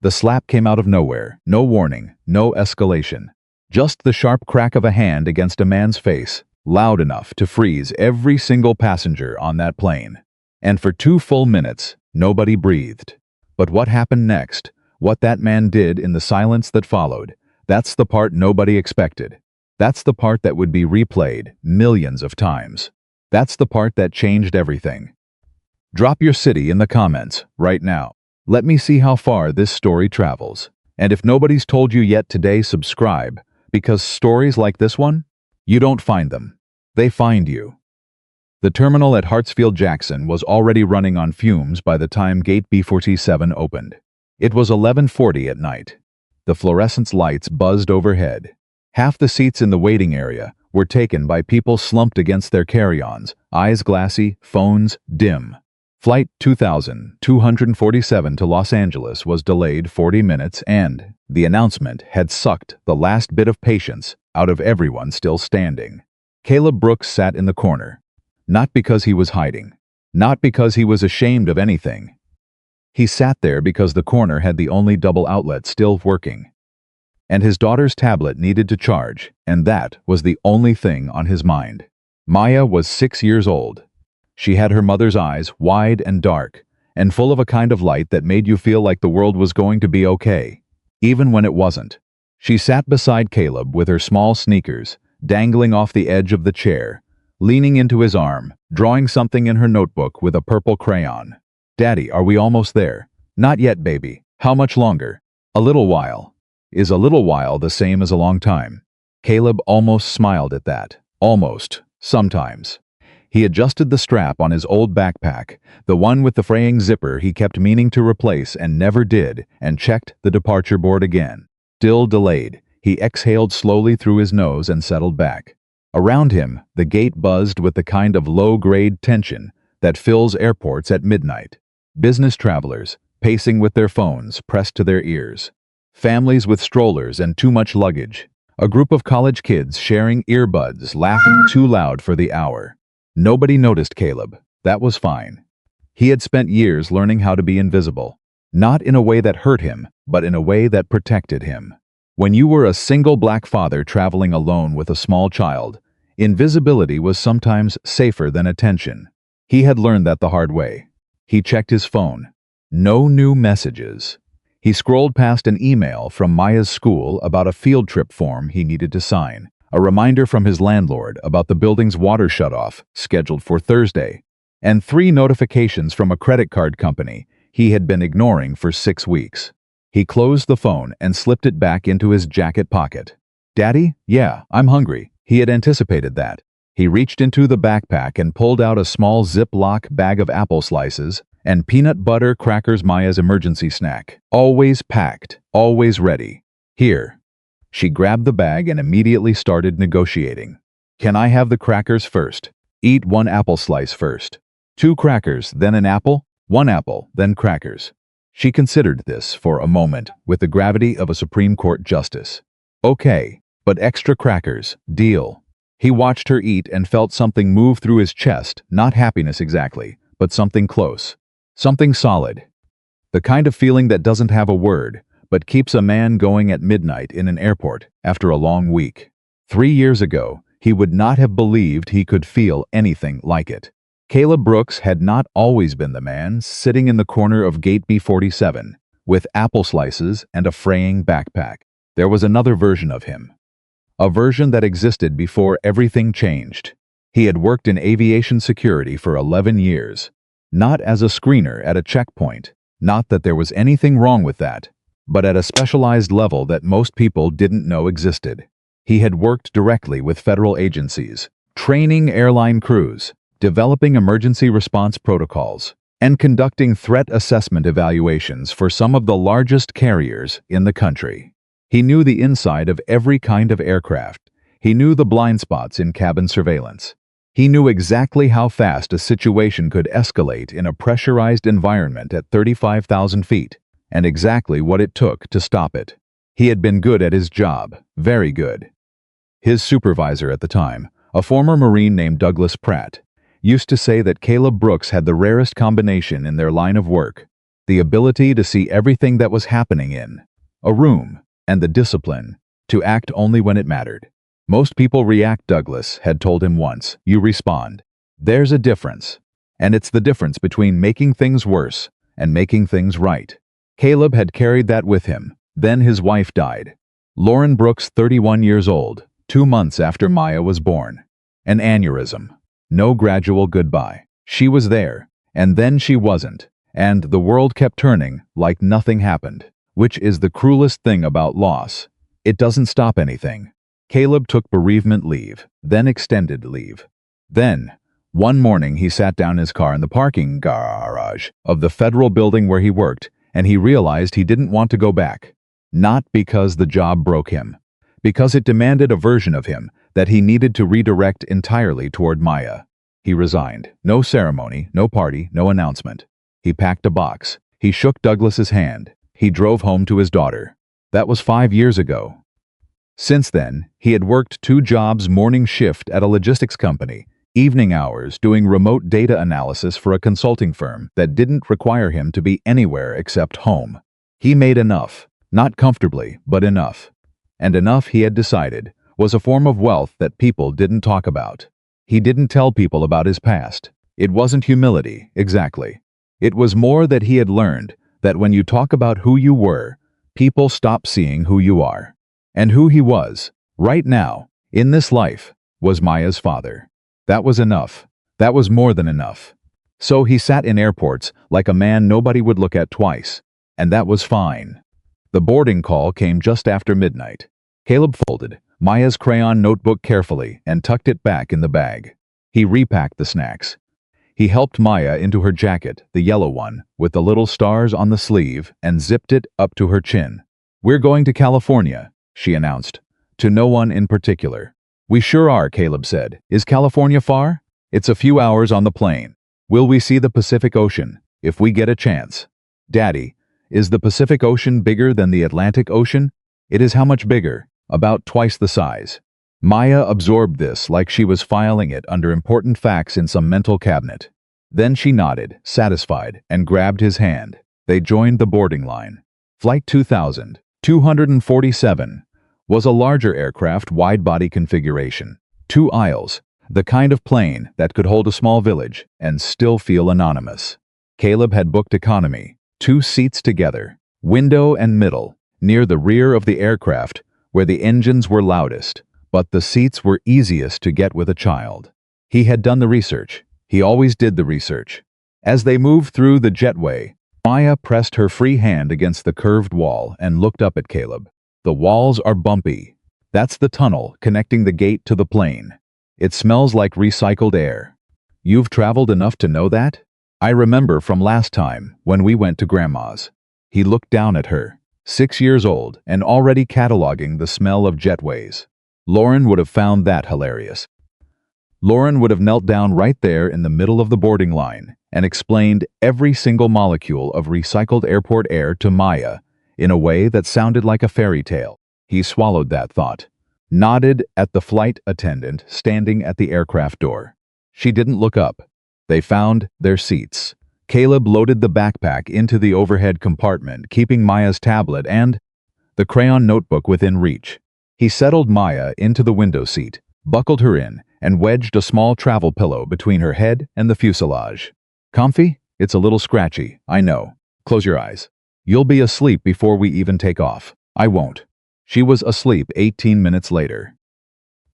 The slap came out of nowhere, no warning, no escalation. Just the sharp crack of a hand against a man's face, loud enough to freeze every single passenger on that plane. And for 2 full minutes, nobody breathed. But what happened next, what that man did in the silence that followed, that's the part nobody expected. That's the part that would be replayed millions of times. That's the part that changed everything. Drop your city in the comments right now. Let me see how far this story travels. And if nobody's told you yet today, subscribe, because stories like this one, you don't find them. They find you. The terminal at Hartsfield-Jackson was already running on fumes by the time Gate B47 opened. It was 11:40 at night. The fluorescent lights buzzed overhead. Half the seats in the waiting area were taken by people slumped against their carry-ons, eyes glassy, phones dim. Flight 2247 to Los Angeles was delayed 40 minutes and the announcement had sucked the last bit of patience out of everyone still standing. Caleb Brooks sat in the corner. Not because he was hiding. Not because he was ashamed of anything. He sat there because the corner had the only double outlet still working. And his daughter's tablet needed to charge, and that was the only thing on his mind. Maya was 6 years old. She had her mother's eyes wide and dark, and full of a kind of light that made you feel like the world was going to be okay, even when it wasn't. She sat beside Caleb with her small sneakers dangling off the edge of the chair, leaning into his arm, drawing something in her notebook with a purple crayon. "Daddy, are we almost there?" "Not yet, baby. How much longer?" "A little while." Is a little while the same as a long time? Caleb almost smiled at that. Almost. Sometimes. He adjusted the strap on his old backpack, the one with the fraying zipper he kept meaning to replace and never did, and checked the departure board again. Still delayed, he exhaled slowly through his nose and settled back. Around him, the gate buzzed with the kind of low-grade tension that fills airports at midnight. Business travelers, pacing with their phones pressed to their ears. Families with strollers and too much luggage. A group of college kids sharing earbuds, laughing too loud for the hour. Nobody noticed Caleb. That was fine. He had spent years learning how to be invisible. Not in a way that hurt him, but in a way that protected him. When you were a single black father traveling alone with a small child, invisibility was sometimes safer than attention. He had learned that the hard way. He checked his phone. No new messages. He scrolled past an email from Maya's school about a field trip form he needed to sign, a reminder from his landlord about the building's water shutoff, scheduled for Thursday, and 3 notifications from a credit card company he had been ignoring for 6 weeks. He closed the phone and slipped it back into his jacket pocket. "Daddy? Yeah, I'm hungry." He had anticipated that. He reached into the backpack and pulled out a small Ziploc bag of apple slices and peanut butter crackers, Maya's emergency snack. Always packed, always ready. "Here." She grabbed the bag and immediately started negotiating. "Can I have the crackers first? Eat 1 apple slice first. 2 crackers, then an apple? 1 apple, then crackers." She considered this for a moment with the gravity of a Supreme Court justice. "Okay, but extra crackers, deal." He watched her eat and felt something move through his chest, not happiness exactly, but something close. Something solid. The kind of feeling that doesn't have a word, but keeps a man going at midnight in an airport after a long week. 3 years ago, he would not have believed he could feel anything like it. Caleb Brooks had not always been the man sitting in the corner of Gate B47, with apple slices and a fraying backpack. There was another version of him. A version that existed before everything changed. He had worked in aviation security for 11 years. Not as a screener at a checkpoint, not that there was anything wrong with that, but at a specialized level that most people didn't know existed. He had worked directly with federal agencies, training airline crews, developing emergency response protocols, and conducting threat assessment evaluations for some of the largest carriers in the country. He knew the inside of every kind of aircraft. He knew the blind spots in cabin surveillance. He knew exactly how fast a situation could escalate in a pressurized environment at 35,000 feet, and exactly what it took to stop it. He had been good at his job, very good. His supervisor at the time, a former Marine named Douglas Pratt, used to say that Caleb Brooks had the rarest combination in their line of work: The ability to see everything that was happening in a room, and the discipline to act only when it mattered. Most people react, Douglas had told him once. You respond. There's a difference. And it's the difference between making things worse and making things right. Caleb had carried that with him. Then his wife died. Lauren Brooks, 31 years old, 2 months after Maya was born. An aneurysm. No gradual goodbye. She was there, and then she wasn't, and the world kept turning like nothing happened, which is the cruelest thing about loss. It doesn't stop anything. Caleb took bereavement leave, then extended leave. Then, one morning he sat down his car in the parking garage of the federal building where he worked, and he realized he didn't want to go back. Not because the job broke him, because it demanded a version of him that he needed to redirect entirely toward Maya. He resigned. No ceremony, no party, no announcement. He packed a box. He shook Douglas's hand. He drove home to his daughter. That was 5 years ago. Since then, he had worked 2 jobs, morning shift at a logistics company, evening hours doing remote data analysis for a consulting firm that didn't require him to be anywhere except home. He made enough, not comfortably, but enough. And enough, he had decided, was a form of wealth that people didn't talk about. He didn't tell people about his past. It wasn't humility, exactly. It was more that he had learned that when you talk about who you were, people stop seeing who you are. And who he was, right now, in this life, was Maya's father. That was enough. That was more than enough. So he sat in airports like a man nobody would look at twice. And that was fine. The boarding call came just after midnight. Caleb folded Maya's crayon notebook carefully and tucked it back in the bag. He repacked the snacks. He helped Maya into her jacket, the yellow one, with the little stars on the sleeve, and zipped it up to her chin. We're going to California, she announced, to no one in particular. We sure are, Caleb said. Is California far? It's a few hours on the plane. Will we see the Pacific Ocean, if we get a chance? Daddy, is the Pacific Ocean bigger than the Atlantic Ocean? It is how much bigger? About twice the size. Maya absorbed this like she was filing it under important facts in some mental cabinet. Then she nodded, satisfied, and grabbed his hand. They joined the boarding line. Flight 2247 was a larger aircraft wide-body configuration. 2 aisles, the kind of plane that could hold a small village and still feel anonymous. Caleb had booked economy, 2 seats together, window and middle, near the rear of the aircraft where the engines were loudest, but the seats were easiest to get with a child. He had done the research. He always did the research. As they moved through the jetway, Maya pressed her free hand against the curved wall and looked up at Caleb. The walls are bumpy. That's the tunnel connecting the gate to the plane. It smells like recycled air. You've traveled enough to know that? I remember from last time when we went to Grandma's. He looked down at her, 6 years old and already cataloging the smell of jetways. Lauren would have found that hilarious. Lauren would have knelt down right there in the middle of the boarding line and explained every single molecule of recycled airport air to Maya in a way that sounded like a fairy tale. He swallowed that thought, nodded at the flight attendant standing at the aircraft door. She didn't look up. They found their seats. Caleb loaded the backpack into the overhead compartment, keeping Maya's tablet and the crayon notebook within reach. He settled Maya into the window seat, buckled her in, and wedged a small travel pillow between her head and the fuselage. Comfy? It's a little scratchy, I know. Close your eyes. You'll be asleep before we even take off. I won't. She was asleep 18 minutes later.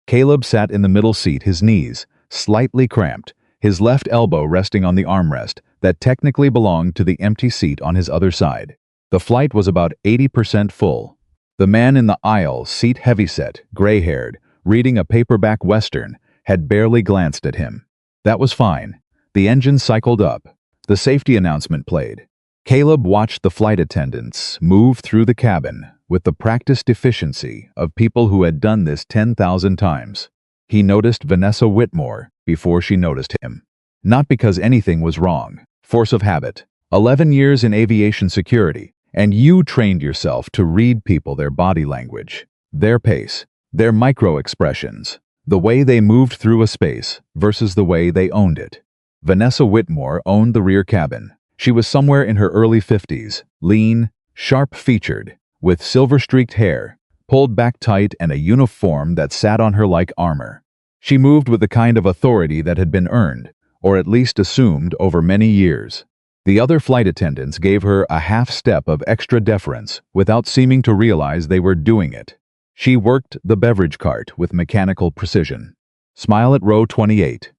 Caleb sat in the middle seat, his knees slightly cramped, his left elbow resting on the armrest that technically belonged to the empty seat on his other side. The flight was about 80% full. The man in the aisle, seat heavyset, gray-haired, reading a paperback western, had barely glanced at him. That was fine. The engine cycled up. The safety announcement played. Caleb watched the flight attendants move through the cabin with the practiced efficiency of people who had done this 10,000 times. He noticed Vanessa Whitmore before she noticed him. Not because anything was wrong. Force of habit. 11 years in aviation security, and you trained yourself to read people, their body language, their pace, their micro-expressions, the way they moved through a space versus the way they owned it. Vanessa Whitmore owned the rear cabin. She was somewhere in her early 50s, lean, sharp-featured, with silver-streaked hair, pulled back tight and a uniform that sat on her like armor. She moved with the kind of authority that had been earned, or at least assumed over many years. The other flight attendants gave her a half-step of extra deference without seeming to realize they were doing it. She worked the beverage cart with mechanical precision. Smile at row 28.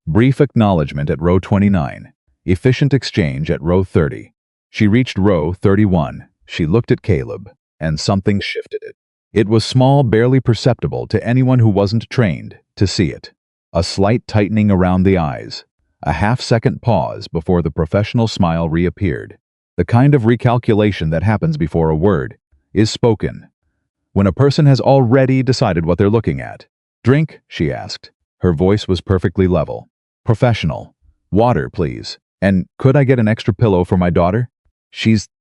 Brief acknowledgement at row 29. Efficient exchange at row 30. She reached row 31. She looked at Caleb, and something shifted it. It was small, barely perceptible to anyone who wasn't trained to see it. A slight tightening around the eyes. A half-second pause before the professional smile reappeared. The kind of recalculation that happens before a word is spoken. When a person has already decided what they're looking at. "Drink?" she asked. Her voice was perfectly level. "Professional. Water, please. And could I get an extra pillow for my daughter?"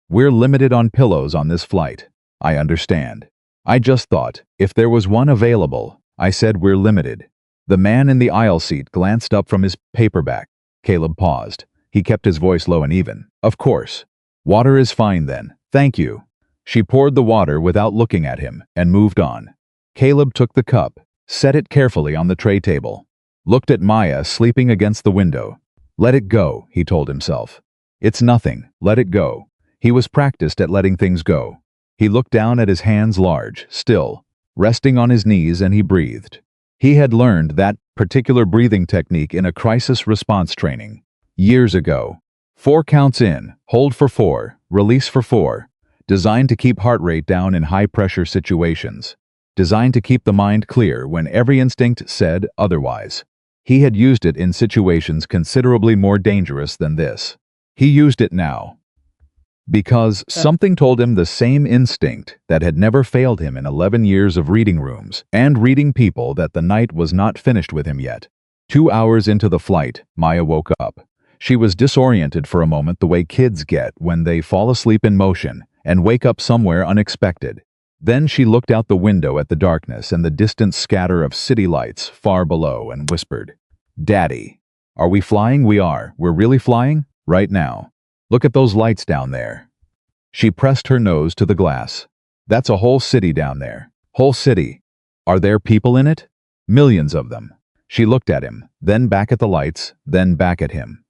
We're limited on pillows on this flight. I understand. I just thought, if there was one available, I said we're limited. The man in the aisle seat glanced up from his paperback. Caleb paused. He kept his voice low and even. "Of course. Water is fine then. Thank you." She poured the water without looking at him and moved on. Caleb took the cup, set it carefully on the tray table, looked at Maya sleeping against the window. "Let it go," he told himself. "It's nothing. Let it go." He was practiced at letting things go. He looked down at his hands, large, still, resting on his knees, and he breathed. He had learned that particular breathing technique in a crisis response training years ago. 4 counts in, hold for 4, release for 4, designed to keep heart rate down in high-pressure situations, designed to keep the mind clear when every instinct said otherwise. He had used it in situations considerably more dangerous than this. He used it now because something told him the same instinct that had never failed him in 11 years of reading rooms and reading people, that the night was not finished with him yet. 2 hours into the flight, Maya woke up. She was disoriented for a moment, the way kids get when they fall asleep in motion and wake up somewhere unexpected. Then she looked out the window at the darkness and the distant scatter of city lights far below and whispered, "Daddy, are we flying? We are. We're really flying? Right now. Look at those lights down there." She pressed her nose to the glass. "That's a whole city down there. Whole city. Are there people in it? Millions of them." She looked at him, then back at the lights, then back at him.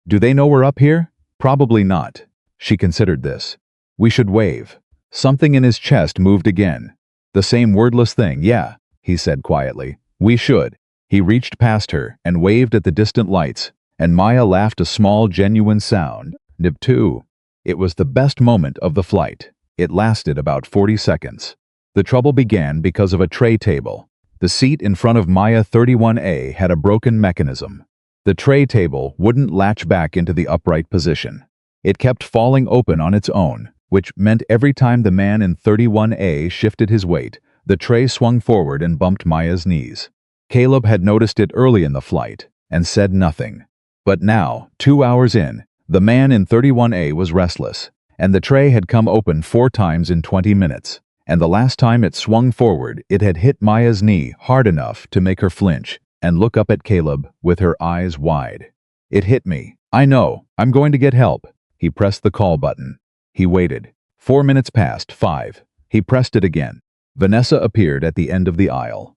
"Do they know we're up here? Probably not." She considered this. "We should wave." Something in his chest moved again. The same wordless thing. "Yeah," he said quietly. "We should." He reached past her and waved at the distant lights, and Maya laughed a small, genuine sound. Nib 2. It was the best moment of the flight. It lasted about 40 seconds. The trouble began because of a tray table. The seat in front of Maya 31A had a broken mechanism. The tray table wouldn't latch back into the upright position. It kept falling open on its own, which meant every time the man in 31A shifted his weight, the tray swung forward and bumped Maya's knees. Caleb had noticed it early in the flight and said nothing. But now, 2 hours in, the man in 31A was restless, and the tray had come open 4 times in 20 minutes, and the last time it swung forward, it had hit Maya's knee hard enough to make her flinch and look up at Caleb with her eyes wide. "It hit me. I know. I'm going to get help." He pressed the call button. He waited. 4 minutes passed, 5. He pressed it again. Vanessa appeared at the end of the aisle.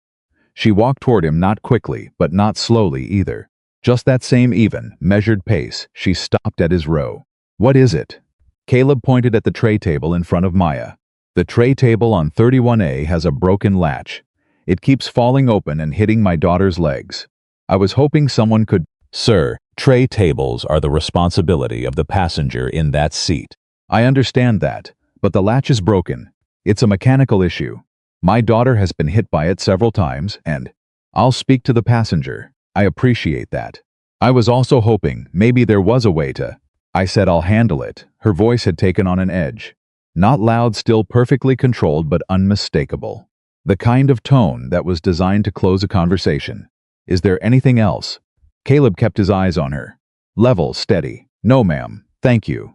She walked toward him, not quickly, but not slowly either. Just that same even, measured pace. She stopped at his row. "What is it?" Caleb pointed at the tray table in front of Maya. "The tray table on 31A has a broken latch. It keeps falling open and hitting my daughter's legs. I was hoping someone could—" "Sir, tray tables are the responsibility of the passenger in that seat." "I understand that, but the latch is broken. It's a mechanical issue. My daughter has been hit by it several times, and I'll speak to the passenger. I appreciate that. I was also hoping maybe there was a way to—" I said I'll handle it. Her voice had taken on an edge. Not loud, still perfectly controlled, but unmistakable. The kind of tone that was designed to close a conversation. "Is there anything else?" Caleb kept his eyes on her. Level, steady. "No, ma'am. Thank you."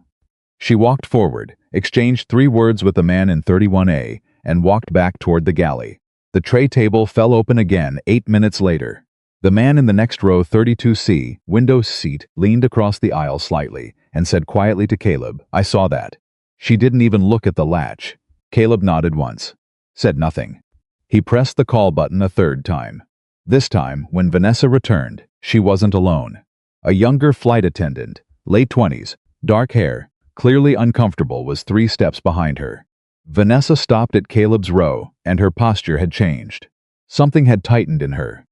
She walked forward, exchanged 3 words with the man in 31A, and walked back toward the galley. The tray table fell open again 8 minutes later. The man in the next row 32C, window seat, leaned across the aisle slightly and said quietly to Caleb, "I saw that." She didn't even look at the latch. Caleb nodded once, said nothing. He pressed the call button a third time. This time, when Vanessa returned, she wasn't alone. A younger flight attendant, late 20s, dark hair, clearly uncomfortable, was 3 steps behind her. Vanessa stopped at Caleb's row, and her posture had changed. Something had tightened in her.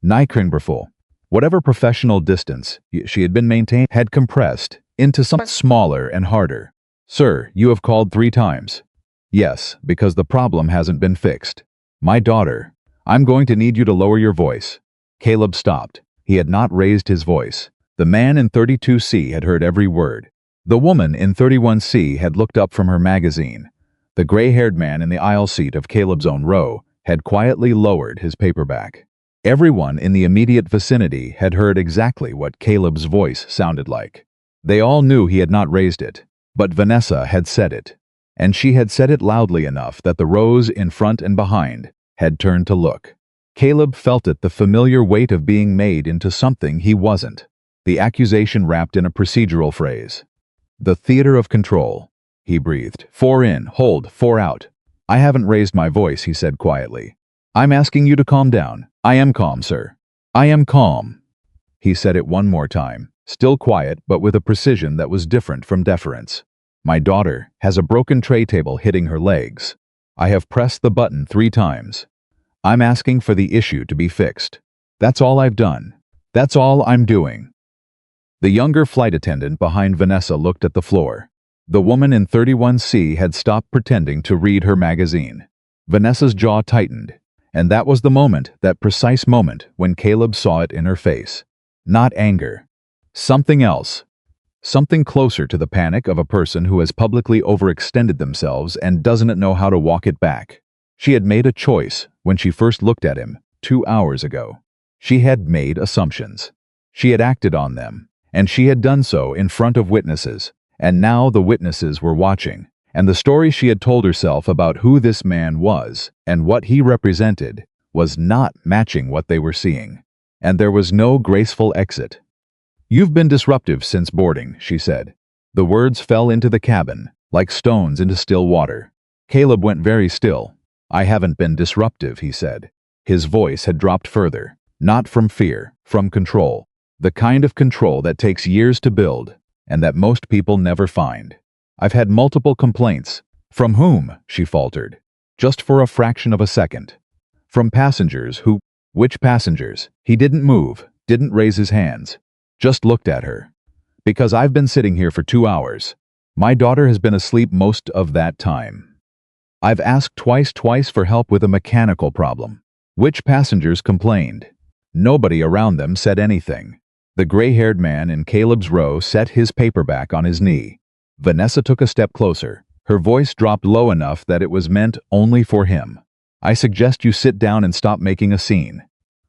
Nykringberful. Whatever professional distance she had been maintaining had compressed into something smaller and harder. "Sir, you have called 3 times. "Yes, because the problem hasn't been fixed." "My daughter. I'm going to need you to lower your voice." Caleb stopped. He had not raised his voice. The man in 32C had heard every word. The woman in 31C had looked up from her magazine. The gray-haired man in the aisle seat of Caleb's own row had quietly lowered his paperback. Everyone in the immediate vicinity had heard exactly what Caleb's voice sounded like. They all knew he had not raised it, but Vanessa had said it. And she had said it loudly enough that the rows in front and behind had turned to look. Caleb felt it, the familiar weight of being made into something he wasn't. The accusation wrapped in a procedural phrase. "The theater of control," he breathed. "4 in, hold, 4 out." "I haven't raised my voice," he said quietly. "I'm asking you to calm down." "I am calm, sir. I am calm." He said it one more time, still quiet but with a precision that was different from deference. "My daughter has a broken tray table hitting her legs. I have pressed the button 3 times. I'm asking for the issue to be fixed. That's all I've done. That's all I'm doing." The younger flight attendant behind Vanessa looked at the floor. The woman in 31C had stopped pretending to read her magazine. Vanessa's jaw tightened, and that was the moment, that precise moment, when Caleb saw it in her face. Not anger. Something else. Something closer to the panic of a person who has publicly overextended themselves and doesn't know how to walk it back. She had made a choice when she first looked at him 2 hours ago. She had made assumptions. She had acted on them, and she had done so in front of witnesses, and now the witnesses were watching, and the story she had told herself about who this man was and what he represented was not matching what they were seeing, and there was no graceful exit. "You've been disruptive since boarding," she said. The words fell into the cabin, like stones into still water. Caleb went very still. "I haven't been disruptive," he said. His voice had dropped further, not from fear, from control. The kind of control that takes years to build, and that most people never find. "I've had multiple complaints." "From whom?" she faltered. "Just for a fraction of a second." "From passengers who—" "Which passengers?" He didn't move, didn't raise his hands. Just looked at her. "Because I've been sitting here for 2 hours. My daughter has been asleep most of that time. I've asked twice for help with a mechanical problem." "Which passengers complained?" Nobody around them said anything. The gray-haired man in Caleb's row set his paperback on his knee. Vanessa took a step closer. Her voice dropped low enough that it was meant only for him. "I suggest you sit down and stop making a scene."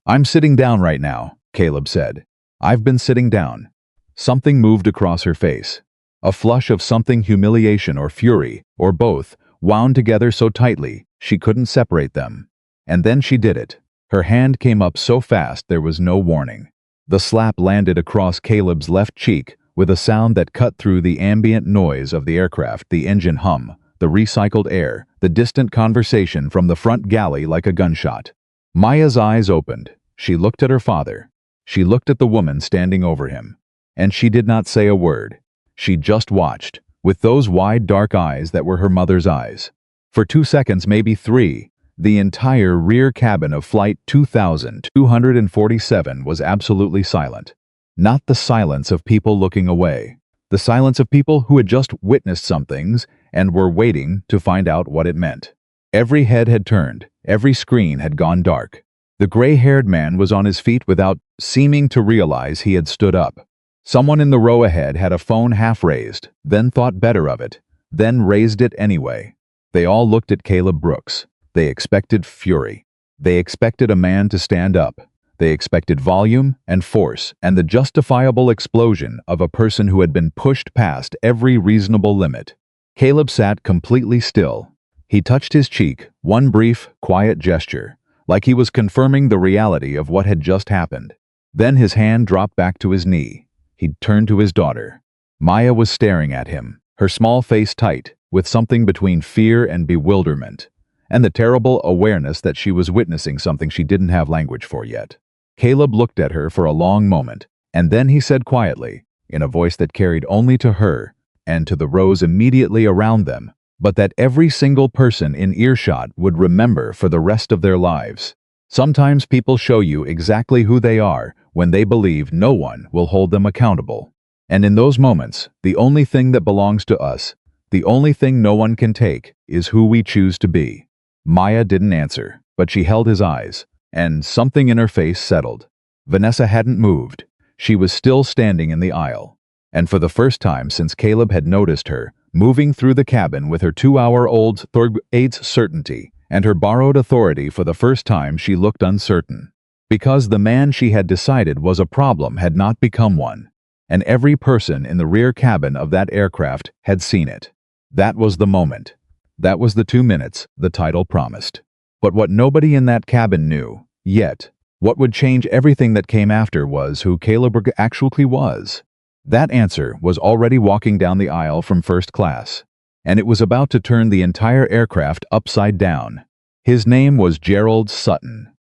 "I'm sitting down right now," Caleb said. "I've been sitting down." Something moved across her face. A flush of something, humiliation or fury, or both, wound together so tightly she couldn't separate them. And then she did it. Her hand came up so fast there was no warning. The slap landed across Caleb's left cheek with a sound that cut through the ambient noise of the aircraft, the engine hum, the recycled air, the distant conversation from the front galley like a gunshot. Maya's eyes opened. She looked at her father. She looked at the woman standing over him. And she did not say a word. She just watched, with those wide dark eyes that were her mother's eyes. For 2 seconds, maybe 3, the entire rear cabin of Flight 2247 was absolutely silent. Not the silence of people looking away. The silence of people who had just witnessed some things and were waiting to find out what it meant. Every head had turned. Every screen had gone dark. The gray-haired man was on his feet without seeming to realize he had stood up. Someone in the row ahead had a phone half raised, then thought better of it, then raised it anyway. They all looked at Caleb Brooks. They expected fury. They expected a man to stand up. They expected volume and force and the justifiable explosion of a person who had been pushed past every reasonable limit. Caleb sat completely still. He touched his cheek, one brief, quiet gesture, like he was confirming the reality of what had just happened. Then his hand dropped back to his knee. He turned to his daughter. Maya was staring at him, her small face tight, with something between fear and bewilderment, and the terrible awareness that she was witnessing something she didn't have language for yet. Caleb looked at her for a long moment, and then he said quietly, in a voice that carried only to her and to the rows immediately around them, but that every single person in earshot would remember for the rest of their lives. Sometimes people show you exactly who they are when they believe no one will hold them accountable. And in those moments, the only thing that belongs to us, the only thing no one can take, is who we choose to be. Maya didn't answer, but she held his eyes, and something in her face settled. Vanessa hadn't moved. She was still standing in the aisle. And for the first time since Caleb had noticed her, moving through the cabin with her 2-hour-old eight's certainty and her borrowed authority, for the first time she looked uncertain. Because the man she had decided was a problem had not become one. And every person in the rear cabin of that aircraft had seen it. That was the moment. That was the 2 minutes the title promised. But what nobody in that cabin knew, yet, what would change everything that came after, was who Caleb actually was. That answer was already walking down the aisle from first class, and it was about to turn the entire aircraft upside down. His name was Gerald Sutton.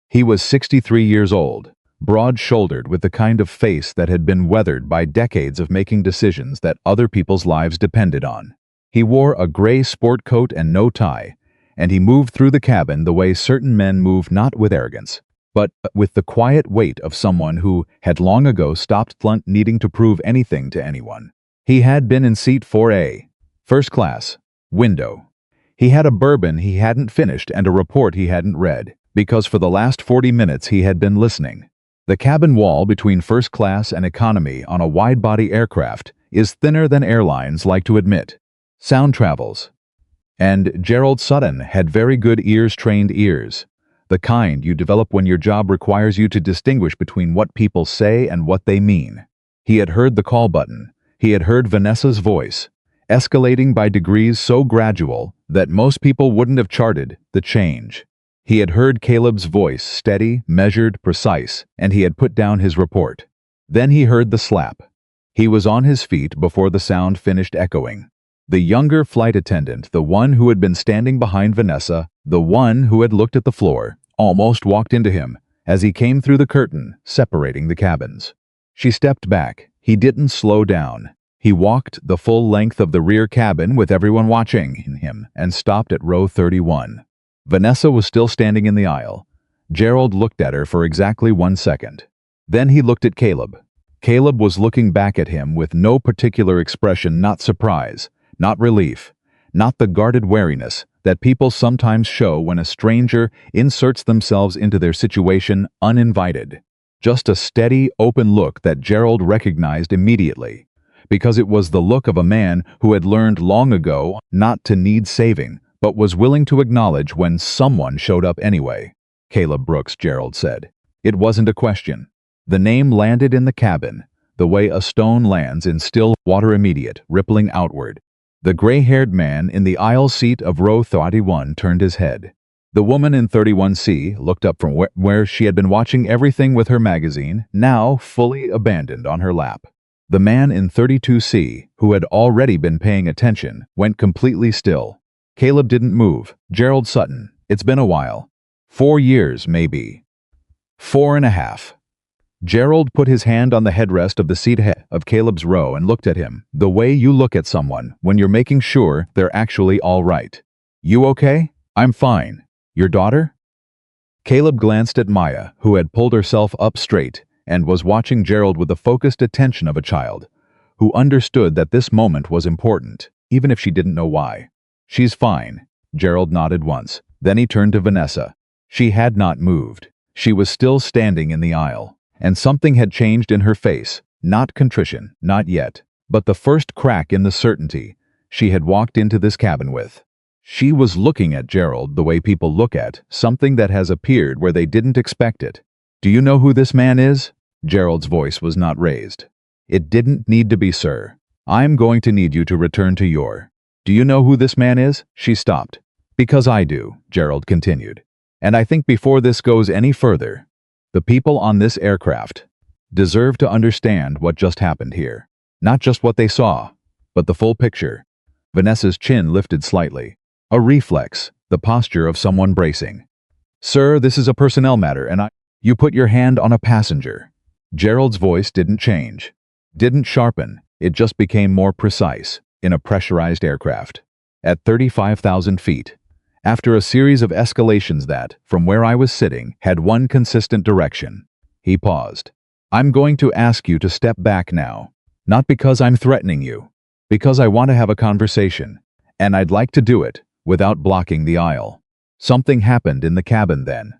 He was 63 years old, broad-shouldered, with the kind of face that had been weathered by decades of making decisions that other people's lives depended on. He wore a gray sport coat and no tie, and he moved through the cabin the way certain men move, not with arrogance, but with the quiet weight of someone who had long ago stopped needing to prove anything to anyone. He had been in seat 4A, first class, window. He had a bourbon he hadn't finished and a report he hadn't read, because for the last 40 minutes he had been listening. The cabin wall between first class and economy on a wide-body aircraft is thinner than airlines like to admit. Sound travels. And Gerald Sutton had very good trained ears. The kind you develop when your job requires you to distinguish between what people say and what they mean. He had heard the call button. He had heard Vanessa's voice, escalating by degrees so gradual that most people wouldn't have charted the change. He had heard Caleb's voice, steady, measured, precise, and he had put down his report. Then he heard the slap. He was on his feet before the sound finished echoing. The younger flight attendant, the one who had been standing behind Vanessa, the one who had looked at the floor, almost walked into him as he came through the curtain separating the cabins. She stepped back. He didn't slow down. He walked the full length of the rear cabin with everyone watching him and stopped at row 31. Vanessa was still standing in the aisle. Gerald looked at her for exactly 1 second. Then he looked at Caleb. Caleb was looking back at him with no particular expression, not surprise, not relief, not the guarded wariness that people sometimes show when a stranger inserts themselves into their situation uninvited. Just a steady, open look that Gerald recognized immediately, because it was the look of a man who had learned long ago not to need saving, but was willing to acknowledge when someone showed up anyway. Caleb Brooks, Gerald said. It wasn't a question. The name landed in the cabin, the way a stone lands in still water, immediate, rippling outward. The gray-haired man in the aisle seat of row 31 turned his head. The woman in 31C looked up from where she had been watching everything with her magazine, now fully abandoned on her lap. The man in 32C, who had already been paying attention, went completely still. Caleb didn't move. Gerald Sutton, it's been a while. 4 years, maybe. 4.5. Gerald put his hand on the headrest of the seat ahead of Caleb's row and looked at him, the way you look at someone when you're making sure they're actually all right. You okay? I'm fine. Your daughter? Caleb glanced at Maya, who had pulled herself up straight and was watching Gerald with the focused attention of a child, who understood that this moment was important, even if she didn't know why. She's fine. Gerald nodded once. Then he turned to Vanessa. She had not moved. She was still standing in the aisle, and something had changed in her face, not contrition, not yet, but the first crack in the certainty she had walked into this cabin with. She was looking at Gerald the way people look at something that has appeared where they didn't expect it. Do you know who this man is? Gerald's voice was not raised. It didn't need to be, sir. I'm going to need you to return to your... Do you know who this man is? She stopped. Because I do, Gerald continued. And I think before this goes any further, the people on this aircraft deserve to understand what just happened here. Not just what they saw, but the full picture. Vanessa's chin lifted slightly. A reflex, the posture of someone bracing. Sir, this is a personnel matter and You put your hand on a passenger. Gerald's voice didn't change. Didn't sharpen, it just became more precise, in a pressurized aircraft. At 35,000 feet. After a series of escalations that, from where I was sitting, had one consistent direction. He paused. I'm going to ask you to step back now. Not because I'm threatening you. Because I want to have a conversation. And I'd like to do it, without blocking the aisle. Something happened in the cabin then.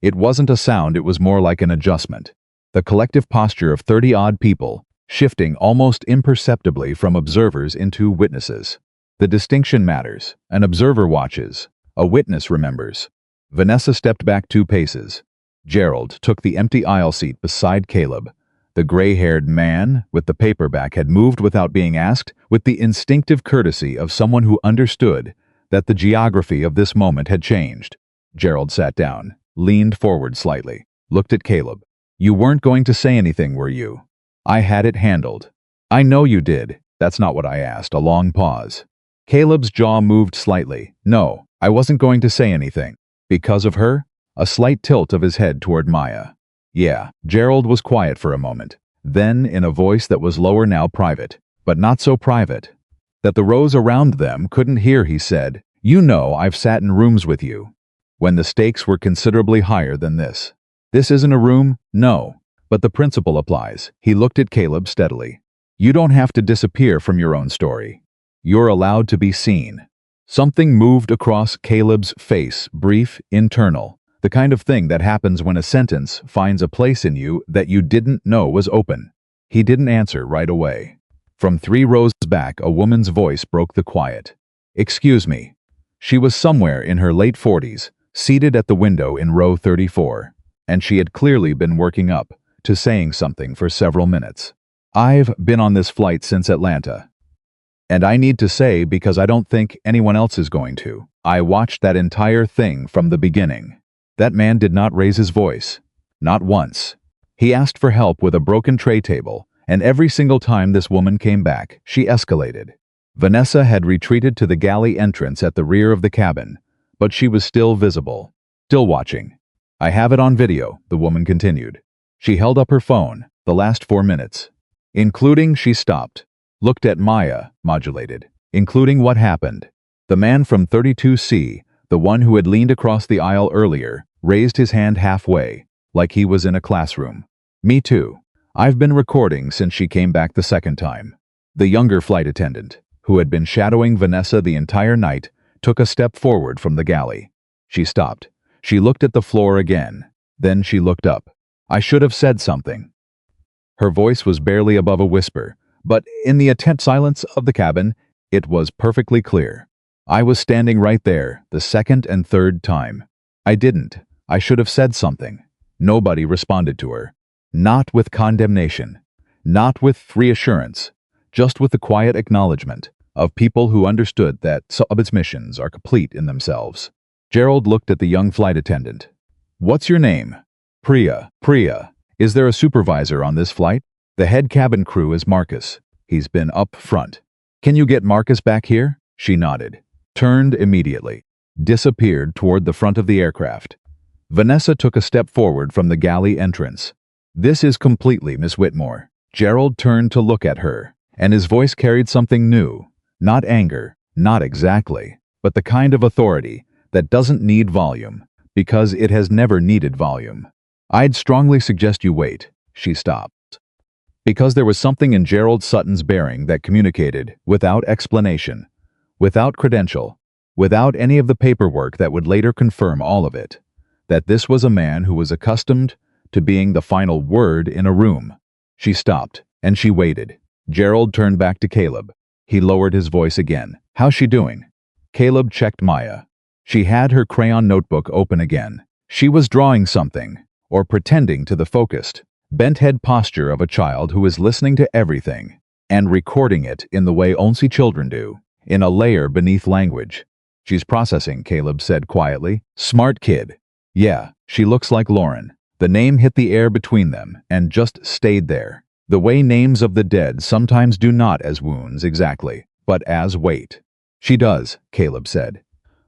It wasn't a sound, it was more like an adjustment. The collective posture of 30-odd people, shifting almost imperceptibly from observers into witnesses. The distinction matters. An observer watches. A witness remembers. Vanessa stepped back 2 paces. Gerald took the empty aisle seat beside Caleb. The gray-haired man with the paperback had moved without being asked, with the instinctive courtesy of someone who understood that the geography of this moment had changed. Gerald sat down, leaned forward slightly, looked at Caleb. You weren't going to say anything, were you? I had it handled. I know you did. That's not what I asked. A long pause. Caleb's jaw moved slightly. No, I wasn't going to say anything. Because of her? A slight tilt of his head toward Maya. Yeah, Gerald was quiet for a moment. Then, in a voice that was lower now, private, but not so private, that the rows around them couldn't hear, he said, You know I've sat in rooms with you, when the stakes were considerably higher than this. This isn't a room? No. But the principle applies. He looked at Caleb steadily. You don't have to disappear from your own story. You're allowed to be seen. Something moved across Caleb's face, brief, internal. The kind of thing that happens when a sentence finds a place in you that you didn't know was open. He didn't answer right away. From 3 rows back, a woman's voice broke the quiet. Excuse me. She was somewhere in her late 40s, seated at the window in row 34, and she had clearly been working up to saying something for several minutes. I've been on this flight since Atlanta. And I need to say, because I don't think anyone else is going to, I watched that entire thing from the beginning. That man did not raise his voice. Not once. He asked for help with a broken tray table, and every single time this woman came back, she escalated. Vanessa had retreated to the galley entrance at the rear of the cabin, but she was still visible, still watching. I have it on video, the woman continued. She held up her phone, the last 4 minutes. Including, she stopped, looked at Maya, modulated. Including what happened. The man from 32C, the one who had leaned across the aisle earlier, raised his hand halfway, like he was in a classroom. Me too. I've been recording since she came back the second time. The younger flight attendant, who had been shadowing Vanessa the entire night, took a step forward from the galley. She stopped. She looked at the floor again. Then she looked up. I should have said something. Her voice was barely above a whisper, but in the intense silence of the cabin, it was perfectly clear. I was standing right there, the second and third time. I didn't. I should have said something. Nobody responded to her. Not with condemnation. Not with reassurance. Just with the quiet acknowledgement of people who understood that some of its missions are complete in themselves. Gerald looked at the young flight attendant. What's your name? Priya. Priya. Is there a supervisor on this flight? The head cabin crew is Marcus. He's been up front. Can you get Marcus back here? She nodded. Turned immediately. Disappeared toward the front of the aircraft. Vanessa took a step forward from the galley entrance. This is completely Miss Whitmore. Gerald turned to look at her, and his voice carried something new. Not anger, not exactly, but the kind of authority that doesn't need volume, because it has never needed volume. I'd strongly suggest you wait. She stopped. Because there was something in Gerald Sutton's bearing that communicated, without explanation, without credential, without any of the paperwork that would later confirm all of it, that this was a man who was accustomed to being the final word in a room. She stopped, and she waited. Gerald turned back to Caleb. He lowered his voice again. How's she doing? Caleb checked Maya. She had her crayon notebook open again. She was drawing something, or pretending to the focused, bent head posture of a child who is listening to everything, and recording it in the way only children do, in a layer beneath language. She's processing, Caleb said quietly. Smart kid. Yeah, she looks like Lauren. The name hit the air between them and just stayed there. The way names of the dead sometimes do not as wounds exactly, but as weight. She does, Caleb said.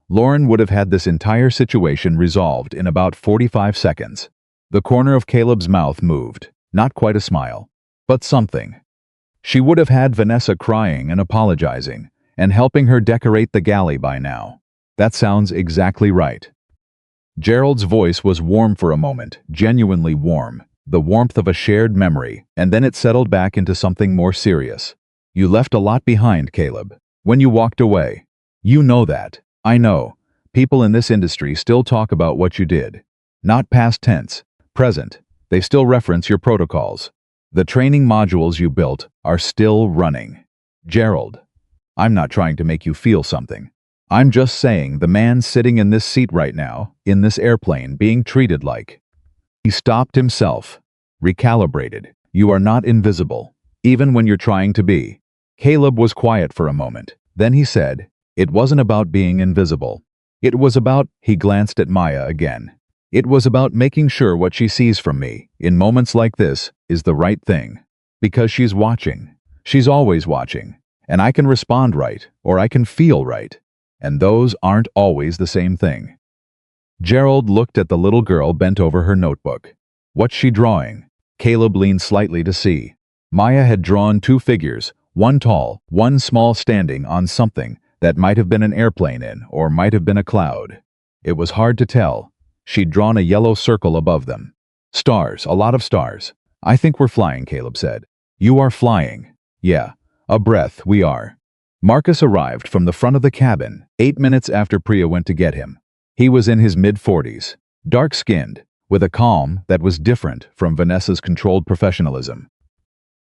Lauren would have had this entire situation resolved in about 45 seconds. The corner of Caleb's mouth moved, not quite a smile, but something. She would have had Vanessa crying and apologizing, and helping her decorate the galley by now. That sounds exactly right. Gerald's voice was warm for a moment, genuinely warm, the warmth of a shared memory, and then it settled back into something more serious. You left a lot behind, Caleb, when you walked away. You know that. I know. People in this industry still talk about what you did. Not past tense, present. They still reference your protocols. The training modules you built are still running. Gerald, I'm not trying to make you feel something. I'm just saying the man sitting in this seat right now, in this airplane, being treated like. He stopped himself. Recalibrated. You are not invisible, even when you're trying to be. Caleb was quiet for a moment. Then he said, it wasn't about being invisible. It was about, he glanced at Maya again. It was about making sure what she sees from me, in moments like this, is the right thing. Because she's watching. She's always watching. And I can respond right, or I can feel right. And those aren't always the same thing. Gerald looked at the little girl bent over her notebook. What's she drawing? Caleb leaned slightly to see. Maya had drawn two figures, one tall, one small, standing on something that might have been an airplane or might have been a cloud. It was hard to tell. She'd drawn a yellow circle above them. Stars, a lot of stars. I think we're flying, Caleb said. You are flying. Yeah, a breath, we are. Marcus arrived from the front of the cabin 8 minutes after Priya went to get him. He was in his mid-40s, dark-skinned, with a calm that was different from Vanessa's controlled professionalism.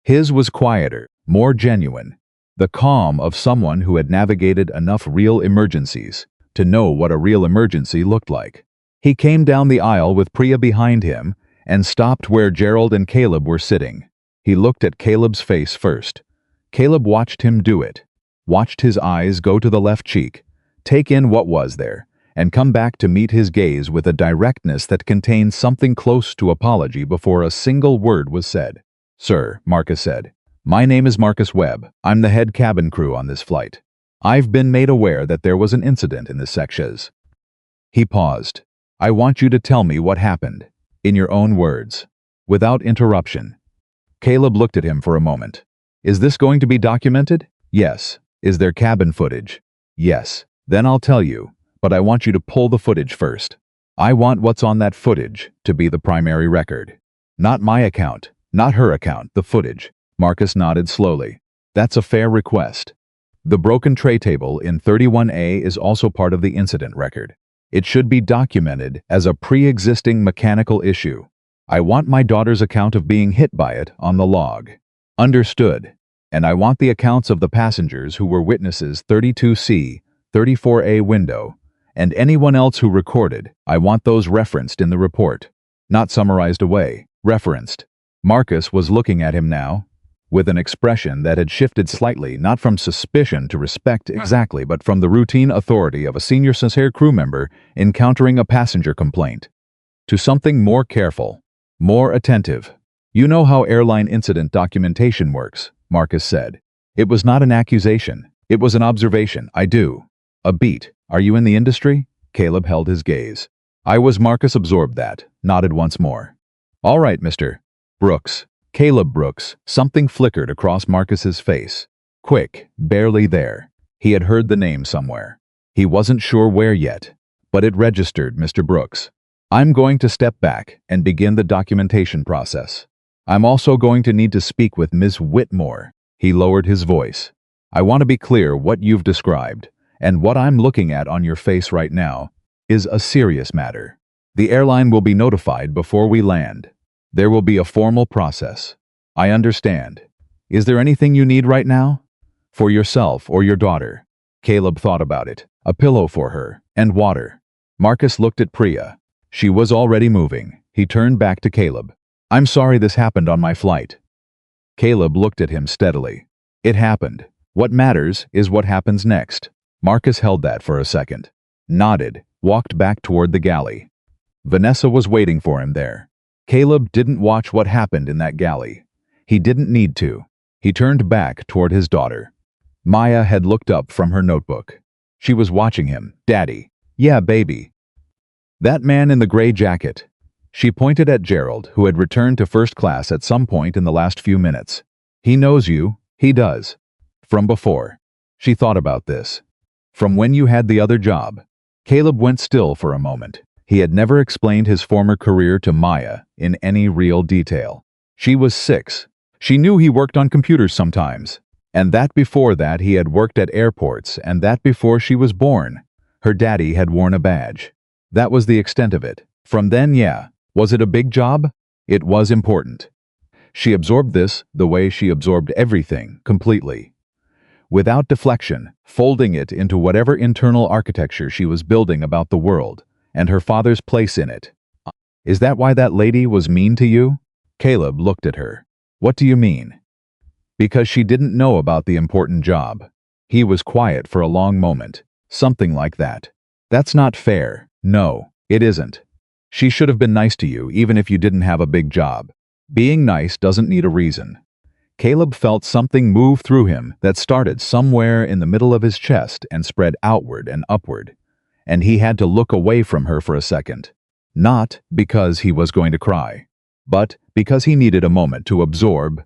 His was quieter, more genuine, the calm of someone who had navigated enough real emergencies to know what a real emergency looked like. He came down the aisle with Priya behind him and stopped where Gerald and Caleb were sitting. He looked at Caleb's face first. Caleb watched him do it. Watched his eyes go to the left cheek, take in what was there, and come back to meet his gaze with a directness that contained something close to apology before a single word was said. Sir, Marcus said, my name is Marcus Webb. I'm the head cabin crew on this flight. I've been made aware that there was an incident in this sections. He paused. I want you to tell me what happened, in your own words, without interruption. Caleb looked at him for a moment. Is this going to be documented? Yes. Is there cabin footage? Yes. Then I'll tell you, but I want you to pull the footage first. I want what's on that footage to be the primary record. Not my account, not her account, the footage. Marcus nodded slowly. That's a fair request. The broken tray table in 31A is also part of the incident record. It should be documented as a pre-existing mechanical issue. I want my daughter's account of being hit by it on the log. Understood. And I want the accounts of the passengers who were witnesses 32C, 34A window, and anyone else who recorded. I want those referenced in the report. Not summarized away, referenced. Marcus was looking at him now, with an expression that had shifted slightly, not from suspicion to respect exactly, but from the routine authority of a senior sincere crew member encountering a passenger complaint, to something more careful, more attentive. You know how airline incident documentation works, Marcus said. It was not an accusation. It was an observation. I do. A beat. Are you in the industry? Caleb held his gaze. I was. Marcus absorbed that, nodded once more. All right, Mr. Brooks. Caleb Brooks. Something flickered across Marcus's face. Quick, barely there. He had heard the name somewhere. He wasn't sure where yet, but it registered, Mr. Brooks. I'm going to step back and begin the documentation process. I'm also going to need to speak with Ms. Whitmore. He lowered his voice. I want to be clear what you've described, and what I'm looking at on your face right now, is a serious matter. The airline will be notified before we land. There will be a formal process. I understand. Is there anything you need right now? For yourself or your daughter? Caleb thought about it. A pillow for her, and water. Marcus looked at Priya. She was already moving. He turned back to Caleb. I'm sorry this happened on my flight. Caleb looked at him steadily. It happened. What matters is what happens next. Marcus held that for a second. Nodded, walked back toward the galley. Vanessa was waiting for him there. Caleb didn't watch what happened in that galley. He didn't need to. He turned back toward his daughter. Maya had looked up from her notebook. She was watching him. Daddy. Yeah, baby. That man in the gray jacket. She pointed at Gerald, who had returned to first class at some point in the last few minutes. He knows you. He does. From before. She thought about this. From when you had the other job. Caleb went still for a moment. He had never explained his former career to Maya in any real detail. She was 6. She knew he worked on computers sometimes. And that before that he had worked at airports, and that before she was born. Her daddy had worn a badge. That was the extent of it. From then, yeah. Was it a big job? It was important. She absorbed this the way she absorbed everything, completely. Without deflection, folding it into whatever internal architecture she was building about the world, and her father's place in it. Is that why that lady was mean to you? Caleb looked at her. What do you mean? Because she didn't know about the important job. He was quiet for a long moment. Something like that. That's not fair. No, it isn't. She should have been nice to you even if you didn't have a big job. Being nice doesn't need a reason. Caleb felt something move through him that started somewhere in the middle of his chest and spread outward and upward. And he had to look away from her for a second. Not because he was going to cry, but because he needed a moment to absorb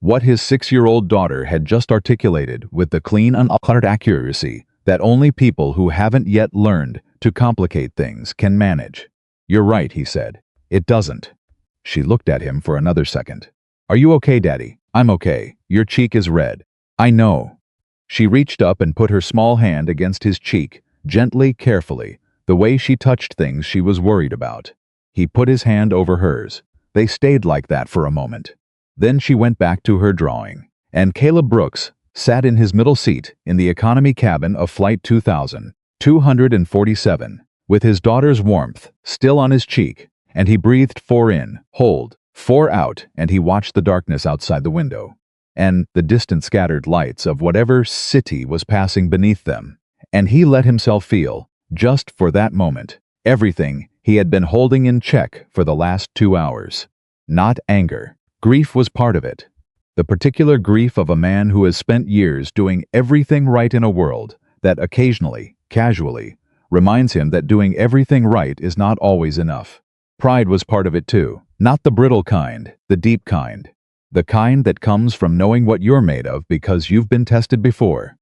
what his 6-year-old daughter had just articulated with the clean, uncluttered accuracy that only people who haven't yet learned to complicate things can manage. You're right, he said. It doesn't. She looked at him for another second. Are you okay, Daddy? I'm okay. Your cheek is red. I know. She reached up and put her small hand against his cheek, gently, carefully, the way she touched things she was worried about. He put his hand over hers. They stayed like that for a moment. Then she went back to her drawing, and Caleb Brooks sat in his middle seat in the economy cabin of Flight 2247, with his daughter's warmth still on his cheek, and he breathed 4 in, hold, 4 out, and he watched the darkness outside the window, and the distant scattered lights of whatever city was passing beneath them, and he let himself feel, just for that moment, everything he had been holding in check for the last 2 hours. Not anger. Grief was part of it. The particular grief of a man who has spent years doing everything right in a world that occasionally, casually, reminds him that doing everything right is not always enough. Pride was part of it too. Not the brittle kind, the deep kind. The kind that comes from knowing what you're made of because you've been tested before.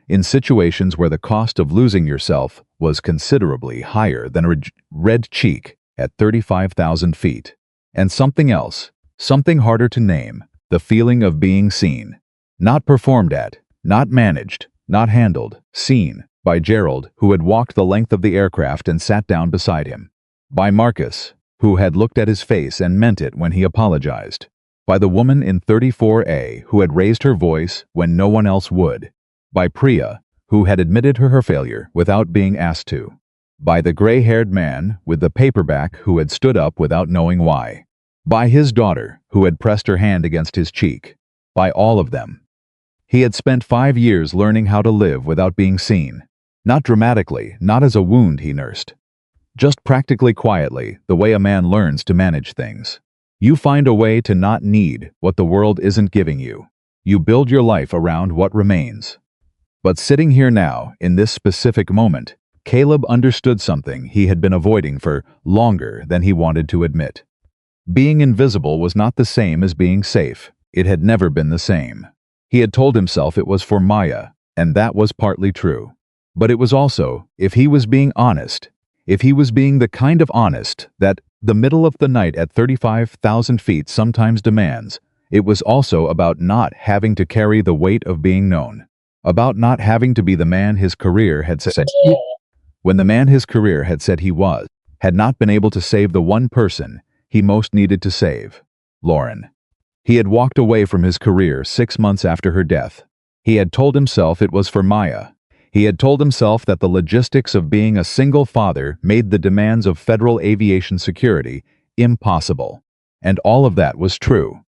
In situations where the cost of losing yourself was considerably higher than a red cheek at 35,000 feet. And something else, something harder to name, the feeling of being seen. Not performed at, not managed, not handled, seen, by Gerald, who had walked the length of the aircraft and sat down beside him. By Marcus, who had looked at his face and meant it when he apologized. By the woman in 34A who had raised her voice when no one else would. By Priya, who had admitted her failure without being asked to. By the gray-haired man with the paperback who had stood up without knowing why. By his daughter, who had pressed her hand against his cheek. By all of them. He had spent 5 years learning how to live without being seen. Not dramatically, not as a wound he nursed. Just practically quietly, the way a man learns to manage things. You find a way to not need what the world isn't giving you. You build your life around what remains. But sitting here now, in this specific moment, Caleb understood something he had been avoiding for longer than he wanted to admit. Being invisible was not the same as being safe. It had never been the same. He had told himself it was for Maya, and that was partly true. But it was also, if he was being honest, if he was being the kind of honest that the middle of the night at 35,000 feet sometimes demands, it was also about not having to carry the weight of being known. About not having to be the man his career had said. When the man his career had said he was, had not been able to save the one person he most needed to save, Lauren. He had walked away from his career 6 months after her death. He had told himself it was for Maya. He had told himself that the logistics of being a single father made the demands of federal aviation security impossible. And all of that was true.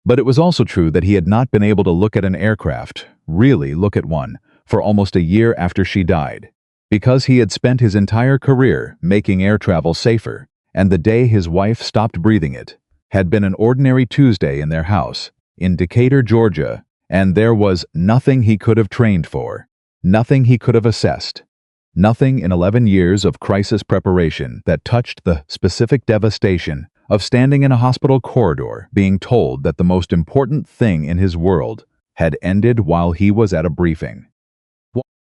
But it was also true that he had not been able to look at an aircraft, really look at one, for almost a year after she died. Because he had spent his entire career making air travel safer, and the day his wife stopped breathing it had been an ordinary Tuesday in their house in Decatur, Georgia, and there was nothing he could have trained for, nothing he could have assessed, nothing in 11 years of crisis preparation that touched the specific devastation of standing in a hospital corridor being told that the most important thing in his world had ended while he was at a briefing.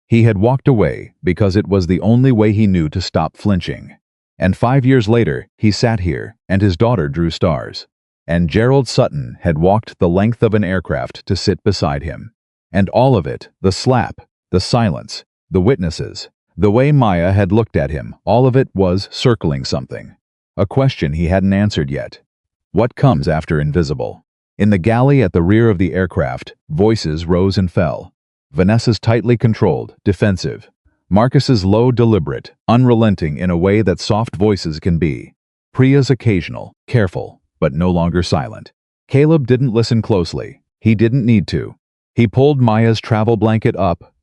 He had walked away because it was the only way he knew to stop flinching. And 5 years later, he sat here, and his daughter drew stars. And Gerald Sutton had walked the length of an aircraft to sit beside him. And all of it, the slap, the silence, the witnesses, the way Maya had looked at him, all of it was circling something. A question he hadn't answered yet. What comes after invisible? In the galley at the rear of the aircraft, voices rose and fell. Vanessa's tightly controlled, defensive. Marcus's low, deliberate, unrelenting in a way that soft voices can be. Priya's occasional, careful, but no longer silent. Caleb didn't listen closely. He didn't need to. He pulled Maya's travel blanket up,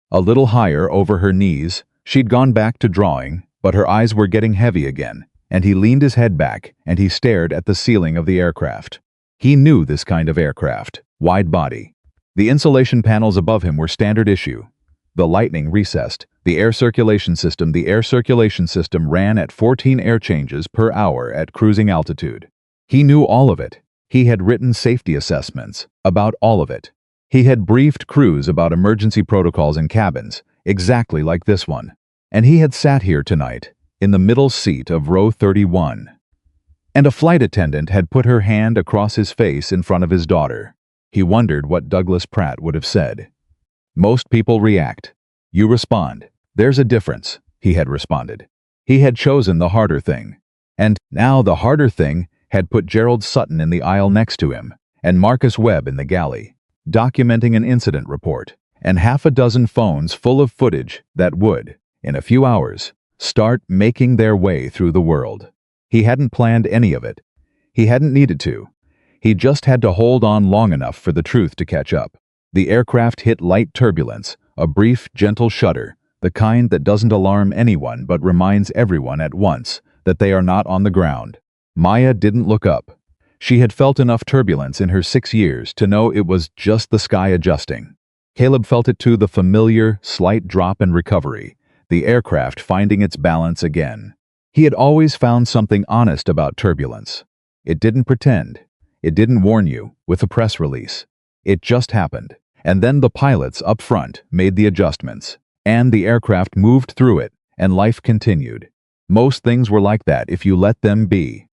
a little higher over her knees. She'd gone back to drawing, but her eyes were getting heavy again, and he leaned his head back and he stared at the ceiling of the aircraft. He knew this kind of aircraft, wide body. The insulation panels above him were standard issue. The lighting recessed. The air circulation system ran at 14 air changes per hour at cruising altitude. He knew all of it. He had written safety assessments about all of it. He had briefed crews about emergency protocols in cabins, exactly like this one. And he had sat here tonight, in the middle seat of row 31. And a flight attendant had put her hand across his face in front of his daughter. He wondered what Douglas Pratt would have said. Most people react. You respond. There's a difference, he had responded. He had chosen the harder thing. And now the harder thing had put Gerald Sutton in the aisle next to him, and Marcus Webb in the galley, documenting an incident report, and half a dozen phones full of footage that would, in a few hours, start making their way through the world. He hadn't planned any of it. He hadn't needed to. He just had to hold on long enough for the truth to catch up. The aircraft hit light turbulence, a brief, gentle shudder, the kind that doesn't alarm anyone but reminds everyone at once that they are not on the ground. Maya didn't look up. She had felt enough turbulence in her 6 years to know it was just the sky adjusting. Caleb felt it too, the familiar, slight drop and recovery, the aircraft finding its balance again. He had always found something honest about turbulence. It didn't pretend. It didn't warn you with a press release. It just happened. And then the pilots up front made the adjustments, and the aircraft moved through it, and life continued. Most things were like that if you let them be.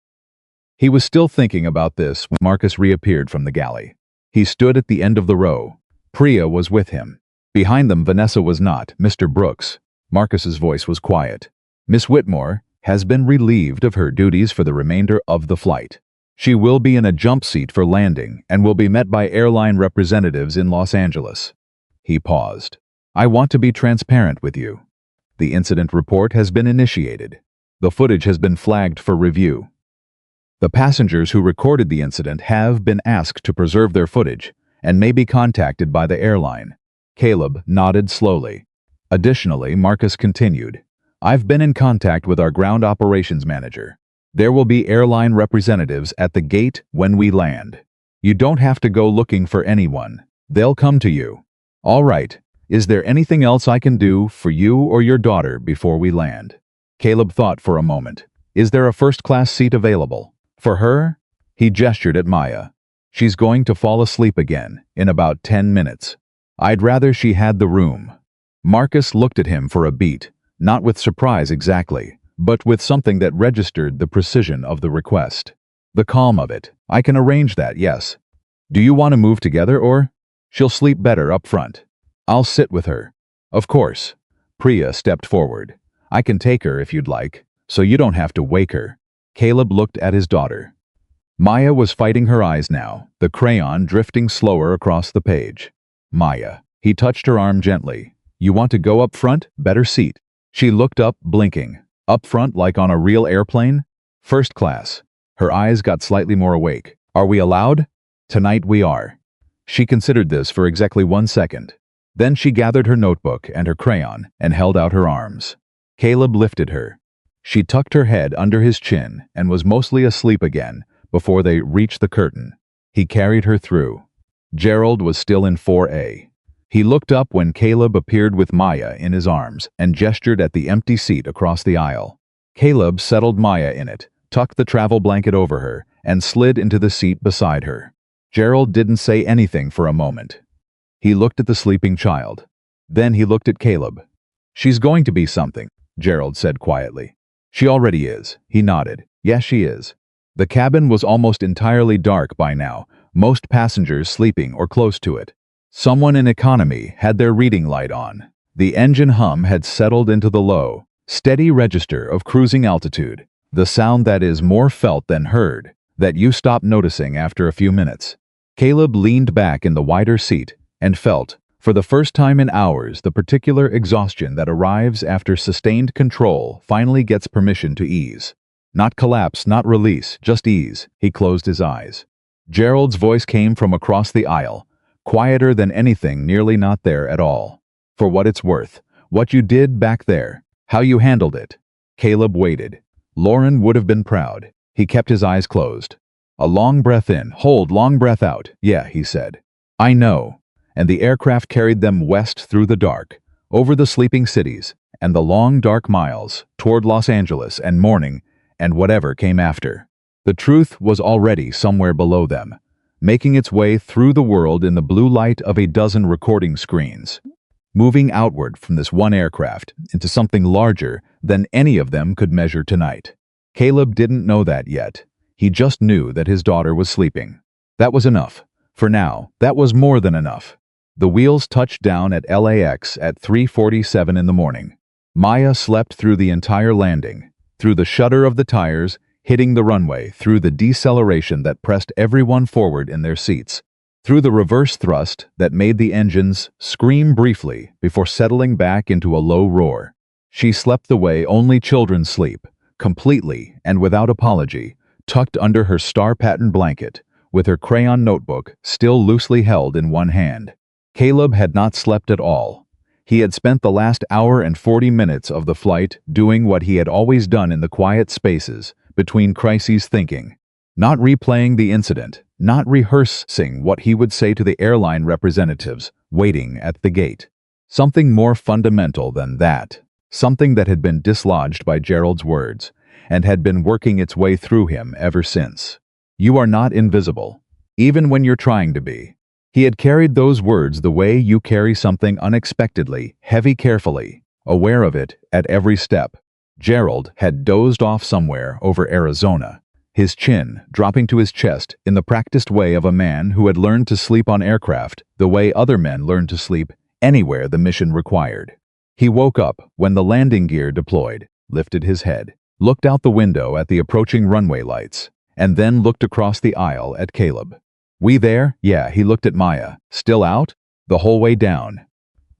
He was still thinking about this when Marcus reappeared from the galley. He stood at the end of the row. Priya was with him. Behind them, Vanessa was not. Mr. Brooks. Marcus's voice was quiet. Miss Whitmore has been relieved of her duties for the remainder of the flight. She will be in a jump seat for landing and will be met by airline representatives in Los Angeles. He paused. I want to be transparent with you. The incident report has been initiated. The footage has been flagged for review. The passengers who recorded the incident have been asked to preserve their footage and may be contacted by the airline. Caleb nodded slowly. Additionally, Marcus continued, I've been in contact with our ground operations manager. There will be airline representatives at the gate when we land. You don't have to go looking for anyone. They'll come to you. All right. Is there anything else I can do for you or your daughter before we land? Caleb thought for a moment. Is there a first-class seat available? For her? He gestured at Maya. She's going to fall asleep again in about 10 minutes. I'd rather she had the room. Marcus looked at him for a beat, not with surprise exactly, but with something that registered the precision of the request. The calm of it. I can arrange that, yes. Do you want to move together or? She'll sleep better up front. I'll sit with her. Of course. Priya stepped forward. I can take her if you'd like, so you don't have to wake her. Caleb looked at his daughter. Maya was fighting her eyes now, the crayon drifting slower across the page. Maya. He touched her arm gently. You want to go up front? Better seat. She looked up, blinking. Up front like on a real airplane? First class. Her eyes got slightly more awake. Are we allowed? Tonight we are. She considered this for exactly 1 second. Then she gathered her notebook and her crayon and held out her arms. Caleb lifted her. She tucked her head under his chin and was mostly asleep again before they reached the curtain. He carried her through. Gerald was still in 4A. He looked up when Caleb appeared with Maya in his arms and gestured at the empty seat across the aisle. Caleb settled Maya in it, tucked the travel blanket over her, and slid into the seat beside her. Gerald didn't say anything for a moment. He looked at the sleeping child. Then he looked at Caleb. "She's going to be something," Gerald said quietly. "She already is," he nodded. "Yes, she is." The cabin was almost entirely dark by now, most passengers sleeping or close to it. Someone in economy had their reading light on. The engine hum had settled into the low, steady register of cruising altitude, the sound that is more felt than heard, that you stop noticing after a few minutes. Caleb leaned back in the wider seat and felt, for the first time in hours, the particular exhaustion that arrives after sustained control finally gets permission to ease. Not collapse, not release, just ease. He closed his eyes. Gerald's voice came from across the aisle, quieter than anything, nearly not there at all. "For what it's worth, what you did back there, how you handled it." Caleb waited. Lauren would have been proud. He kept his eyes closed. A long breath in, hold, long breath out. "Yeah," he said. "I know." And the aircraft carried them west through the dark, over the sleeping cities, and the long dark miles, toward Los Angeles and morning, and whatever came after. The truth was already somewhere below them, making its way through the world in the blue light of a dozen recording screens, moving outward from this one aircraft into something larger than any of them could measure tonight. Caleb didn't know that yet. He just knew that his daughter was sleeping. That was enough. For now, that was more than enough. The wheels touched down at LAX at 3:47 in the morning. Maya slept through the entire landing, through the shudder of the tires hitting the runway, through the deceleration that pressed everyone forward in their seats, through the reverse thrust that made the engines scream briefly before settling back into a low roar. She slept the way only children sleep, completely and without apology, tucked under her star-patterned blanket, with her crayon notebook still loosely held in one hand. Caleb had not slept at all. He had spent the last hour and 40 minutes of the flight doing what he had always done in the quiet spaces between crises, thinking, not replaying the incident, not rehearsing what he would say to the airline representatives waiting at the gate. Something more fundamental than that, something that had been dislodged by Gerald's words and had been working its way through him ever since. You are not invisible, even when you're trying to be. He had carried those words the way you carry something unexpectedly, heavy carefully, aware of it at every step. Gerald had dozed off somewhere over Arizona, his chin dropping to his chest in the practiced way of a man who had learned to sleep on aircraft the way other men learned to sleep anywhere the mission required. He woke up when the landing gear deployed, lifted his head, looked out the window at the approaching runway lights, and then looked across the aisle at Caleb. "We there?" "Yeah." He looked at Maya. "Still out?" "The whole way down."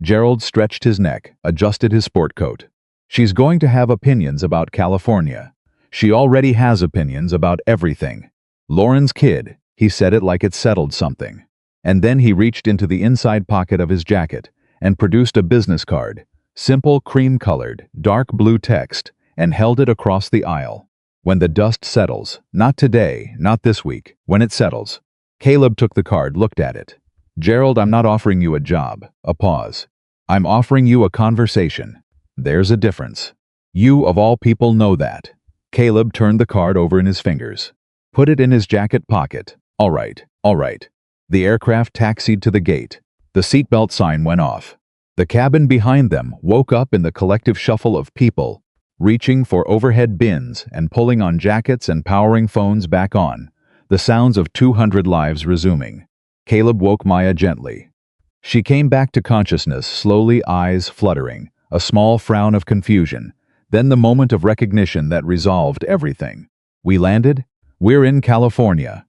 Gerald stretched his neck, adjusted his sport coat. "She's going to have opinions about California. She already has opinions about everything. Lauren's kid." He said it like it settled something. And then he reached into the inside pocket of his jacket and produced a business card, simple cream-colored, dark blue text, and held it across the aisle. "When the dust settles, not today, not this week, when it settles." Caleb took the card, looked at it. "Gerald, I'm not offering you a job." A pause. "I'm offering you a conversation. There's a difference. You, of all people, know that." Caleb turned the card over in his fingers. Put it in his jacket pocket. All right, all right. The aircraft taxied to the gate. The seatbelt sign went off. The cabin behind them woke up in the collective shuffle of people, reaching for overhead bins and pulling on jackets and powering phones back on, the sounds of 200 lives resuming. Caleb woke Maya gently. She came back to consciousness, slowly, eyes fluttering, a small frown of confusion, then the moment of recognition that resolved everything. "We landed? We're in California."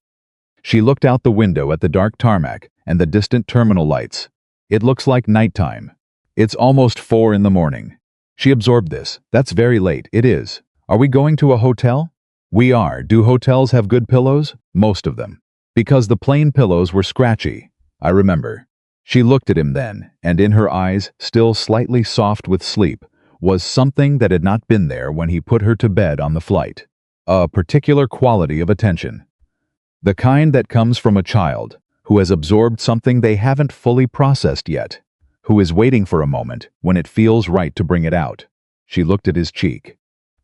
She looked out the window at the dark tarmac and the distant terminal lights. "It looks like nighttime. It's almost 4 in the morning." She absorbed this. "That's very late." "It is. Are we going to a hotel?" "We are. Do hotels have good pillows?" "Most of them." "Because the plain pillows were scratchy. I remember." She looked at him then, and in her eyes, still slightly soft with sleep, was something that had not been there when he put her to bed on the flight. A particular quality of attention. The kind that comes from a child who has absorbed something they haven't fully processed yet, who is waiting for a moment when it feels right to bring it out. She looked at his cheek.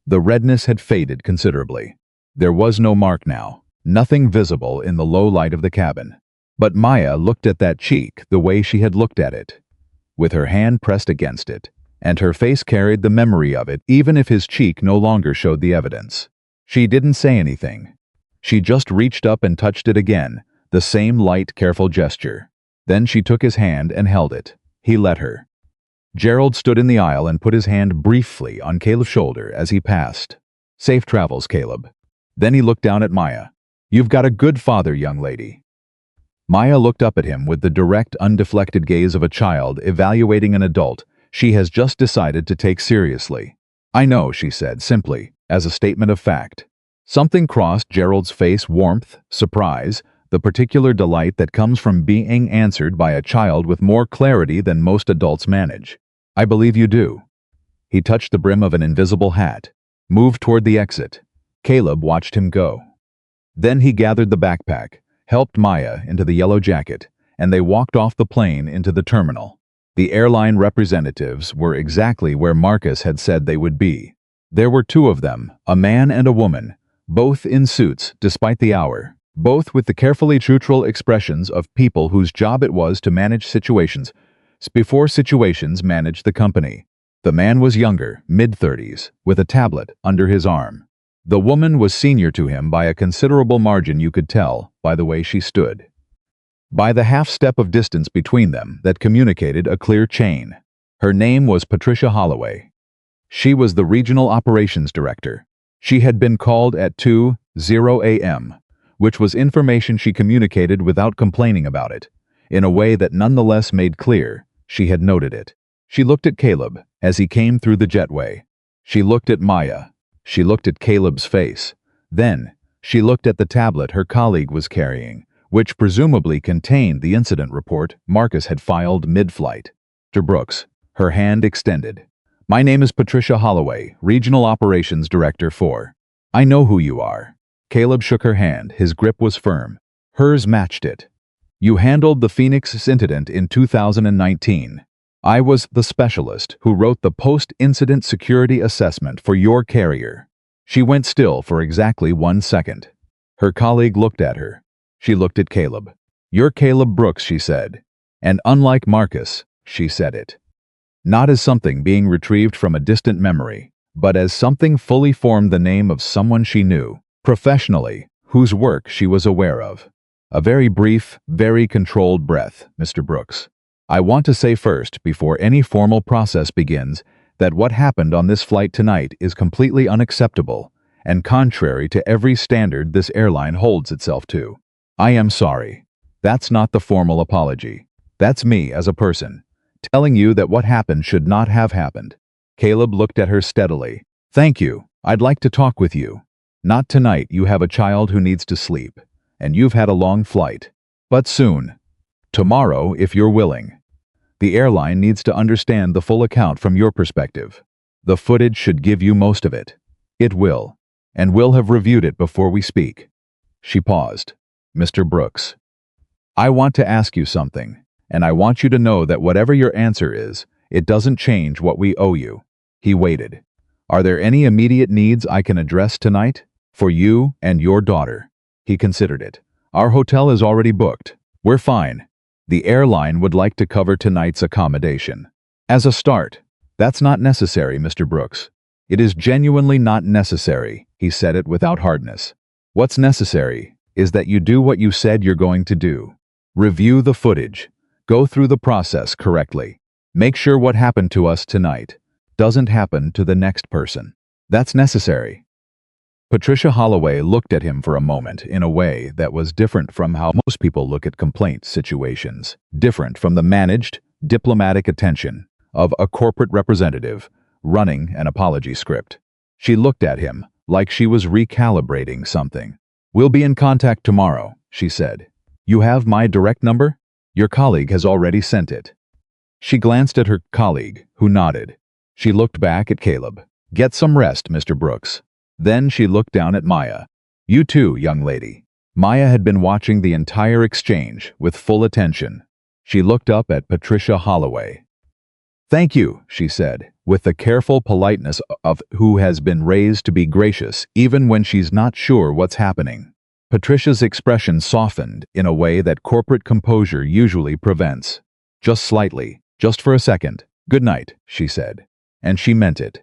The redness had faded considerably. There was no mark now, nothing visible in the low light of the cabin. But Maya looked at that cheek the way she had looked at it, with her hand pressed against it, and her face carried the memory of it even if his cheek no longer showed the evidence. She didn't say anything. She just reached up and touched it again, the same light, careful gesture. Then she took his hand and held it. He let her. Gerald stood in the aisle and put his hand briefly on Caleb's shoulder as he passed. Safe travels, Caleb. Then he looked down at Maya. You've got a good father, young lady. Maya looked up at him with the direct, undeflected gaze of a child evaluating an adult she has just decided to take seriously. I know, she said simply, as a statement of fact. Something crossed Gerald's face, warmth, surprise, the particular delight that comes from being answered by a child with more clarity than most adults manage. I believe you do. He touched the brim of an invisible hat, moved toward the exit. Caleb watched him go. Then he gathered the backpack, helped Maya into the yellow jacket, and they walked off the plane into the terminal. The airline representatives were exactly where Marcus had said they would be. There were two of them, a man and a woman, both in suits despite the hour, both with the carefully neutral expressions of people whose job it was to manage situations before situations managed the company. The man was younger, mid-30s, with a tablet under his arm. The woman was senior to him by a considerable margin, you could tell by the way she stood. By the half-step of distance between them that communicated a clear chain. Her name was Patricia Holloway. She was the regional operations director. She had been called at 2:00 a.m., which was information she communicated without complaining about it, in a way that nonetheless made clear she had noted it. She looked at Caleb as he came through the jetway. She looked at Maya. She looked at Caleb's face. Then, she looked at the tablet her colleague was carrying, which presumably contained the incident report Marcus had filed mid-flight. Mr. Brooks, her hand extended. My name is Patricia Holloway, Regional Operations Director for. I know who you are. Caleb shook her hand. His grip was firm. Hers matched it. You handled the Phoenix incident in 2019. I was the specialist who wrote the post-incident security assessment for your carrier. She went still for exactly 1 second. Her colleague looked at her. She looked at Caleb. You're Caleb Brooks, she said. And unlike Marcus, she said it. Not as something being retrieved from a distant memory, but as something fully formed, the name of someone she knew, professionally, whose work she was aware of. A very brief, very controlled breath, Mr. Brooks. I want to say first, before any formal process begins, that what happened on this flight tonight is completely unacceptable and contrary to every standard this airline holds itself to. I am sorry. That's not the formal apology. That's me as a person, telling you that what happened should not have happened. Caleb looked at her steadily. Thank you. I'd like to talk with you. Not tonight. You have a child who needs to sleep, and you've had a long flight. But soon. Tomorrow, if you're willing. The airline needs to understand the full account from your perspective. The footage should give you most of it. It will. And we'll have reviewed it before we speak. She paused. Mr. Brooks. I want to ask you something, and I want you to know that whatever your answer is, it doesn't change what we owe you. He waited. Are there any immediate needs I can address tonight? For you and your daughter. He considered it. Our hotel is already booked. We're fine. The airline would like to cover tonight's accommodation. As a start, that's not necessary, Mr. Brooks. It is genuinely not necessary, he said it without hardness. What's necessary is that you do what you said you're going to do. Review the footage. Go through the process correctly. Make sure what happened to us tonight doesn't happen to the next person. That's necessary. Patricia Holloway looked at him for a moment in a way that was different from how most people look at complaint situations, different from the managed, diplomatic attention of a corporate representative running an apology script. She looked at him like she was recalibrating something. We'll be in contact tomorrow, she said. You have my direct number? Your colleague has already sent it. She glanced at her colleague, who nodded. She looked back at Caleb. "Get some rest, Mr. Brooks." Then she looked down at Maya. "You too, young lady." Maya had been watching the entire exchange with full attention. She looked up at Patricia Holloway. "Thank you," she said, with the careful politeness of who has been raised to be gracious even when she's not sure what's happening. Patricia's expression softened in a way that corporate composure usually prevents. "Just slightly, just for a second. Good night," she said. And she meant it.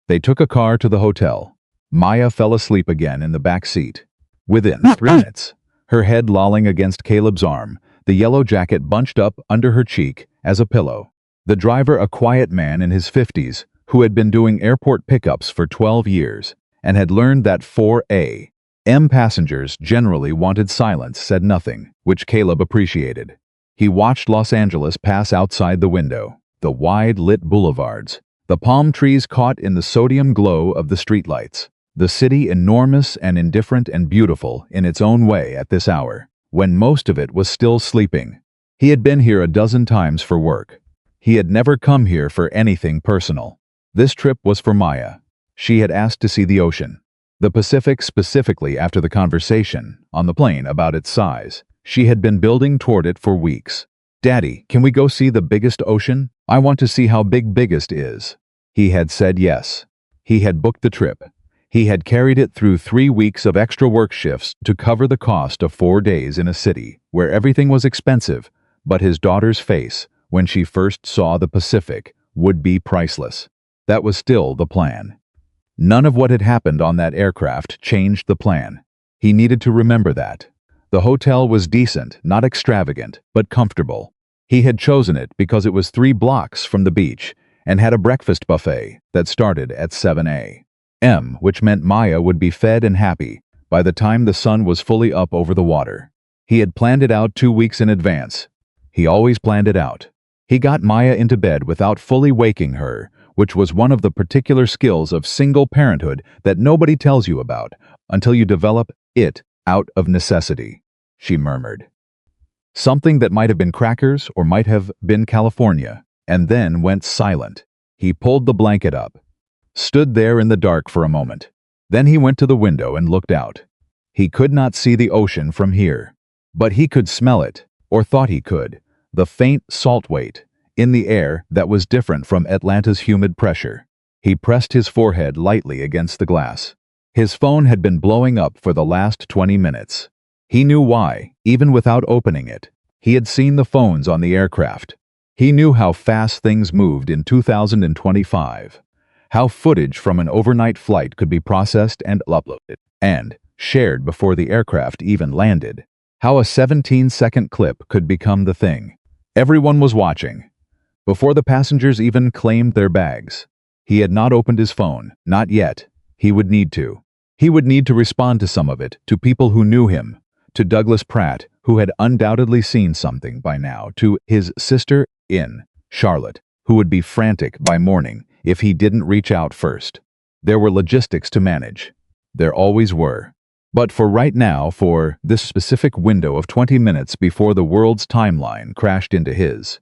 They took a car to the hotel. Maya fell asleep again in the back seat. Within 3 minutes, her head lolling against Caleb's arm, the yellow jacket bunched up under her cheek as a pillow. The driver, a quiet man in his 50s, who had been doing airport pickups for 12 years and had learned that 4A.M. passengers generally wanted silence, said nothing, which Caleb appreciated. He watched Los Angeles pass outside the window, the wide-lit boulevards, the palm trees caught in the sodium glow of the streetlights, the city enormous and indifferent and beautiful in its own way at this hour, when most of it was still sleeping. He had been here a dozen times for work. He had never come here for anything personal. This trip was for Maya. She had asked to see the ocean. The Pacific, specifically after the conversation on the plane about its size. She had been building toward it for weeks. "Daddy, can we go see the biggest ocean? I want to see how big biggest is." He had said yes. He had booked the trip. He had carried it through 3 weeks of extra work shifts to cover the cost of 4 days in a city where everything was expensive, but his daughter's face, when she first saw the Pacific, would be priceless. That was still the plan. None of what had happened on that aircraft changed the plan. He needed to remember that. The hotel was decent, not extravagant, but comfortable. He had chosen it because it was 3 blocks from the beach and had a breakfast buffet that started at 7 a.m., which meant Maya would be fed and happy by the time the sun was fully up over the water. He had planned it out 2 weeks in advance. He always planned it out. He got Maya into bed without fully waking her, which was one of the particular skills of single parenthood that nobody tells you about until you develop it out of necessity. She murmured. Something that might have been crackers or might have been California, and then went silent. He pulled the blanket up, stood there in the dark for a moment. Then he went to the window and looked out. He could not see the ocean from here, but he could smell it, or thought he could, the faint salt weight in the air that was different from Atlanta's humid pressure. He pressed his forehead lightly against the glass. His phone had been blowing up for the last 20 minutes. He knew why, even without opening it. He had seen the phones on the aircraft. He knew how fast things moved in 2025, how footage from an overnight flight could be processed and uploaded and shared before the aircraft even landed, how a 17-second clip could become the thing. Everyone was watching. Before the passengers even claimed their bags. He had not opened his phone, not yet. He would need to. He would need to respond to some of it, to people who knew him, to Douglas Pratt, who had undoubtedly seen something by now, to his sister in Charlotte, who would be frantic by morning if he didn't reach out first. There were logistics to manage. There always were. But for right now, for this specific window of 20 minutes before the world's timeline crashed into his,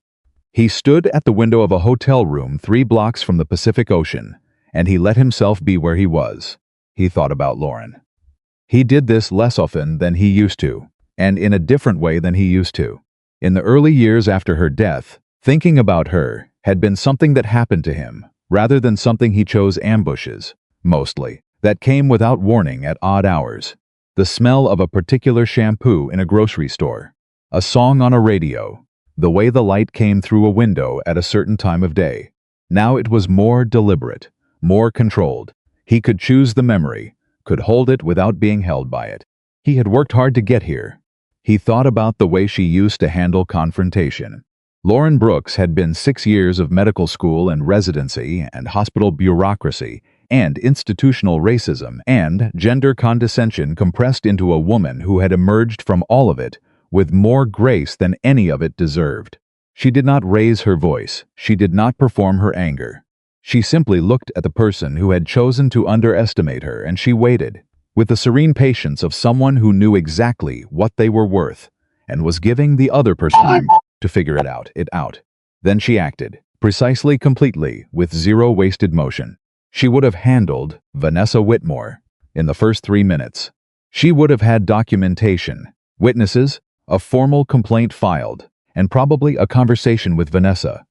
he stood at the window of a hotel room 3 blocks from the Pacific Ocean, and he let himself be where he was. He thought about Lauren. He did this less often than he used to, and in a different way than he used to. In the early years after her death, thinking about her had been something that happened to him, rather than something he chose ambushes, mostly, that came without warning at odd hours. The smell of a particular shampoo in a grocery store, a song on a radio, the way the light came through a window at a certain time of day. Now it was more deliberate, more controlled. He could choose the memory, could hold it without being held by it. He had worked hard to get here. He thought about the way she used to handle confrontation. Lauren Brooks had been 6 years of medical school and residency and hospital bureaucracy and institutional racism and gender condescension compressed into a woman who had emerged from all of it with more grace than any of it deserved. She did not raise her voice. She did not perform her anger. She simply looked at the person who had chosen to underestimate her, and she waited, with the serene patience of someone who knew exactly what they were worth and was giving the other person time to figure it out. Then she acted, precisely, completely, with zero wasted motion. She would have handled Vanessa Whitmore in the first 3 minutes. She would have had documentation, witnesses, a formal complaint filed, and probably a conversation with Vanessa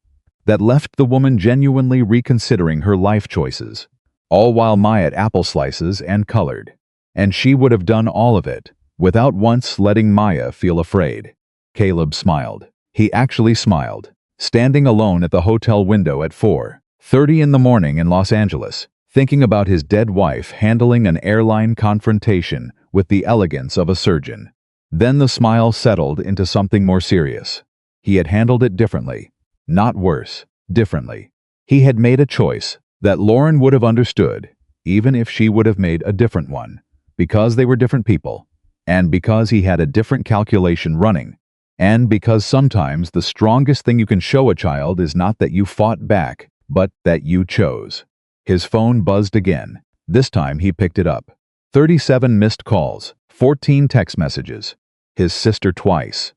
that left the woman genuinely reconsidering her life choices, all while Maya apple slices and colored. And she would have done all of it without once letting Maya feel afraid. Caleb smiled. He actually smiled, standing alone at the hotel window at 4:30 in the morning in Los Angeles, thinking about his dead wife handling an airline confrontation with the elegance of a surgeon. Then the smile settled into something more serious. He had handled it differently. Not worse, differently. He had made a choice that Lauren would have understood, even if she would have made a different one, because they were different people, and because he had a different calculation running, and because sometimes the strongest thing you can show a child is not that you fought back, but that you chose. His phone buzzed again. This time he picked it up. 37 missed calls, 14 text messages. His sister twice.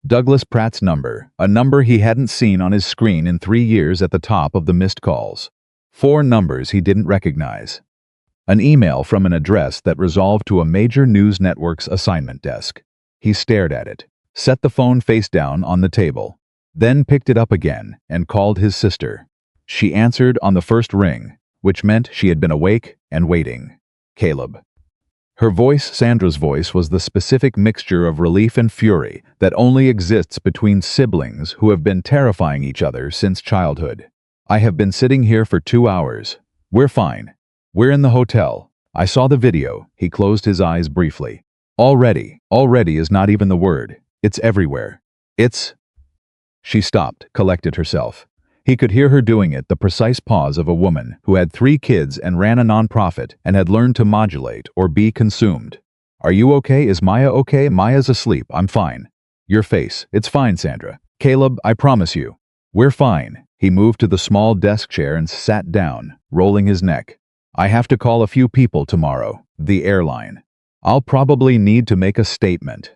Douglas Pratt's number, a number he hadn't seen on his screen in 3 years, at the top of the missed calls. 4 numbers he didn't recognize. An email from an address that resolved to a major news network's assignment desk. He stared at it, set the phone face down on the table, then picked it up again and called his sister. She answered on the first ring, which meant she had been awake and waiting. Caleb. Her voice, Sandra's voice, was the specific mixture of relief and fury that only exists between siblings who have been terrifying each other since childhood. I have been sitting here for 2 hours. We're fine. We're in the hotel. I saw the video. He closed his eyes briefly. Already is not even the word. It's everywhere. It's... She stopped, collected herself. He could hear her doing it, the precise pause of a woman who had 3 kids and ran a nonprofit and had learned to modulate or be consumed. Are you okay? Is Maya okay? Maya's asleep. I'm fine. Your face. It's fine, Sandra. Caleb, I promise you. We're fine. He moved to the small desk chair and sat down, rolling his neck. I have to call a few people tomorrow. The airline. I'll probably need to make a statement.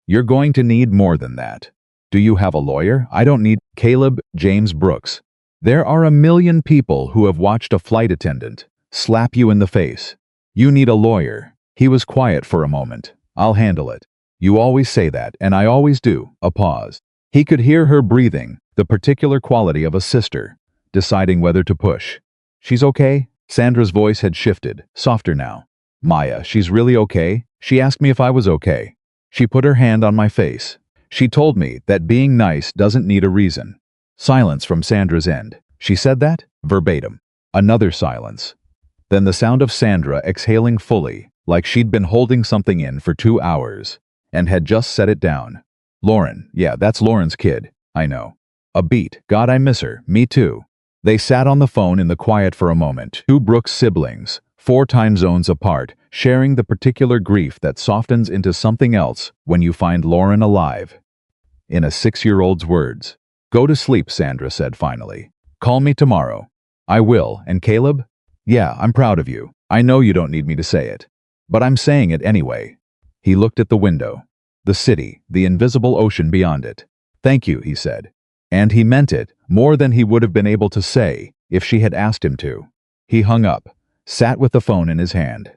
You're going to need more than that. Do you have a lawyer? I don't need... Caleb, James Brooks. There are a million people who have watched a flight attendant slap you in the face. You need a lawyer. He was quiet for a moment. I'll handle it. You always say that, and I always do. A pause. He could hear her breathing, the particular quality of a sister, deciding whether to push. She's okay? Sandra's voice had shifted, softer now. Maya, she's really okay? She asked me if I was okay. She put her hand on my face. She told me that being nice doesn't need a reason. Silence from Sandra's end. She said that? Verbatim. Another silence. Then the sound of Sandra exhaling fully, like she'd been holding something in for 2 hours, and had just set it down. Lauren, yeah, that's Lauren's kid. I know. A beat. God, I miss her. Me too. They sat on the phone in the quiet for a moment, 2 Brooks siblings, 4 time zones apart, sharing the particular grief that softens into something else when you find Lauren alive. In a 6-year-old's words. Go to sleep, Sandra said finally. Call me tomorrow. I will. And Caleb? Yeah, I'm proud of you. I know you don't need me to say it. But I'm saying it anyway. He looked at the window. The city, the invisible ocean beyond it. Thank you, he said. And he meant it, more than he would have been able to say if she had asked him to. He hung up, sat with the phone in his hand.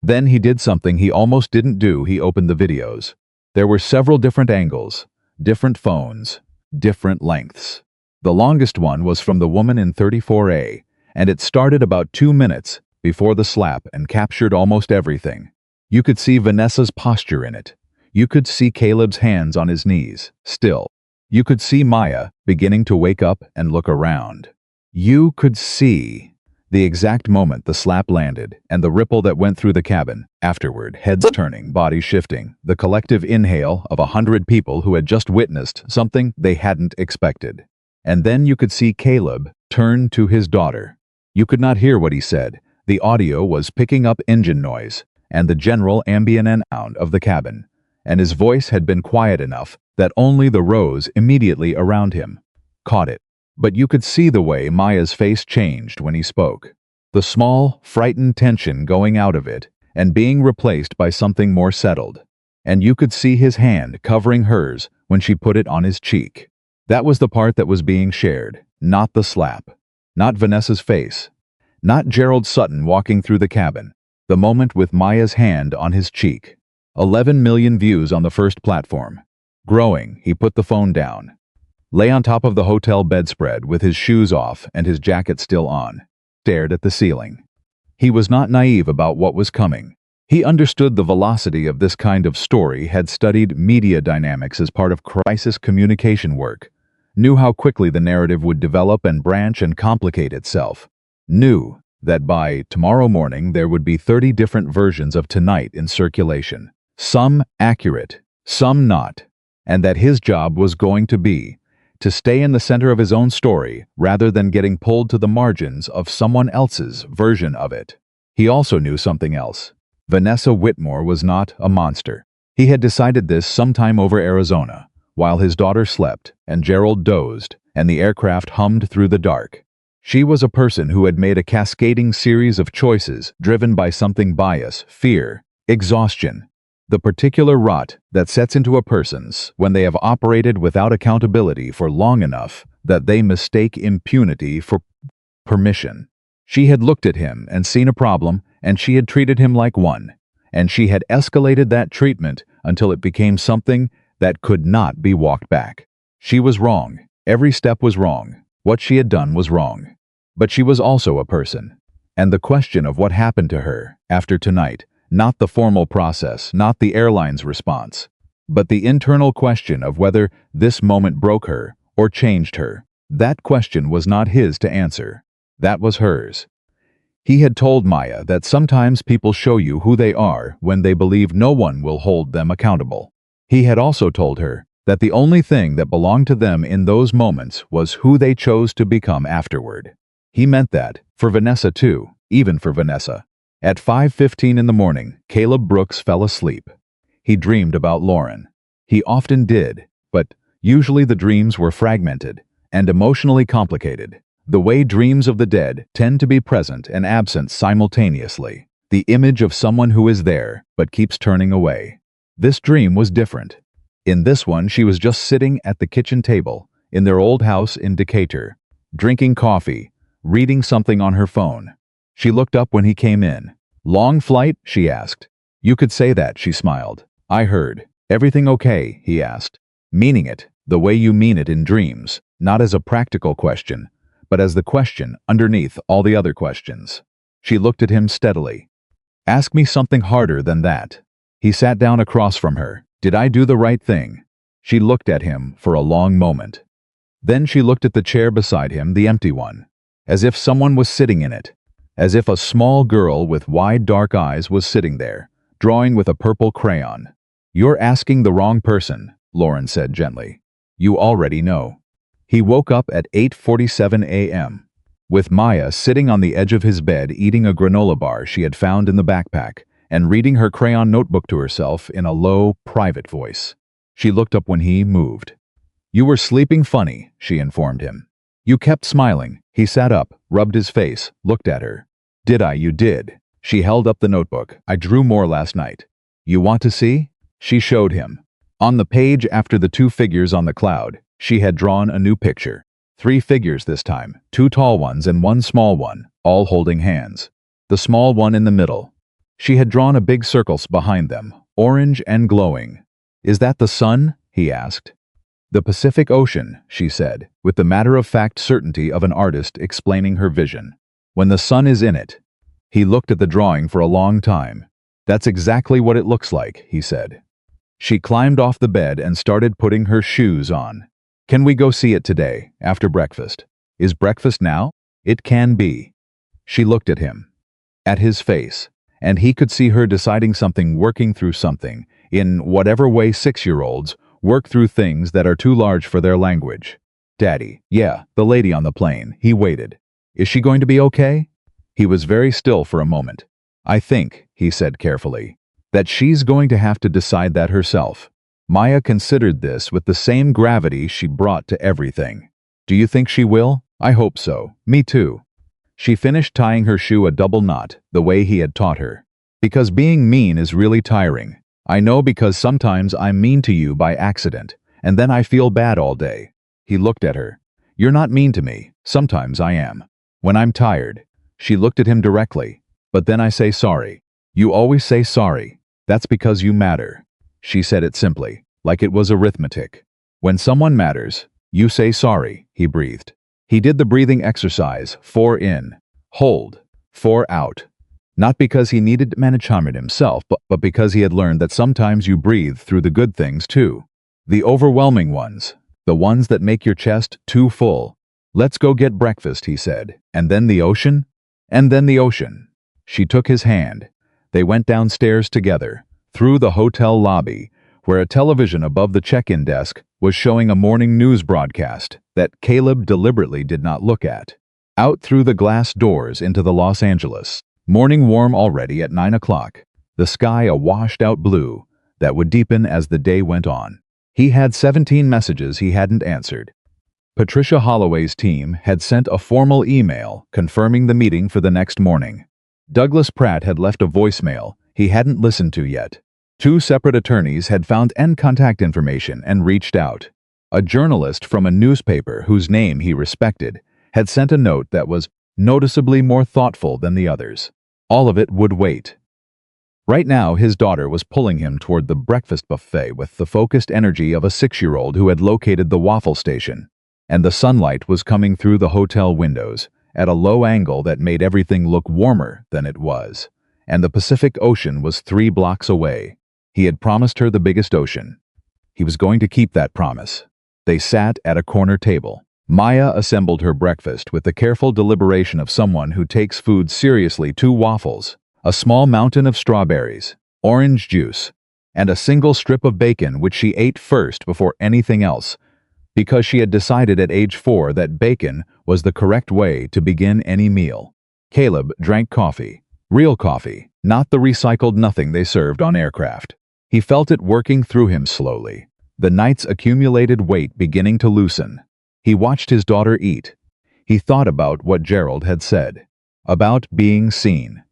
Then he did something he almost didn't do. He opened the videos. There were several different angles, different phones, different lengths. The longest one was from the woman in 34A, and it started about 2 minutes before the slap and captured almost everything. You could see Vanessa's posture in it. You could see Caleb's hands on his knees, still. You could see Maya beginning to wake up and look around. You could see the exact moment the slap landed and the ripple that went through the cabin. Afterward, heads turning, bodies shifting, the collective inhale of 100 people who had just witnessed something they hadn't expected. And then you could see Caleb turn to his daughter. You could not hear what he said. The audio was picking up engine noise and the general ambient sound of the cabin, and his voice had been quiet enough that only the rows immediately around him caught it. But you could see the way Maya's face changed when he spoke. The small, frightened tension going out of it and being replaced by something more settled. And you could see his hand covering hers when she put it on his cheek. That was the part that was being shared, not the slap. Not Vanessa's face. Not Gerald Sutton walking through the cabin. The moment with Maya's hand on his cheek. 11 million views on the first platform. Growing, he put the phone down. Lay on top of the hotel bedspread with his shoes off and his jacket still on. Stared at the ceiling. He was not naive about what was coming. He understood the velocity of this kind of story, had studied media dynamics as part of crisis communication work, knew how quickly the narrative would develop and branch and complicate itself, knew that by tomorrow morning there would be 30 different versions of tonight in circulation, some accurate, some not, and that his job was going to be to stay in the center of his own story rather than getting pulled to the margins of someone else's version of it. He also knew something else. Vanessa Whitmore was not a monster. He had decided this sometime over Arizona, while his daughter slept and Gerald dozed and the aircraft hummed through the dark. She was a person who had made a cascading series of choices driven by something: bias, fear, exhaustion. The particular rot that sets into a person's when they have operated without accountability for long enough that they mistake impunity for permission. She had looked at him and seen a problem, and she had treated him like one, and she had escalated that treatment until it became something that could not be walked back. She was wrong. Every step was wrong. What she had done was wrong. But she was also a person. And the question of what happened to her after tonight, not the formal process, not the airline's response, but the internal question of whether this moment broke her or changed her, that question was not his to answer. That was hers. He had told Maya that sometimes people show you who they are when they believe no one will hold them accountable. He had also told her that the only thing that belonged to them in those moments was who they chose to become afterward. He meant that, for Vanessa too, even for Vanessa. At 5:15 in the morning, Caleb Brooks fell asleep. He dreamed about Lauren. He often did, but usually the dreams were fragmented and emotionally complicated. The way dreams of the dead tend to be present and absent simultaneously. The image of someone who is there but keeps turning away. This dream was different. In this one, she was just sitting at the kitchen table in their old house in Decatur, drinking coffee, reading something on her phone. She looked up when he came in. "Long flight?" she asked. "You could say that," she smiled. "I heard. Everything okay?" he asked, meaning it the way you mean it in dreams, not as a practical question, but as the question underneath all the other questions. She looked at him steadily. "Ask me something harder than that." He sat down across from her. "Did I do the right thing?" She looked at him for a long moment. Then she looked at the chair beside him, the empty one, as if someone was sitting in it, as if a small girl with wide dark eyes was sitting there, drawing with a purple crayon. "You're asking the wrong person," Lauren said gently. "You already know." He woke up at 8:47 a.m., with Maya sitting on the edge of his bed eating a granola bar she had found in the backpack and reading her crayon notebook to herself in a low, private voice. She looked up when he moved. "You were sleeping funny," she informed him. "You kept smiling." He sat up, rubbed his face, looked at her. "Did I? You did." She held up the notebook. "I drew more last night." "You want to see?" She showed him. On the page after the two figures on the cloud, she had drawn a new picture. 3 figures this time, 2 tall ones and 1 small one, all holding hands. The small one in the middle. She had drawn a big circle behind them, orange and glowing. "Is that the sun?" he asked. "The Pacific Ocean," she said, with the matter-of-fact certainty of an artist explaining her vision. "When the sun is in it." He looked at the drawing for a long time. "That's exactly what it looks like," he said. She climbed off the bed and started putting her shoes on. "Can we go see it today, after breakfast?" "Is breakfast now?" "It can be." She looked at him, at his face, and he could see her deciding something, working through something, in whatever way 6-year-olds work through things that are too large for their language. "Daddy." "Yeah, the lady on the plane." He waited. "Is she going to be okay?" He was very still for a moment. "I think," he said carefully, "that she's going to have to decide that herself." Maya considered this with the same gravity she brought to everything. "Do you think she will?" "I hope so. Me too." She finished tying her shoe a double knot, the way he had taught her. "Because being mean is really tiring. I know, because sometimes I'm mean to you by accident, and then I feel bad all day. He looked at her. You're not mean to me. Sometimes I am. When I'm tired. She looked at him directly. But then I say sorry. You always say sorry. That's because you matter. She said it simply, like it was arithmetic. When someone matters, you say sorry, he breathed. He did the breathing exercise, 4 in, hold, 4 out. Not because he needed to manage it himself, but because he had learned that sometimes you breathe through the good things too. The overwhelming ones. The ones that make your chest too full. Let's go get breakfast, he said. And then the ocean? And then the ocean. She took his hand. They went downstairs together, through the hotel lobby, where a television above the check-in desk was showing a morning news broadcast that Caleb deliberately did not look at. Out through the glass doors into the Los Angeles. Morning warm already at 9 o'clock. The sky a washed-out blue that would deepen as the day went on. He had 17 messages he hadn't answered. Patricia Holloway's team had sent a formal email confirming the meeting for the next morning. Douglas Pratt had left a voicemail he hadn't listened to yet. 2 separate attorneys had found end contact information and reached out. A journalist from a newspaper whose name he respected had sent a note that was noticeably more thoughtful than the others. All of it would wait. Right now, his daughter was pulling him toward the breakfast buffet with the focused energy of a 6-year-old who had located the waffle station. And the sunlight was coming through the hotel windows at a low angle that made everything look warmer than it was. And the Pacific Ocean was 3 blocks away. He had promised her the biggest ocean. He was going to keep that promise. They sat at a corner table. Maya assembled her breakfast with the careful deliberation of someone who takes food seriously. 2 waffles, a small mountain of strawberries, orange juice, and a single strip of bacon which she ate first before anything else, because she had decided at age 4 that bacon was the correct way to begin any meal. Caleb drank coffee, real coffee, not the recycled nothing they served on aircraft. He felt it working through him slowly, the night's accumulated weight beginning to loosen. He watched his daughter eat. He thought about what Gerald had said, about being seen.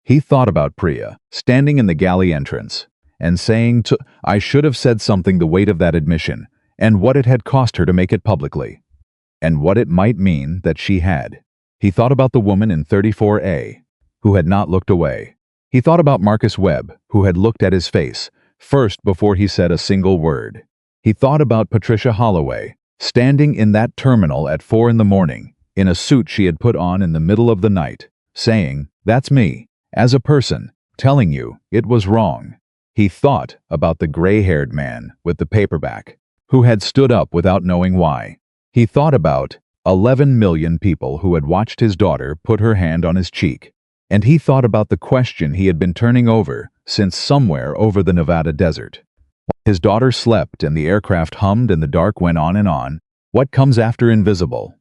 He thought about Priya, standing in the galley entrance, and saying I should have said something, the weight of that admission, and what it had cost her to make it publicly, and what it might mean that she had. He thought about the woman in 34A, who had not looked away. He thought about Marcus Webb, who had looked at his face, first before he said a single word. He thought about Patricia Holloway, standing in that terminal at 4 in the morning, in a suit she had put on in the middle of the night, saying, "That's me, as a person, telling you it was wrong." He thought about the gray-haired man with the paperback, who had stood up without knowing why. He thought about 11 million people who had watched his daughter put her hand on his cheek. And he thought about the question he had been turning over since somewhere over the Nevada desert. His daughter slept and the aircraft hummed and the dark went on and on. What comes after invisible?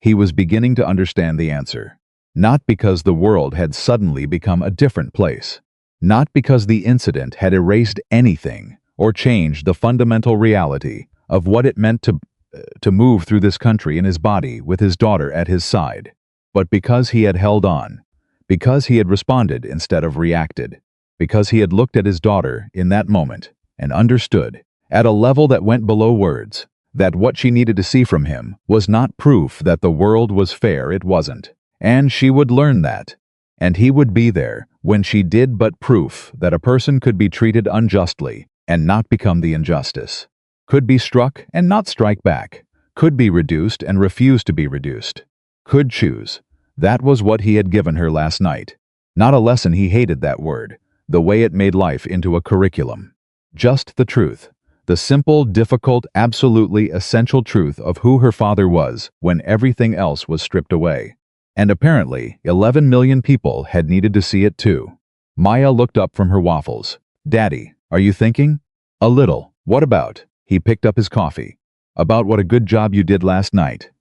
He was beginning to understand the answer. Not because the world had suddenly become a different place. Not because the incident had erased anything or changed the fundamental reality of what it meant to move through this country in his body with his daughter at his side. But because he had held on. Because he had responded instead of reacted. Because he had looked at his daughter in that moment and understood, at a level that went below words, that what she needed to see from him was not proof that the world was fair. It wasn't. And she would learn that. And he would be there when she did, but proof that a person could be treated unjustly and not become the injustice. Could be struck and not strike back. Could be reduced and refuse to be reduced. Could choose. That was what he had given her last night. Not a lesson. He hated that word, the way it made life into a curriculum. Just the truth. The simple, difficult, absolutely essential truth of who her father was when everything else was stripped away. And apparently, 11 million people had needed to see it too. Maya looked up from her waffles. "Daddy, are you thinking?" "A little. What about?" He picked up his coffee. "About what a good job you did last night."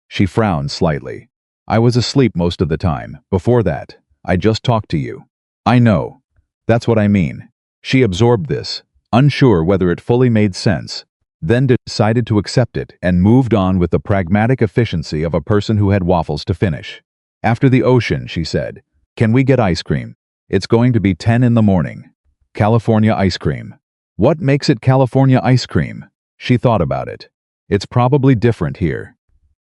She frowned slightly. "I was asleep most of the time. Before that, I just talked to you." "I know. That's what I mean." She absorbed this, unsure whether it fully made sense, then decided to accept it and moved on with the pragmatic efficiency of a person who had waffles to finish. "After the ocean," she said, "can we get ice cream? It's going to be 10 in the morning. California ice cream." "What makes it California ice cream?" She thought about it. It's probably different here.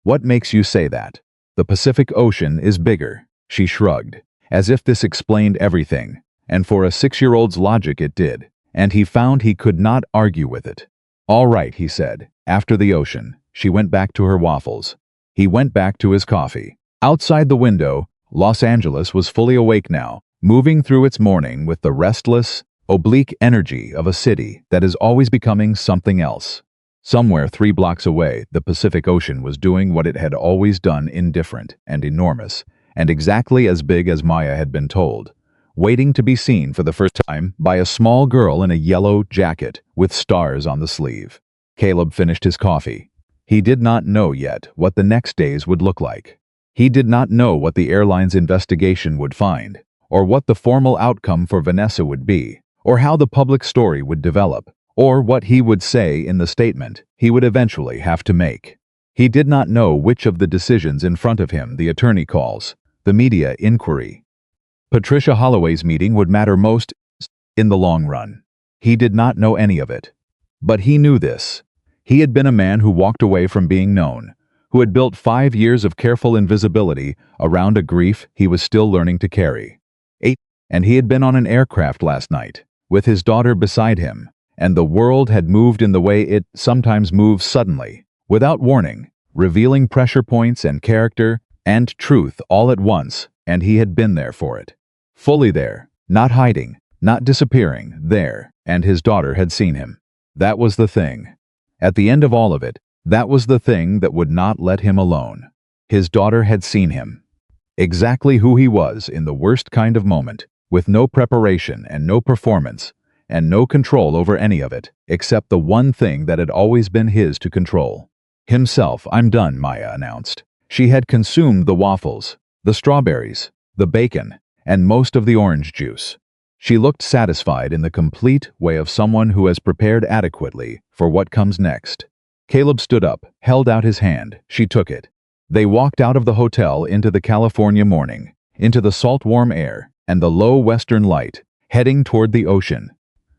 What makes you say that? The Pacific Ocean is bigger. She shrugged, as if this explained everything, and for a 6-year-old's logic it did, and he found he could not argue with it. All right, he said. After the ocean, she went back to her waffles. He went back to his coffee. Outside the window, Los Angeles was fully awake now, moving through its morning with the restless, oblique energy of a city that is always becoming something else. Somewhere 3 blocks away, the Pacific Ocean was doing what it had always done, indifferent and enormous, and exactly as big as Maya had been told, waiting to be seen for the first time by a small girl in a yellow jacket with stars on the sleeve. Caleb finished his coffee. He did not know yet what the next days would look like. He did not know what the airline's investigation would find, or what the formal outcome for Vanessa would be, or how the public story would develop, or what he would say in the statement he would eventually have to make. He did not know which of the decisions in front of him, the attorney calls, the media inquiry, Patricia Holloway's meeting, would matter most in the long run. He did not know any of it. But he knew this. He had been a man who walked away from being known, who had built 5 years of careful invisibility around a grief he was still learning to carry. And he had been on an aircraft last night, with his daughter beside him, and the world had moved in the way it sometimes moves suddenly, without warning, revealing pressure points and character and truth all at once, and he had been there for it. Fully there, not hiding, not disappearing, there, and his daughter had seen him. That was the thing. At the end of all of it, that was the thing that would not let him alone. His daughter had seen him. Exactly who he was in the worst kind of moment, with no preparation and no performance, and no control over any of it, except the one thing that had always been his to control. Himself. I'm done, Maya announced. She had consumed the waffles, the strawberries, the bacon, and most of the orange juice. She looked satisfied in the complete way of someone who has prepared adequately for what comes next. Caleb stood up, held out his hand. She took it. They walked out of the hotel into the California morning, into the salt warm air and the low western light, heading toward the ocean.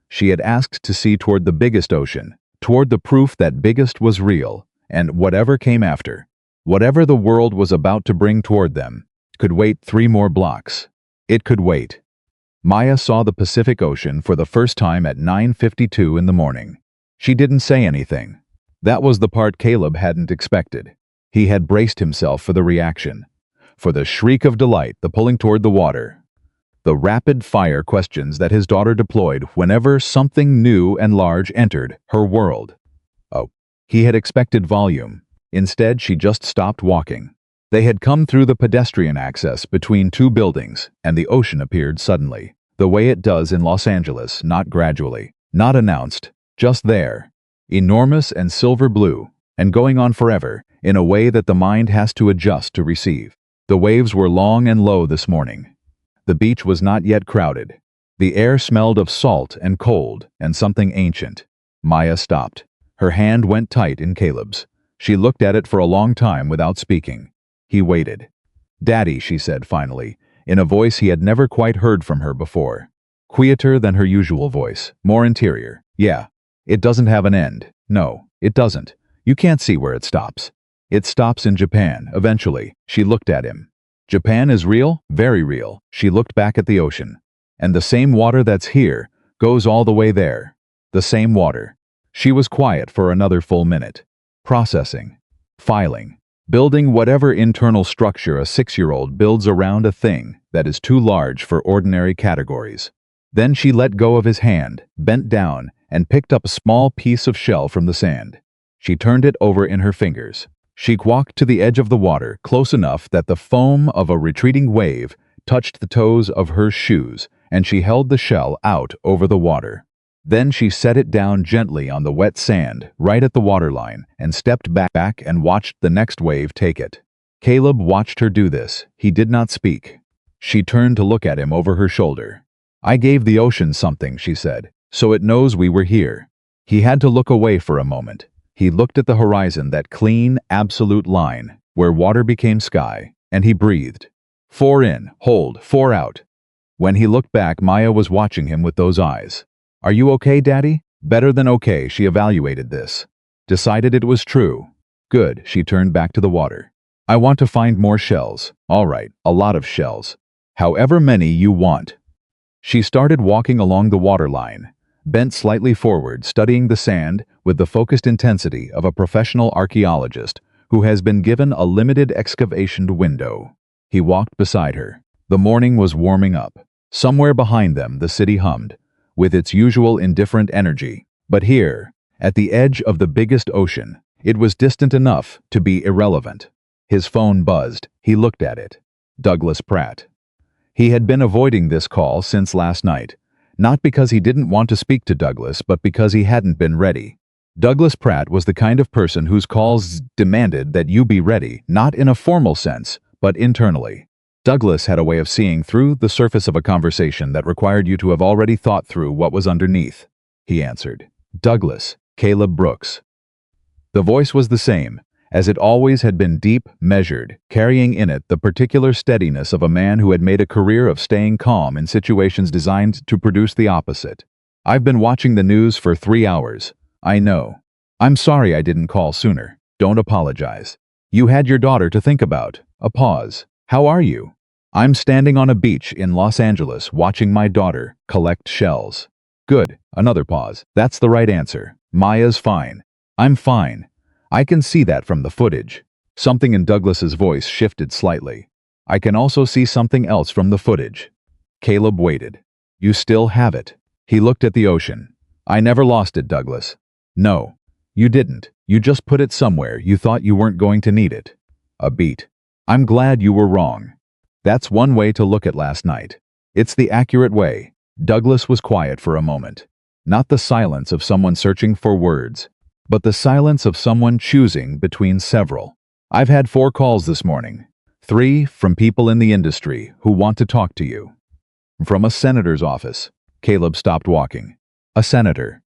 She had asked to see toward the biggest ocean, toward the proof that biggest was real, and whatever came after, whatever the world was about to bring toward them, could wait 3 more blocks. It could wait. Maya saw the Pacific Ocean for the first time at 9:52 in the morning. She didn't say anything. That was the part Caleb hadn't expected. He had braced himself for the reaction, for the shriek of delight, the pulling toward the water, the rapid-fire questions that his daughter deployed whenever something new and large entered her world. Oh, he had expected volume. Instead, she just stopped walking. They had come through the pedestrian access between 2 buildings, and the ocean appeared suddenly, the way it does in Los Angeles, not gradually, not announced, just there, enormous and silver blue, and going on forever, in a way that the mind has to adjust to receive. The waves were long and low this morning. The beach was not yet crowded. The air smelled of salt and cold and something ancient. Maya stopped. Her hand went tight in Caleb's. She looked at it for a long time without speaking. He waited. "Daddy," she said finally, in a voice he had never quite heard from her before. Quieter than her usual voice, more interior. "Yeah. It doesn't have an end. No, it doesn't. You can't see where it stops. It stops in Japan, eventually." She looked at him. "Japan is real? Very real." She looked back at the ocean. "And the same water that's here goes all the way there. The same water." She was quiet for another full minute. Processing. Filing. Building whatever internal structure a 6-year-old builds around a thing that is too large for ordinary categories. Then she let go of his hand, bent down, and picked up a small piece of shell from the sand. She turned it over in her fingers. She walked to the edge of the water, close enough that the foam of a retreating wave touched the toes of her shoes, and she held the shell out over the water. Then she set it down gently on the wet sand, right at the waterline, and stepped back and watched the next wave take it. Caleb watched her do this. He did not speak. She turned to look at him over her shoulder. "I gave the ocean something," she said, "so it knows we were here." He had to look away for a moment. He looked at the horizon, that clean, absolute line, where water became sky, and he breathed. 4 in, hold, 4 out. When he looked back, Maya was watching him with those eyes. "Are you okay, Daddy?" "Better than okay," she evaluated this. Decided it was true. Good, she turned back to the water. I want to find more shells. All right, a lot of shells. However many you want. She started walking along the waterline, bent slightly forward, studying the sand with the focused intensity of a professional archaeologist who has been given a limited excavation window. He walked beside her. The morning was warming up. Somewhere behind them the city hummed, with its usual indifferent energy. But here, at the edge of the biggest ocean, it was distant enough to be irrelevant. His phone buzzed. He looked at it. Douglas Pratt. He had been avoiding this call since last night, not because he didn't want to speak to Douglas, but because he hadn't been ready. Douglas Pratt was the kind of person whose calls demanded that you be ready, not in a formal sense, but internally. Douglas had a way of seeing through the surface of a conversation that required you to have already thought through what was underneath. He answered. Douglas, Caleb Brooks. The voice was the same, as it always had been, deep, measured, carrying in it the particular steadiness of a man who had made a career of staying calm in situations designed to produce the opposite. I've been watching the news for 3 hours. I know. I'm sorry I didn't call sooner. Don't apologize. You had your daughter to think about. A pause. How are you? I'm standing on a beach in Los Angeles watching my daughter collect shells. Good. Another pause. That's the right answer. Maya's fine. I'm fine. I can see that from the footage. Something in Douglas's voice shifted slightly. I can also see something else from the footage. Caleb waited. You still have it. He looked at the ocean. I never lost it, Douglas. No, you didn't. You just put it somewhere you thought you weren't going to need it. A beat. I'm glad you were wrong. That's one way to look at last night. It's the accurate way. Douglas was quiet for a moment. Not the silence of someone searching for words, but the silence of someone choosing between several. I've had 4 calls this morning. 3 from people in the industry who want to talk to you. From a senator's office. Caleb stopped walking. A senator.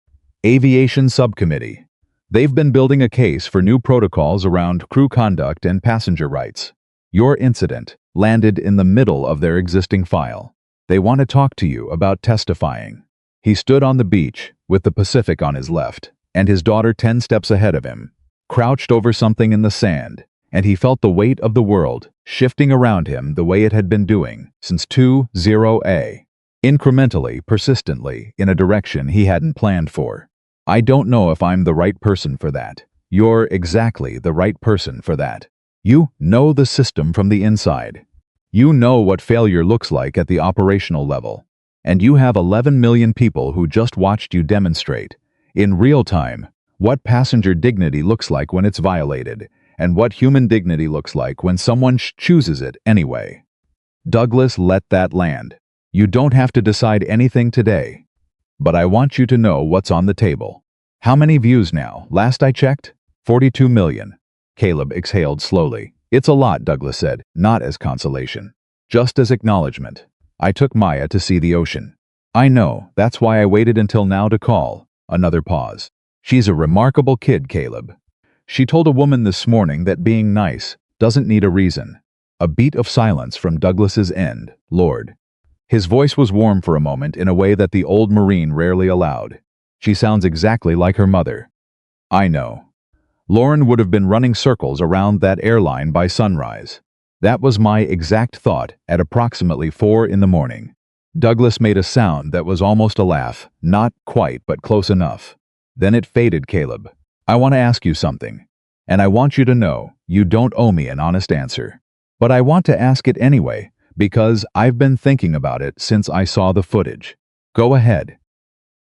Aviation subcommittee. They've been building a case for new protocols around crew conduct and passenger rights. Your incident landed in the middle of their existing file. They want to talk to you about testifying. He stood on the beach, with the Pacific on his left, and his daughter 10 steps ahead of him, crouched over something in the sand, and he felt the weight of the world shifting around him the way it had been doing since 20A. Incrementally, persistently, in a direction he hadn't planned for. I don't know if I'm the right person for that. You're exactly the right person for that. You know the system from the inside. You know what failure looks like at the operational level. And you have 11 million people who just watched you demonstrate, in real time, what passenger dignity looks like when it's violated, and what human dignity looks like when someone chooses it anyway. Douglas, let that land. You don't have to decide anything today. But I want you to know what's on the table. How many views now? Last I checked? 42 million. Caleb exhaled slowly. It's a lot, Douglas said, not as consolation. Just as acknowledgement. I took Maya to see the ocean. I know, that's why I waited until now to call. Another pause. She's a remarkable kid, Caleb. She told a woman this morning that being nice doesn't need a reason. A beat of silence from Douglas's end, Lord. His voice was warm for a moment in a way that the old Marine rarely allowed. She sounds exactly like her mother. I know. Lauren would have been running circles around that airline by sunrise. That was my exact thought at approximately 4 in the morning. Douglas made a sound that was almost a laugh, not quite but close enough. Then it faded, Caleb. I want to ask you something. And I want you to know you don't owe me an honest answer. But I want to ask it anyway, because I've been thinking about it since I saw the footage. Go ahead.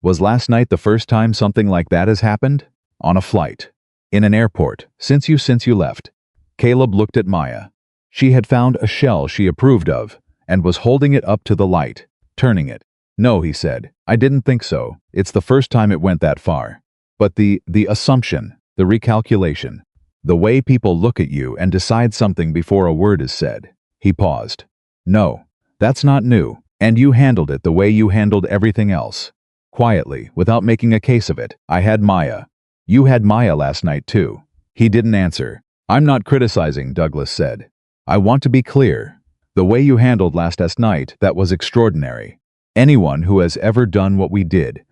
Was last night the first time something like that has happened? On a flight. In an airport, since you left. Caleb looked at Maya. She had found a shell she approved of, and was holding it up to the light, turning it. No, he said, I didn't think so. It's the first time it went that far. But the assumption, the recalculation, the way people look at you and decide something before a word is said. He paused. No, that's not new, and you handled it the way you handled everything else. Quietly, without making a case of it. I had Maya. You had Maya last night too. He didn't answer. I'm not criticizing, Douglas said. I want to be clear. The way you handled last night, that was extraordinary. Anyone who has ever done what we did,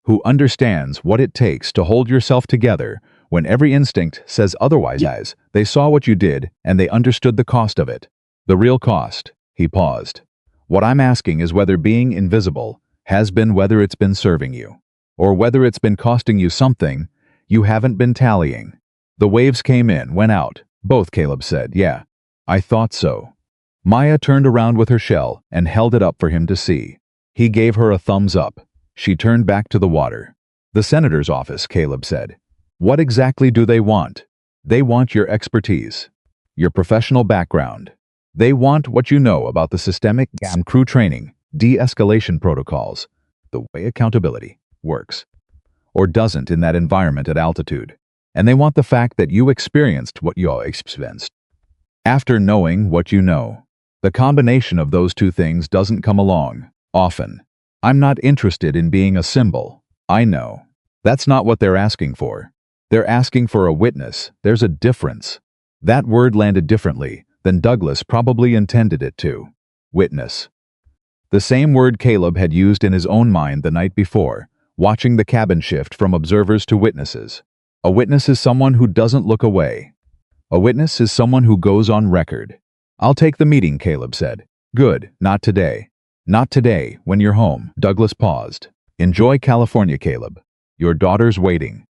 who understands what it takes to hold yourself together when every instinct says otherwise. As they saw what you did, and they understood the cost of it. The real cost. He paused. What I'm asking is whether being invisible has been whether it's been serving you, or whether it's been costing you something you haven't been tallying. The waves came in, went out. Both, Caleb said. Yeah, I thought so. Maya turned around with her shell and held it up for him to see. He gave her a thumbs up. She turned back to the water. The senator's office, Caleb said. What exactly do they want? They want your expertise, your professional background. They want what you know about the systemic crew training, de-escalation protocols, the way accountability works, or doesn't in that environment at altitude. And they want the fact that you experienced what you experienced. After knowing what you know, the combination of those two things doesn't come along often. I'm not interested in being a symbol. I know. That's not what they're asking for. They're asking for a witness. There's a difference. That word landed differently than Douglas probably intended it to. Witness. The same word Caleb had used in his own mind the night before, watching the cabin shift from observers to witnesses. A witness is someone who doesn't look away. A witness is someone who goes on record. I'll take the meeting, Caleb said. Good, not today. Not today, when you're home. Douglas paused. Enjoy California, Caleb. Your daughter's waiting.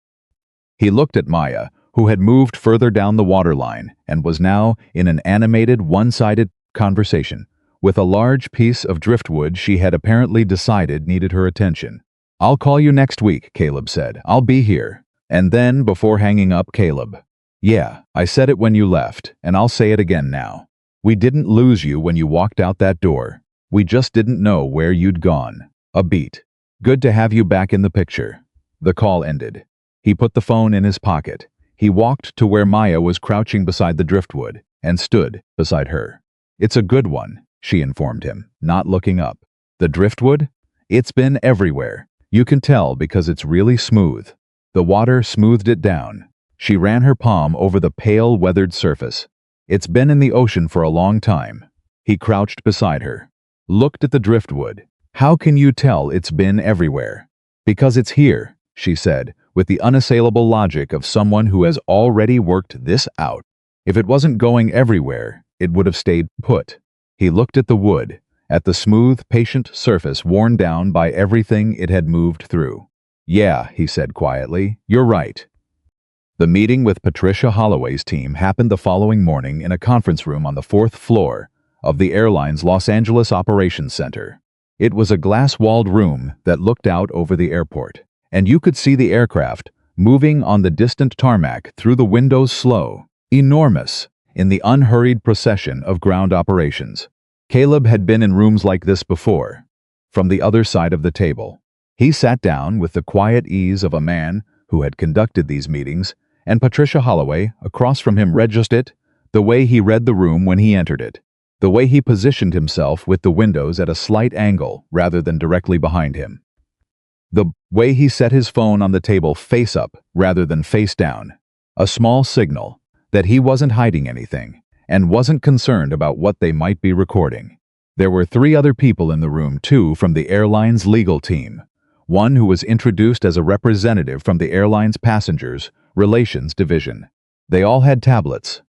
He looked at Maya, who had moved further down the waterline and was now in an animated, one-sided conversation with a large piece of driftwood she had apparently decided needed her attention. I'll call you next week, Caleb said. I'll be here. And then, before hanging up, Caleb. Yeah, I said it when you left, and I'll say it again now. We didn't lose you when you walked out that door. We just didn't know where you'd gone. A beat. Good to have you back in the picture. The call ended. He put the phone in his pocket. He walked to where Maya was crouching beside the driftwood and stood beside her. It's a good one, she informed him, not looking up. The driftwood? It's been everywhere. You can tell because it's really smooth. The water smoothed it down. She ran her palm over the pale, weathered surface. It's been in the ocean for a long time. He crouched beside her, looked at the driftwood. How can you tell it's been everywhere? Because it's here, she said, with the unassailable logic of someone who has already worked this out. If it wasn't going everywhere, it would have stayed put. He looked at the wood, at the smooth, patient surface worn down by everything it had moved through. Yeah, he said quietly, you're right. The meeting with Patricia Holloway's team happened the following morning in a conference room on the 4th floor of the airline's Los Angeles Operations Center. It was a glass-walled room that looked out over the airport, and you could see the aircraft moving on the distant tarmac through the windows slow, enormous, in the unhurried procession of ground operations. Caleb had been in rooms like this before, from the other side of the table. He sat down with the quiet ease of a man who had conducted these meetings, and Patricia Holloway, across from him, read just it, the way he read the room when he entered it, the way he positioned himself with the windows at a slight angle rather than directly behind him, the way he set his phone on the table face up rather than face down, a small signal that he wasn't hiding anything and wasn't concerned about what they might be recording. There were 3 other people in the room, 2 from the airline's legal team, one who was introduced as a representative from the airline's passengers relations division. They all had tablets.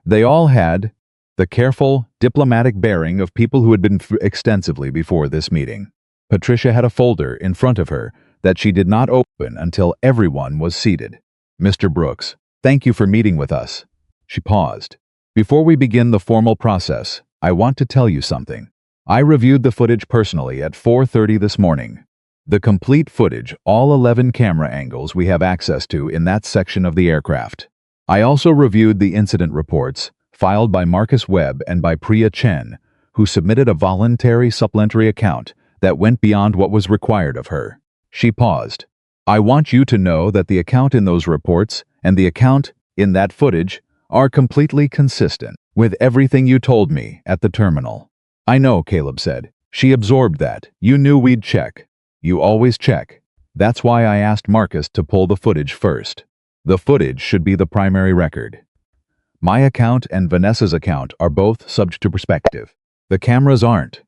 They all had the careful, diplomatic bearing of people who had been through extensively before this meeting. Patricia had a folder in front of her that she did not open until everyone was seated. Mr. Brooks, thank you for meeting with us. She paused. Before we begin the formal process, I want to tell you something. I reviewed the footage personally at 4:30 this morning. The complete footage, all 11 camera angles we have access to in that section of the aircraft. I also reviewed the incident reports filed by Marcus Webb and by Priya Chen, who submitted a voluntary supplementary account that went beyond what was required of her. She paused. I want you to know that the account in those reports and the account in that footage are completely consistent with everything you told me at the terminal. I know, Caleb said. She absorbed that. You knew we'd check. You always check. That's why I asked Marcus to pull the footage first. The footage should be the primary record. My account and Vanessa's account are both subject to perspective. The cameras aren't.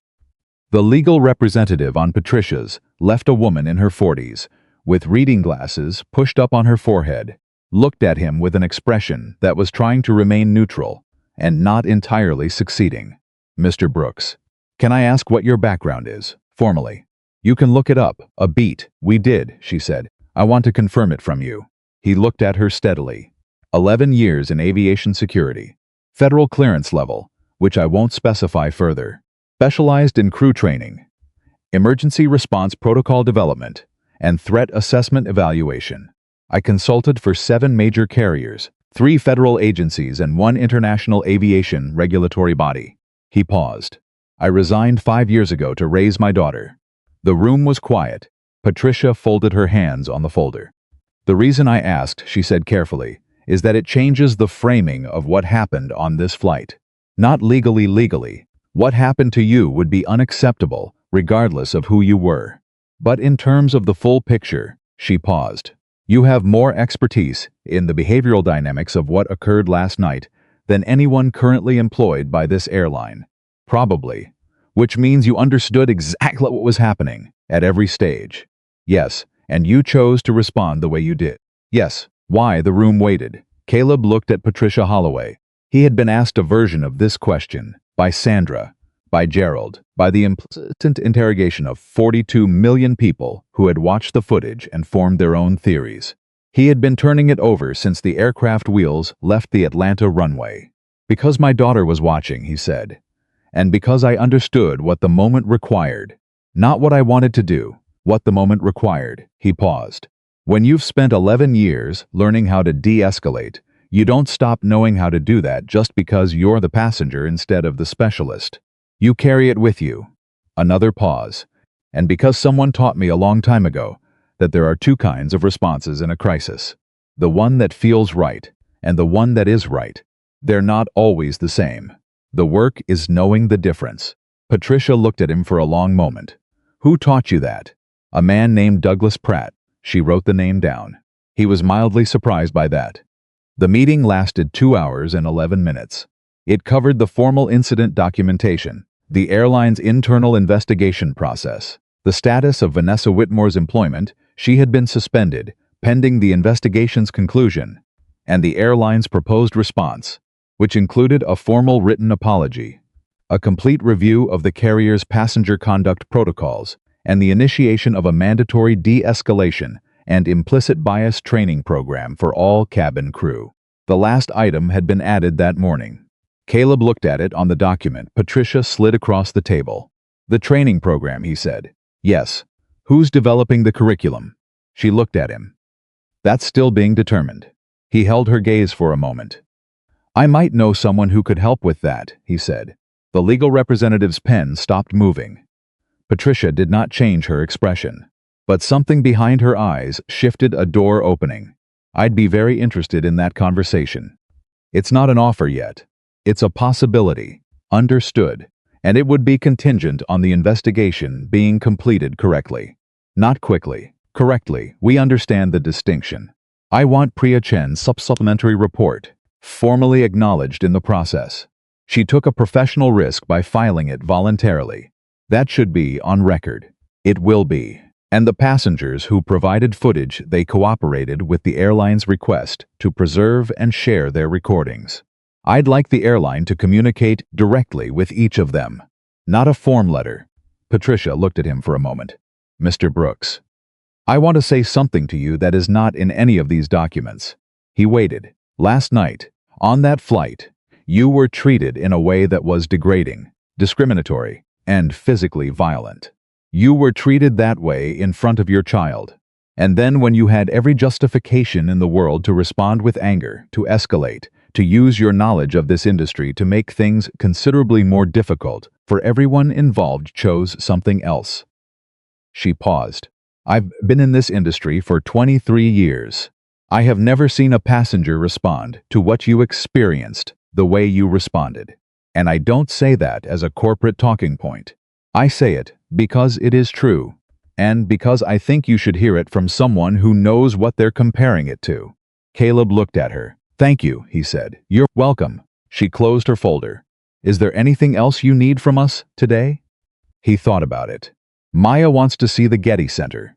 The legal representative on Patricia's left a woman in her 40s, with reading glasses pushed up on her forehead. looked at him with an expression that was trying to remain neutral and not entirely succeeding. "Mr. Brooks, can I ask what your background is, formally?" "You can look it up. A beat. We did," she said. "I want to confirm it from you." He looked at her steadily. 11 years in aviation security. Federal clearance level, which I won't specify further. Specialized in crew training, emergency response protocol development, and threat assessment evaluation. I consulted for 7 major carriers, 3 federal agencies, and 1 international aviation regulatory body. He paused. "I resigned 5 years ago to raise my daughter." The room was quiet. Patricia folded her hands on the folder. "The reason I asked," she said carefully, "is that it changes the framing of what happened on this flight. Not legally. What happened to you would be unacceptable, regardless of who you were. But in terms of the full picture," she paused, "you have more expertise in the behavioral dynamics of what occurred last night than anyone currently employed by this airline. Probably. Which means you understood exactly what was happening at every stage." "Yes, and you chose to respond the way you did." "Yes." Why? The room waited. Caleb looked at Patricia Holloway. He had been asked a version of this question by Sandra, by Gerald, by the implicit interrogation of 42 million people who had watched the footage and formed their own theories. He had been turning it over since the aircraft wheels left the Atlanta runway. "Because my daughter was watching," he said, "and because I understood what the moment required. Not what I wanted to do, what the moment required." He paused. "When you've spent 11 years learning how to de-escalate, you don't stop knowing how to do that just because you're the passenger instead of the specialist. You carry it with you." Another pause. "And because someone taught me a long time ago that there are 2 kinds of responses in a crisis. The one that feels right, and the one that is right. They're not always the same. The work is knowing the difference." Patricia looked at him for a long moment. "Who taught you that?" "A man named Douglas Pratt." She wrote the name down. He was mildly surprised by that. The meeting lasted 2 hours and 11 minutes. It covered the formal incident documentation, the airline's internal investigation process, the status of Vanessa Whitmore's employment. She had been suspended, pending the investigation's conclusion, and the airline's proposed response, which included a formal written apology, a complete review of the carrier's passenger conduct protocols, and the initiation of a mandatory de-escalation and implicit bias training program for all cabin crew. The last item had been added that morning. Caleb looked at it on the document. Patricia slid across the table. "The training program," he said. "Yes. Who's developing the curriculum?" She looked at him. "That's still being determined." He held her gaze for a moment. "I might know someone who could help with that," he said. The legal representative's pen stopped moving. Patricia did not change her expression, but something behind her eyes shifted, a door opening. "I'd be very interested in that conversation. It's not an offer yet. It's a possibility. Understood. And it would be contingent on the investigation being completed correctly. Not quickly. Correctly. We understand the distinction. I want Priya Chen's supplementary report, formally acknowledged in the process. She took a professional risk by filing it voluntarily. That should be on record. It will be. And the passengers who provided footage, they cooperated with the airline's request to preserve and share their recordings. I'd like the airline to communicate directly with each of them. Not a form letter." Patricia looked at him for a moment. "Mr. Brooks, I want to say something to you that is not in any of these documents." He waited. "Last night, on that flight, you were treated in a way that was degrading, discriminatory, and physically violent. You were treated that way in front of your child. And then when you had every justification in the world to respond with anger, to escalate, to use your knowledge of this industry to make things considerably more difficult for everyone involved, chose something else." She paused. "I've been in this industry for 23 years. I have never seen a passenger respond to what you experienced the way you responded. And I don't say that as a corporate talking point. I say it because it is true, and because I think you should hear it from someone who knows what they're comparing it to." Caleb looked at her. "Thank you," he said. "You're welcome." She closed her folder. "Is there anything else you need from us today?" He thought about it. "Maya wants to see the Getty Center."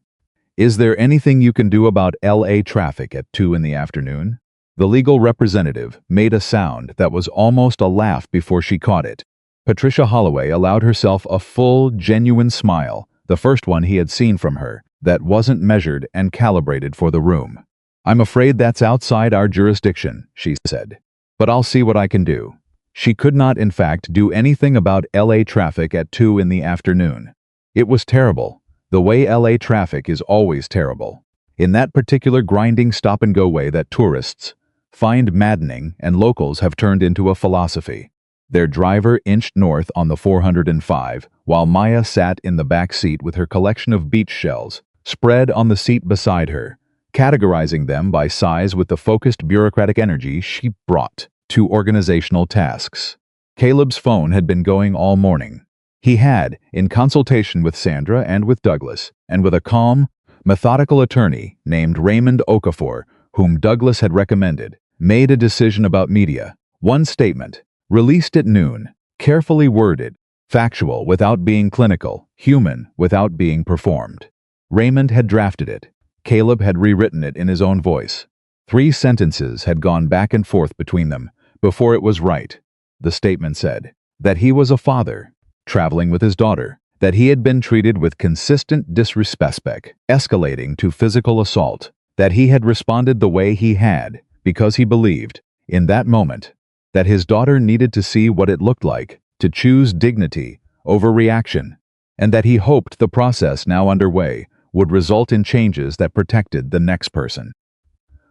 Is there anything you can do about LA traffic at 2 in the afternoon? The legal representative made a sound that was almost a laugh before she caught it. Patricia Holloway allowed herself a full, genuine smile, the first one he had seen from her, that wasn't measured and calibrated for the room. I'm afraid that's outside our jurisdiction, she said. But I'll see what I can do. She could not, in fact, do anything about LA traffic at 2 in the afternoon. It was terrible. The way LA traffic is always terrible. In that particular grinding stop-and-go way that tourists find maddening and locals have turned into a philosophy. Their driver inched north on the 405, while Maya sat in the back seat with her collection of beach shells spread on the seat beside her, categorizing them by size with the focused bureaucratic energy she brought to organizational tasks. Caleb's phone had been going all morning. He had, in consultation with Sandra and with Douglas, and with a calm, methodical attorney named Raymond Okafor, whom Douglas had recommended, made a decision about media. One statement, released at noon, carefully worded, factual without being clinical, human without being performed. Raymond had drafted it. Caleb had rewritten it in his own voice. 3 sentences had gone back and forth between them before it was right. The statement said that he was a father, traveling with his daughter, that he had been treated with consistent disrespect, escalating to physical assault, that he had responded the way he had because he believed, in that moment, that his daughter needed to see what it looked like to choose dignity over reaction, and that he hoped the process now underway would result in changes that protected the next person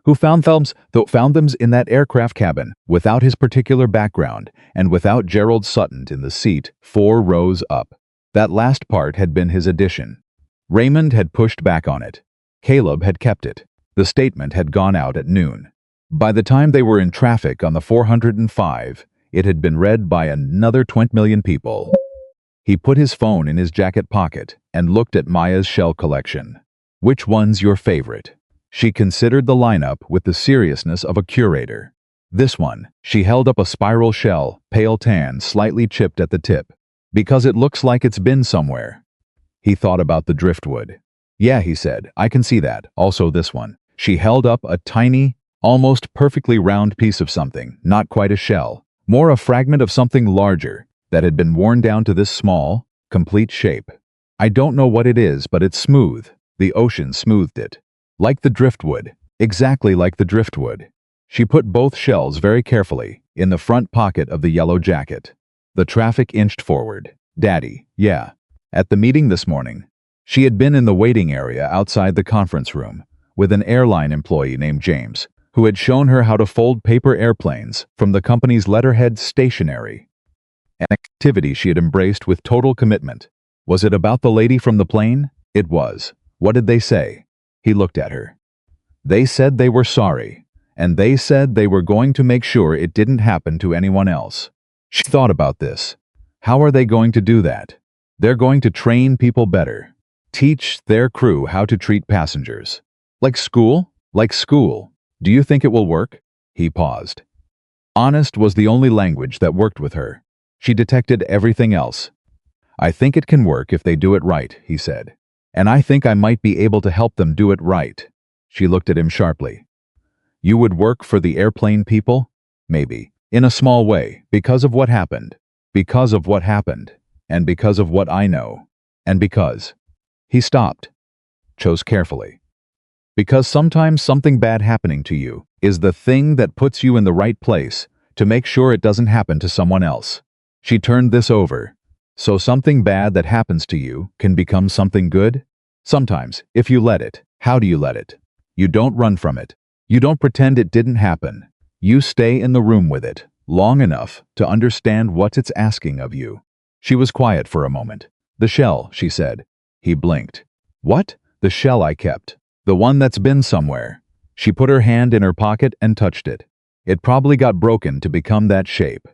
who found them in that aircraft cabin without his particular background and without Gerald Sutton in the seat 4 rows up. That last part had been his addition. Raymond had pushed back on it. Caleb had kept it. The statement had gone out at noon. By the time they were in traffic on the 405, it had been read by another 20 million people. He put his phone in his jacket pocket and looked at Maya's shell collection. Which one's your favorite? She considered the lineup with the seriousness of a curator. This one, she held up a spiral shell, pale tan, slightly chipped at the tip. Because it looks like it's been somewhere. He thought about the driftwood. Yeah, he said, I can see that. Also this one. She held up a tiny, almost perfectly round piece of something, not quite a shell, more a fragment of something larger that had been worn down to this small, complete shape. I don't know what it is, but it's smooth. The ocean smoothed it. Like the driftwood. Exactly like the driftwood. She put both shells very carefully in the front pocket of the yellow jacket. The traffic inched forward. Daddy, yeah. At the meeting this morning, she had been in the waiting area outside the conference room with an airline employee named James, who had shown her how to fold paper airplanes from the company's letterhead stationery. An activity she had embraced with total commitment. Was it about the lady from the plane? It was. What did they say? He looked at her. They said they were sorry, and they said they were going to make sure it didn't happen to anyone else. She thought about this. How are they going to do that? They're going to train people better. Teach their crew how to treat passengers. Like school? Like school. Do you think it will work? He paused. Honest was the only language that worked with her. She detected everything else. I think it can work if they do it right, he said. And I think I might be able to help them do it right. She looked at him sharply. You would work for the airplane people? Maybe. In a small way, because of what happened. Because of what happened. And because of what I know. And because. He stopped. Chose carefully. Because sometimes something bad happening to you is the thing that puts you in the right place to make sure it doesn't happen to someone else. She turned this over. So something bad that happens to you can become something good? Sometimes, if you let it. How do you let it? You don't run from it. You don't pretend it didn't happen. You stay in the room with it, long enough to understand what it's asking of you. She was quiet for a moment. The shell, she said. He blinked. What? The shell I kept. The one that's been somewhere. She put her hand in her pocket and touched it. It probably got broken to become that shape.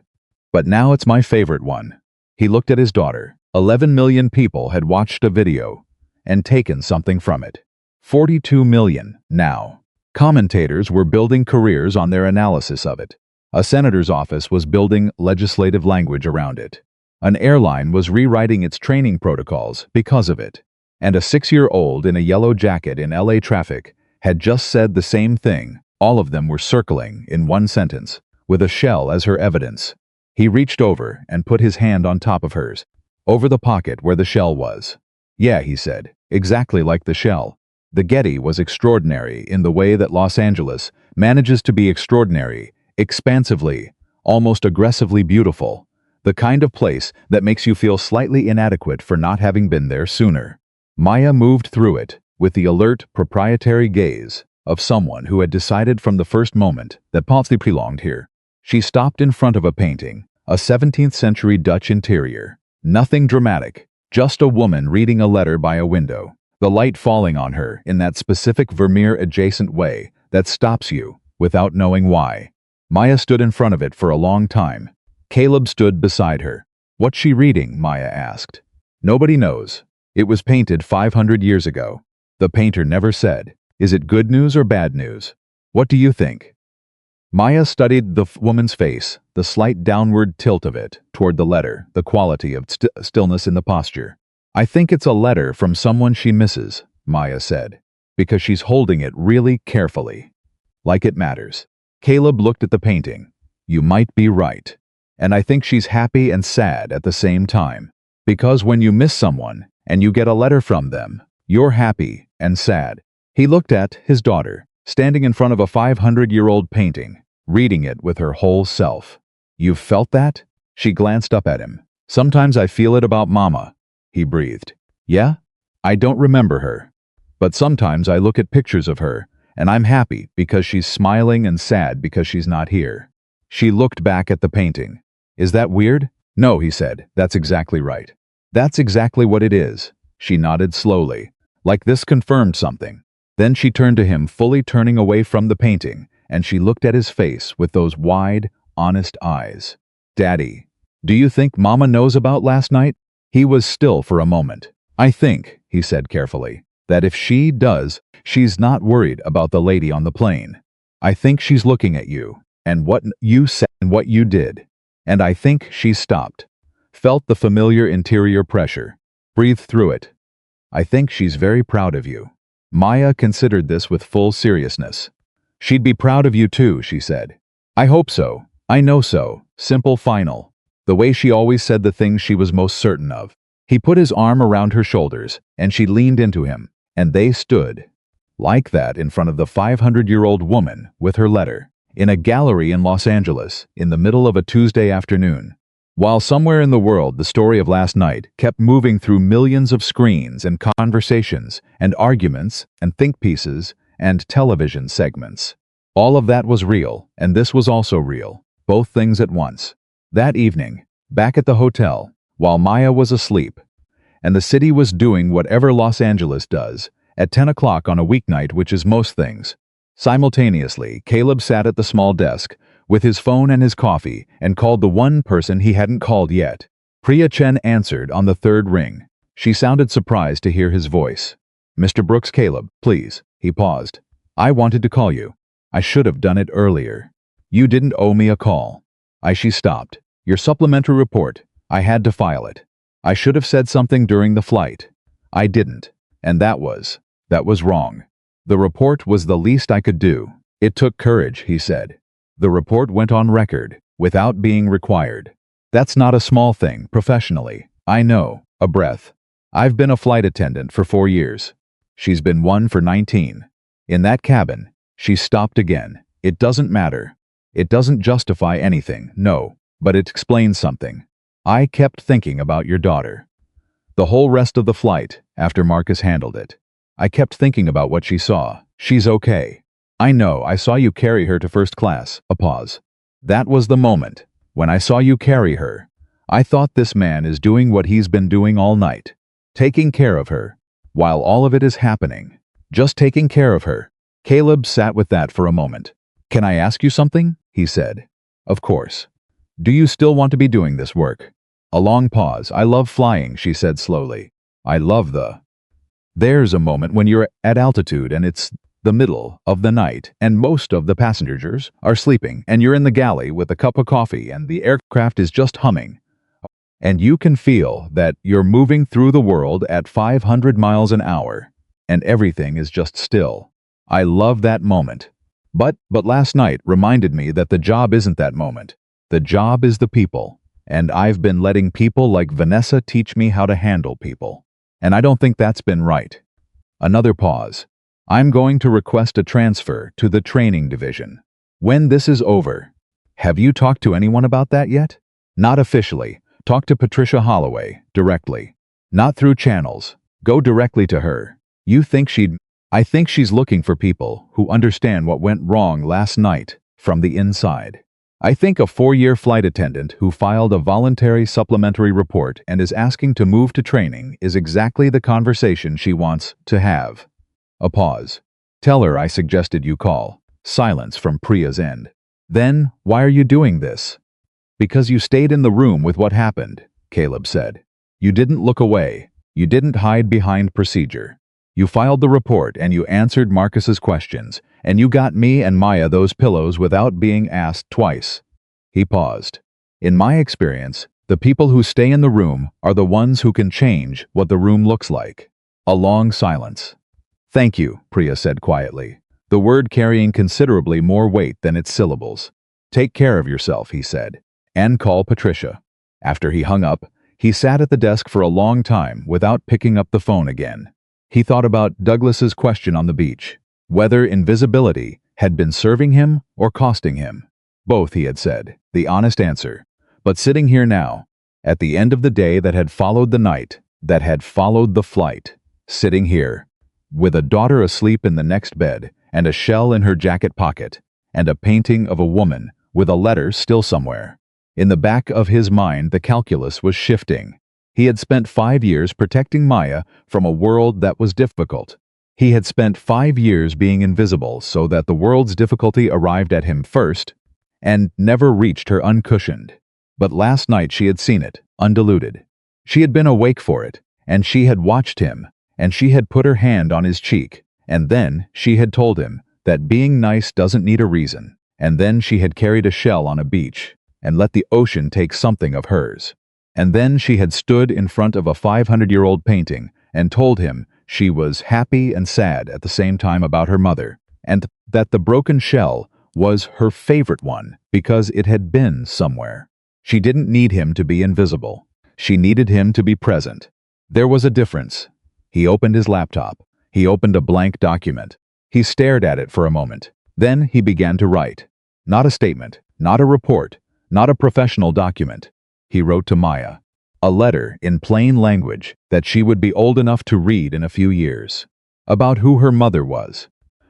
But now it's my favorite one. He looked at his daughter. 11 million people had watched a video and taken something from it. 42 million now. Commentators were building careers on their analysis of it. A senator's office was building legislative language around it. An airline was rewriting its training protocols because of it. And a 6-year-old in a yellow jacket in LA traffic had just said the same thing. All of them were circling in one sentence, with a shell as her evidence. He reached over and put his hand on top of hers, over the pocket where the shell was. Yeah, he said, exactly like the shell. The Getty was extraordinary in the way that Los Angeles manages to be extraordinary, expansively, almost aggressively beautiful. The kind of place that makes you feel slightly inadequate for not having been there sooner. Maya moved through it with the alert, proprietary gaze of someone who had decided from the first moment that Ponsley belonged here. She stopped in front of a painting, a 17th-century Dutch interior. Nothing dramatic, just a woman reading a letter by a window, the light falling on her in that specific Vermeer-adjacent way that stops you without knowing why. Maya stood in front of it for a long time. Caleb stood beside her. "What's she reading?" Maya asked. "Nobody knows. It was painted 500 years ago. The painter never said. Is it good news or bad news? What do you think?" Maya studied the woman's face, the slight downward tilt of it toward the letter, the quality of stillness in the posture. "I think it's a letter from someone she misses," Maya said, "because she's holding it really carefully. Like it matters." Caleb looked at the painting. "You might be right. And I think she's happy and sad at the same time. Because when you miss someone and you get a letter from them, you're happy and sad." He looked at his daughter, standing in front of a 500-year-old painting, reading it with her whole self. "You've felt that?" She glanced up at him. "Sometimes I feel it about Mama," he breathed. "Yeah? I don't remember her. But sometimes I look at pictures of her, and I'm happy because she's smiling and sad because she's not here." She looked back at the painting. "Is that weird?" "No," he said. "That's exactly right. That's exactly what it is." She nodded slowly, like this confirmed something. Then she turned to him, fully turning away from the painting, and she looked at his face with those wide, honest eyes. "Daddy, do you think Mama knows about last night?" He was still for a moment. "I think," he said carefully, "that if she does, she's not worried about the lady on the plane. I think she's looking at you, and what you said and what you did. And I think she stopped, felt the familiar interior pressure, breathed through it. I think she's very proud of you." Maya considered this with full seriousness. "She'd be proud of you too," she said. "I hope so. I know so." Simple, final. The way she always said the things she was most certain of. He put his arm around her shoulders, and she leaned into him, and they stood like that in front of the 500-year-old woman with her letter, in a gallery in Los Angeles, in the middle of a Tuesday afternoon. While somewhere in the world the story of last night kept moving through millions of screens and conversations and arguments and think pieces and television segments. All of that was real, and this was also real, both things at once. That evening, back at the hotel, while Maya was asleep, and the city was doing whatever Los Angeles does, at 10 o'clock on a weeknight, which is most things. Simultaneously, Caleb sat at the small desk, with his phone and his coffee, and called the one person he hadn't called yet. Priya Chen answered on the third ring. She sounded surprised to hear his voice. "Mr. Brooks, Caleb, please." He paused. "I wanted to call you. I should have done it earlier. You didn't owe me a call." She stopped. "Your supplementary report. I had to file it. I should have said something during the flight. I didn't. And that was wrong. The report was the least I could do." "It took courage," he said. "The report went on record, without being required. That's not a small thing, professionally. I know." A breath. "I've been a flight attendant for 4 years. She's been one for 19. In that cabin." She stopped again. "It doesn't matter. It doesn't justify anything, no, but it explains something. I kept thinking about your daughter. The whole rest of the flight, after Marcus handled it. I kept thinking about what she saw. She's okay. I know, I saw you carry her to first class." A pause. "That was the moment. When I saw you carry her, I thought this man is doing what he's been doing all night. Taking care of her. While all of it is happening. Just taking care of her." Caleb sat with that for a moment. "Can I ask you something?" he said. "Of course. Do you still want to be doing this work?" A long pause. "I love flying," she said slowly. "I love There's a moment when you're at altitude and it's the middle of the night and most of the passengers are sleeping and you're in the galley with a cup of coffee and the aircraft is just humming. And you can feel that you're moving through the world at 500 miles an hour, and everything is just still. I love that moment. But last night reminded me that the job isn't that moment. The job is the people. And I've been letting people like Vanessa teach me how to handle people. And I don't think that's been right. Another pause. I'm going to request a transfer to the training division. When this is over, have you talked to anyone about that yet? Not officially. Talk to Patricia Holloway, directly. Not through channels. Go directly to her. I think she's looking for people who understand what went wrong last night from the inside. I think a 4-year flight attendant who filed a voluntary supplementary report and is asking to move to training is exactly the conversation she wants to have. A pause. Tell her I suggested you call. Silence from Priya's end. Then, why are you doing this? Because you stayed in the room with what happened, Caleb said. You didn't look away. You didn't hide behind procedure. You filed the report and you answered Marcus's questions, and you got me and Maya those pillows without being asked twice. He paused. In my experience, the people who stay in the room are the ones who can change what the room looks like. A long silence. Thank you, Priya said quietly, the word carrying considerably more weight than its syllables. Take care of yourself, he said, and call Patricia. After he hung up, he sat at the desk for a long time without picking up the phone again. He thought about Douglas's question on the beach, whether invisibility had been serving him or costing him. Both, he had said, the honest answer. But sitting here now, at the end of the day that had followed the night, that had followed the flight, sitting here, with a daughter asleep in the next bed, and a shell in her jacket pocket, and a painting of a woman with a letter still somewhere. In the back of his mind, the calculus was shifting. He had spent 5 years protecting Maya from a world that was difficult. He had spent 5 years being invisible so that the world's difficulty arrived at him first and never reached her uncushioned. But last night she had seen it, undiluted. She had been awake for it, and she had watched him, and she had put her hand on his cheek, and then she had told him that being nice doesn't need a reason, and then she had carried a shell on a beach and let the ocean take something of hers. And then she had stood in front of a 500-year-old painting and told him she was happy and sad at the same time about her mother, and that the broken shell was her favorite one because it had been somewhere. She didn't need him to be invisible. She needed him to be present. There was a difference. He opened his laptop. He opened a blank document. He stared at it for a moment. Then he began to write. Not a statement, not a report, not a professional document. He wrote to Maya. A letter in plain language that she would be old enough to read in a few years. About who her mother was.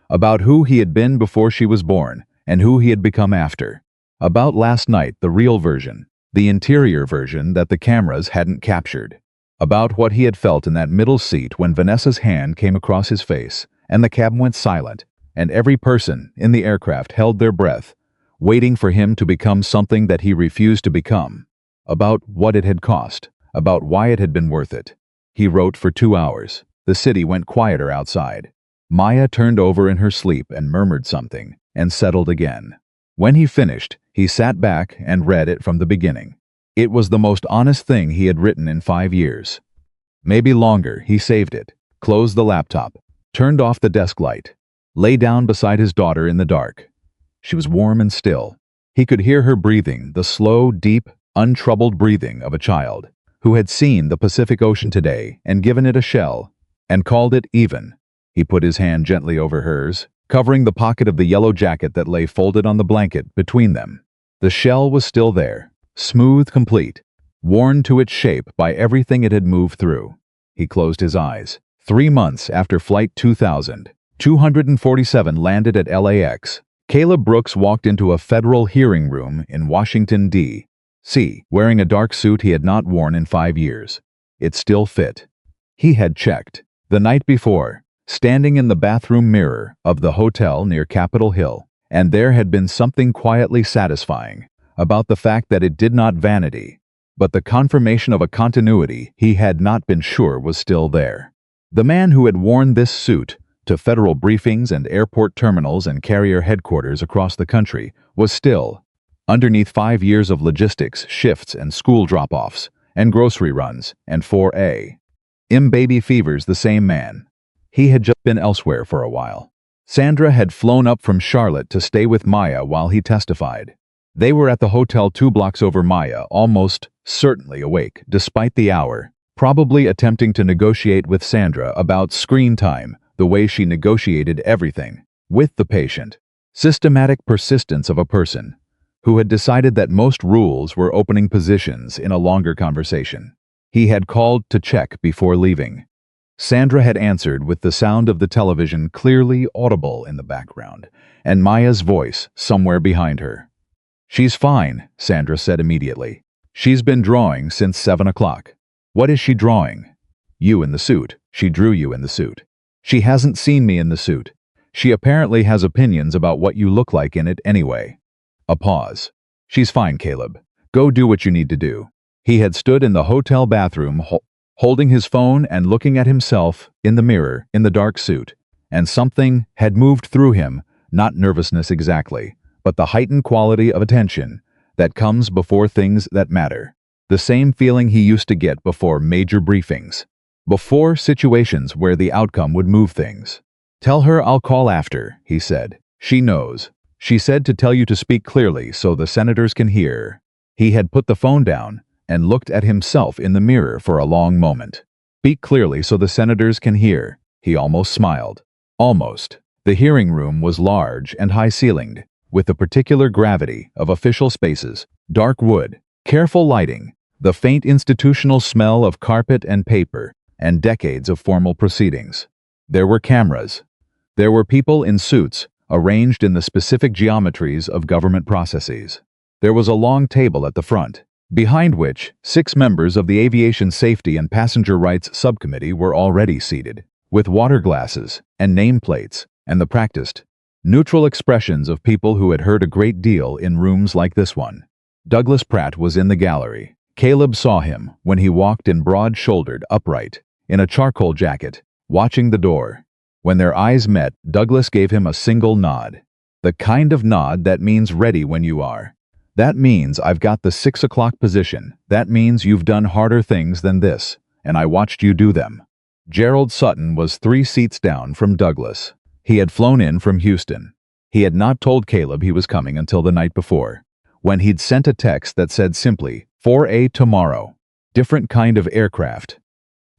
About who he had been before she was born and who he had become after. About last night, the real version, the interior version that the cameras hadn't captured. About what he had felt in that middle seat when Vanessa's hand came across his face and the cab went silent and every person in the aircraft held their breath, waiting for him to become something that he refused to become. About what it had cost, about why it had been worth it. He wrote for 2 hours. The city went quieter outside. Maya turned over in her sleep and murmured something, and settled again. When he finished, he sat back and read it from the beginning. It was the most honest thing he had written in 5 years. Maybe longer. He saved it, closed the laptop, turned off the desk light, lay down beside his daughter in the dark. She was warm and still. He could hear her breathing, the slow, deep, untroubled breathing of a child who had seen the Pacific Ocean today and given it a shell and called it even. He put his hand gently over hers, covering the pocket of the yellow jacket that lay folded on the blanket between them. The shell was still there, smooth, complete, worn to its shape by everything it had moved through. He closed his eyes. 3 months after Flight 2247 landed at LAX, Caleb Brooks walked into a federal hearing room in Washington, D.C., wearing a dark suit he had not worn in 5 years. It still fit. He had checked. The night before, standing in the bathroom mirror of the hotel near Capitol Hill, and there had been something quietly satisfying about the fact that it did not vanity, but the confirmation of a continuity he had not been sure was still there. The man who had worn this suit to federal briefings and airport terminals and carrier headquarters across the country was still, underneath 5 years of logistics, shifts, and school drop-offs, and grocery runs, and 4A. Baby fevers the same man. He had just been elsewhere for a while. Sandra had flown up from Charlotte to stay with Maya while he testified. They were at the hotel 2 blocks over. Maya, almost certainly awake, despite the hour, probably attempting to negotiate with Sandra about screen time, the way she negotiated everything with the patient. Systematic persistence of a person who had decided that most rules were opening positions in a longer conversation. He had called to check before leaving. Sandra had answered with the sound of the television clearly audible in the background, and Maya's voice somewhere behind her. "She's fine," Sandra said immediately. "She's been drawing since 7 o'clock. What is she drawing?" "You in the suit. She drew you in the suit." "She hasn't seen me in the suit. She apparently has opinions about what you look like in it anyway." A pause. "She's fine, Caleb. Go do what you need to do." He had stood in the hotel bathroom holding his phone and looking at himself in the mirror in the dark suit, and something had moved through him, not nervousness exactly, but the heightened quality of attention that comes before things that matter. The same feeling he used to get before major briefings, before situations where the outcome would move things. "Tell her I'll call after," he said. "She knows. She said to tell you to speak clearly so the senators can hear." He had put the phone down and looked at himself in the mirror for a long moment. "Speak clearly so the senators can hear." He almost smiled. Almost. The hearing room was large and high-ceilinged, with the particular gravity of official spaces, dark wood, careful lighting, the faint institutional smell of carpet and paper, and decades of formal proceedings. There were cameras. There were people in suits, arranged in the specific geometries of government processes. There was a long table at the front, behind which 6 members of the Aviation Safety and Passenger Rights Subcommittee were already seated, with water glasses and nameplates and the practiced, neutral expressions of people who had heard a great deal in rooms like this one. Douglas Pratt was in the gallery. Caleb saw him when he walked in broad-shouldered, upright, in a charcoal jacket, watching the door. When their eyes met, Douglas gave him a single nod. The kind of nod that means ready when you are. "That means I've got the 6 o'clock position. That means you've done harder things than this, and I watched you do them." Gerald Sutton was 3 seats down from Douglas. He had flown in from Houston. He had not told Caleb he was coming until the night before, when he'd sent a text that said simply, 4A tomorrow. Different kind of aircraft.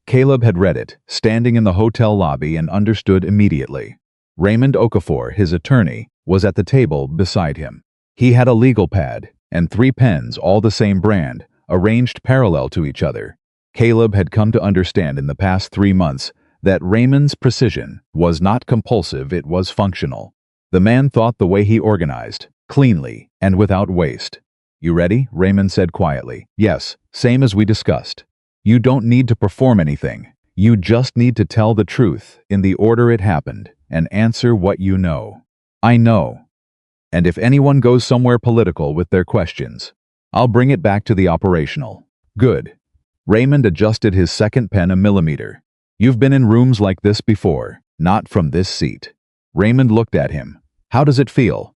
Caleb had read it, standing in the hotel lobby, and understood immediately. Raymond Okafor, his attorney, was at the table beside him. He had a legal pad and 3 pens, all the same brand, arranged parallel to each other. Caleb had come to understand in the past 3 months that Raymond's precision was not compulsive, it was functional. The man thought the way he organized, cleanly and without waste. "You ready?" Raymond said quietly. "Yes, same as we discussed. You don't need to perform anything. You just need to tell the truth in the order it happened and answer what you know." "I know. And if anyone goes somewhere political with their questions, I'll bring it back to the operational." "Good." Raymond adjusted his second pen a millimeter. "You've been in rooms like this before, not from this seat." Raymond looked at him. "How does it feel?"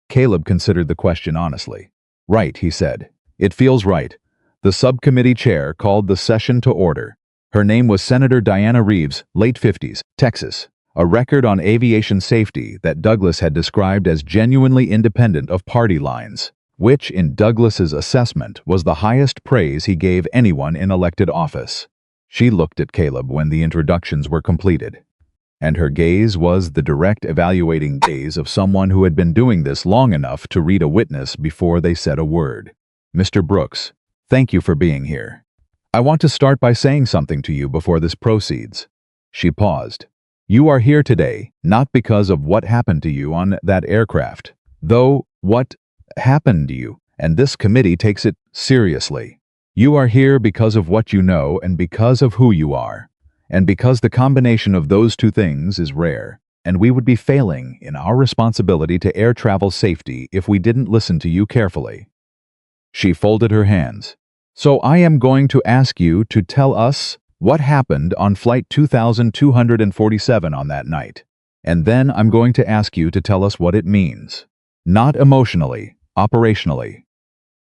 Caleb considered the question honestly. "Right," he said. "It feels right." The subcommittee chair called the session to order. Her name was Senator Diana Reeves, late 50s, Texas, a record on aviation safety that Douglas had described as genuinely independent of party lines, which, in Douglas's assessment, was the highest praise he gave anyone in elected office. She looked at Caleb when the introductions were completed, and her gaze was the direct evaluating gaze of someone who had been doing this long enough to read a witness before they said a word. "Mr. Brooks, thank you for being here. I want to start by saying something to you before this proceeds." She paused. "You are here today not because of what happened to you on that aircraft, though what happened to you, and this committee takes it seriously. You are here because of what you know and because of who you are, and because the combination of those 2 things is rare, and we would be failing in our responsibility to air travel safety if we didn't listen to you carefully." She folded her hands. "So I am going to ask you to tell us what happened on Flight 2247 on that night, and then I'm going to ask you to tell us what it means. Not emotionally, operationally."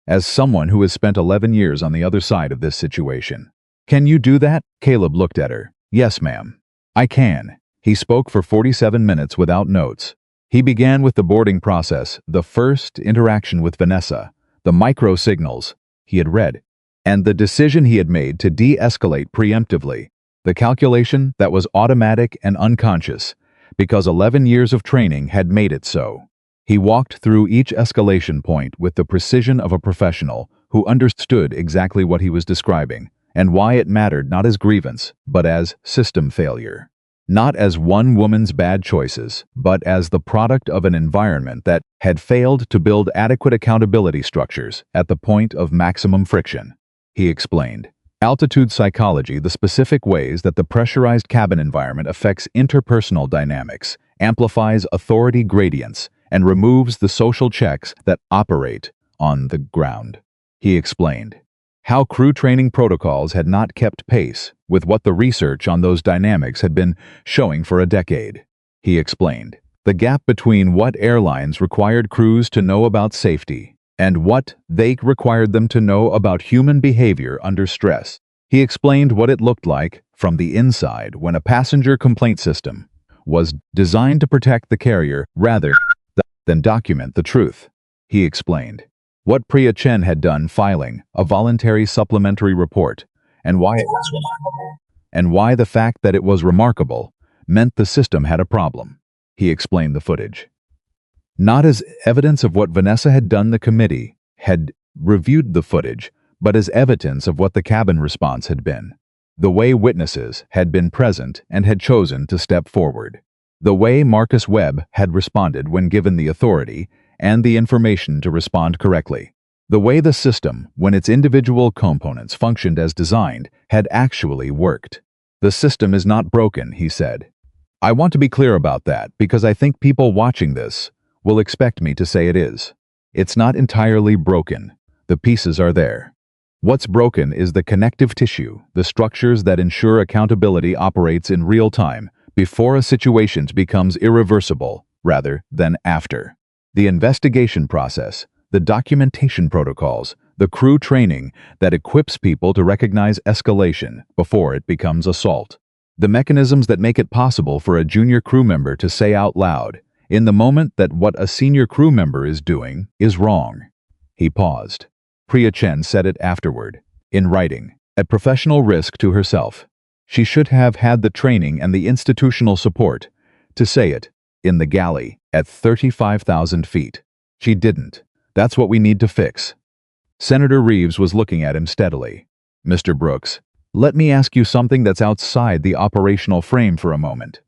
as someone who has spent 11 years on the other side of this situation. Can you do that? Caleb looked at her. Yes, ma'am. I can. He spoke for 47 minutes without notes. He began with the boarding process, the first interaction with Vanessa, the micro signals he had read, and the decision he had made to de-escalate preemptively, the calculation that was automatic and unconscious, because 11 years of training had made it so. He walked through each escalation point with the precision of a professional who understood exactly what he was describing and why it mattered not as grievance, but as system failure. Not as one woman's bad choices, but as the product of an environment that had failed to build adequate accountability structures at the point of maximum friction. He explained. Altitude psychology, the specific ways that the pressurized cabin environment affects interpersonal dynamics, amplifies authority gradients, and removes the social checks that operate on the ground. He explained how crew training protocols had not kept pace with what the research on those dynamics had been showing for a decade. He explained the gap between what airlines required crews to know about safety and what they required them to know about human behavior under stress. He explained what it looked like from the inside when a passenger complaint system was designed to protect the carrier rather than document the truth. He explained what Priya Chen had done filing a voluntary supplementary report and why the fact that it was remarkable meant the system had a problem. He explained the footage. Not as evidence of what Vanessa had done. The committee had reviewed the footage, but as evidence of what the cabin response had been. The way witnesses had been present and had chosen to step forward. The way Marcus Webb had responded when given the authority and the information to respond correctly. The way the system, when its individual components functioned as designed, had actually worked. The system is not broken, he said. I want to be clear about that because I think people watching this will expect me to say it is. It's not entirely broken. The pieces are there. What's broken is the connective tissue, the structures that ensure accountability operates in real time before a situation becomes irreversible rather than after. The investigation process, the documentation protocols, the crew training that equips people to recognize escalation before it becomes assault. The mechanisms that make it possible for a junior crew member to say out loud, in the moment, that what a senior crew member is doing is wrong. He paused. Priya Chen said it afterward, in writing, at professional risk to herself. She should have had the training and the institutional support to say it in the galley at 35,000 feet. She didn't. That's what we need to fix. Senator Reeves was looking at him steadily. Mr. Brooks, let me ask you something that's outside the operational frame for a moment.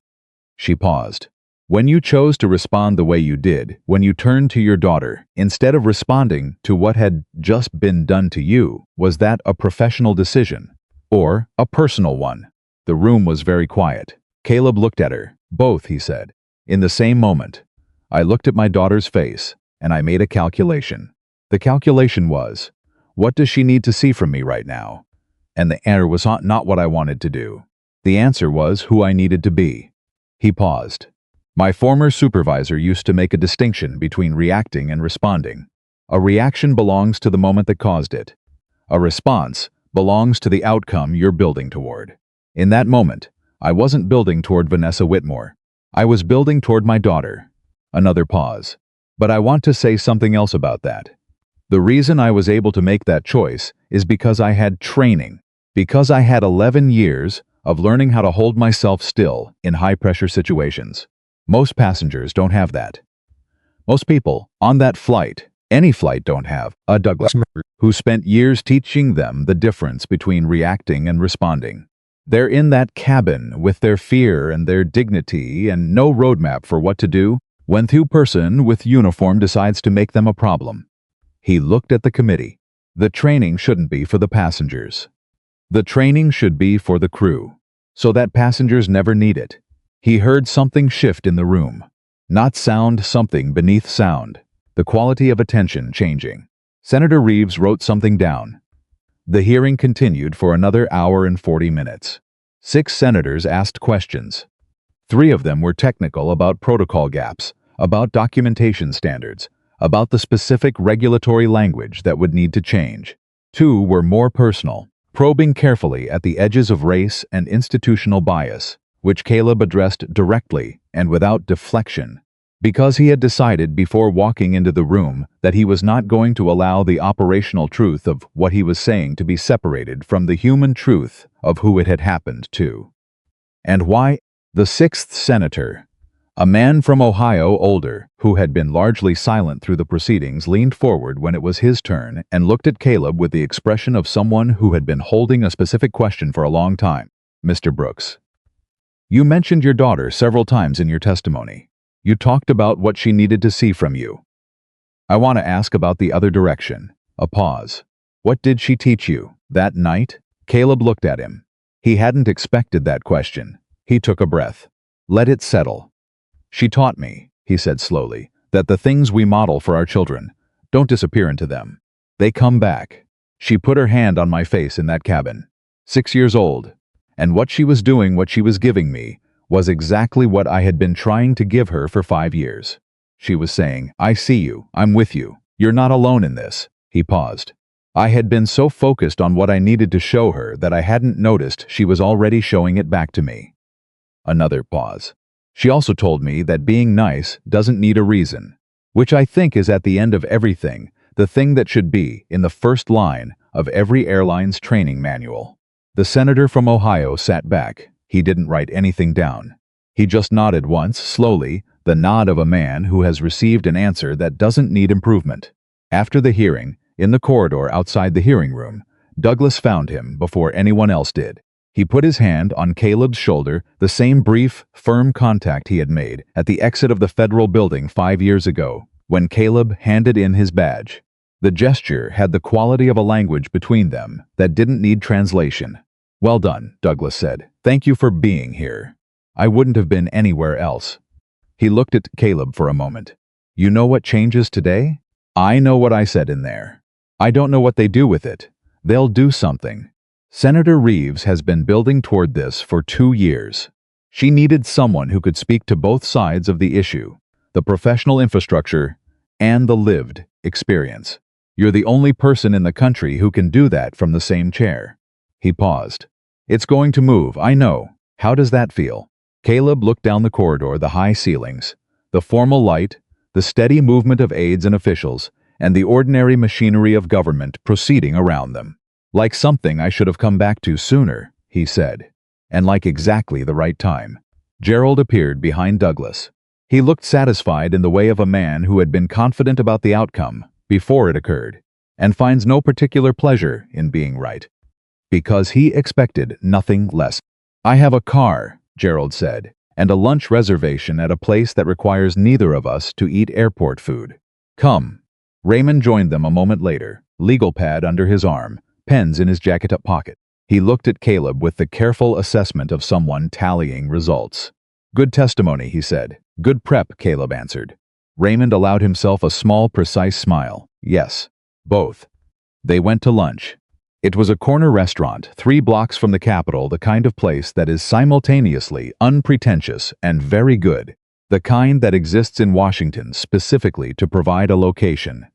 She paused. When you chose to respond the way you did, when you turned to your daughter, instead of responding to what had just been done to you, was that a professional decision or a personal one? The room was very quiet. Caleb looked at her. Both, he said. In the same moment, I looked at my daughter's face and I made a calculation. The calculation was, what does she need to see from me right now? And the answer was not what I wanted to do. The answer was who I needed to be. He paused. My former supervisor used to make a distinction between reacting and responding. A reaction belongs to the moment that caused it. A response belongs to the outcome you're building toward. In that moment, I wasn't building toward Vanessa Whitmore. I was building toward my daughter. Another pause. But I want to say something else about that. The reason I was able to make that choice is because I had training, because I had 11 years of learning how to hold myself still in high-pressure situations. Most passengers don't have that. Most people on that flight, any flight, don't have a Douglas who spent years teaching them the difference between reacting and responding. They're in that cabin with their fear and their dignity and no roadmap for what to do when the person with uniform decides to make them a problem. He looked at the committee. The training shouldn't be for the passengers. The training should be for the crew, so that passengers never need it. He heard something shift in the room. Not sound, something beneath sound. The quality of attention changing. Senator Reeves wrote something down. The hearing continued for another hour and 40 minutes. 6 senators asked questions. 3 of them were technical about protocol gaps, about documentation standards, about the specific regulatory language that would need to change. 2 were more personal, probing carefully at the edges of race and institutional bias, which Caleb addressed directly and without deflection, because he had decided before walking into the room that he was not going to allow the operational truth of what he was saying to be separated from the human truth of who it had happened to. And why? The 6th senator, a man from Ohio, older, who had been largely silent through the proceedings, leaned forward when it was his turn and looked at Caleb with the expression of someone who had been holding a specific question for a long time. Mr. Brooks, you mentioned your daughter several times in your testimony. You talked about what she needed to see from you. I want to ask about the other direction. A pause. What did she teach you that night? Caleb looked at him. He hadn't expected that question. He took a breath. Let it settle. She taught me, he said slowly, that the things we model for our children don't disappear into them. They come back. She put her hand on my face in that cabin. 6 years old. And what she was doing, what she was giving me, was exactly what I had been trying to give her for 5 years. She was saying, I see you, I'm with you, you're not alone in this. He paused. I had been so focused on what I needed to show her that I hadn't noticed she was already showing it back to me. Another pause. She also told me that being nice doesn't need a reason, which I think is at the end of everything, the thing that should be in the first line of every airline's training manual. The senator from Ohio sat back. He didn't write anything down. He just nodded once, slowly, the nod of a man who has received an answer that doesn't need improvement. After the hearing, in the corridor outside the hearing room, Douglas found him before anyone else did. He put his hand on Caleb's shoulder, the same brief, firm contact he had made at the exit of the federal building 5 years ago, when Caleb handed in his badge. The gesture had the quality of a language between them that didn't need translation. Well done, Douglas said. Thank you for being here. I wouldn't have been anywhere else. He looked at Caleb for a moment. You know what changes today? I know what I said in there. I don't know what they do with it. They'll do something. Senator Reeves has been building toward this for 2 years. She needed someone who could speak to both sides of the issue, the professional infrastructure and the lived experience. You're the only person in the country who can do that from the same chair. He paused. It's going to move, I know. How does that feel? Caleb looked down the corridor, the high ceilings, the formal light, the steady movement of aides and officials, and the ordinary machinery of government proceeding around them. Like something I should have come back to sooner, he said, and like exactly the right time. Gerald appeared behind Douglas. He looked satisfied in the way of a man who had been confident about the outcome before it occurred, and finds no particular pleasure in being right, because he expected nothing less. I have a car, Gerald said, and a lunch reservation at a place that requires neither of us to eat airport food. Come. Raymond joined them a moment later, legal pad under his arm, pens in his jacket pocket. He looked at Caleb with the careful assessment of someone tallying results. Good testimony, he said. Good prep, Caleb answered. Raymond allowed himself a small, precise smile. Yes, both. They went to lunch. It was a corner restaurant, 3 blocks from the Capitol, the kind of place that is simultaneously unpretentious and very good, the kind that exists in Washington specifically to provide a location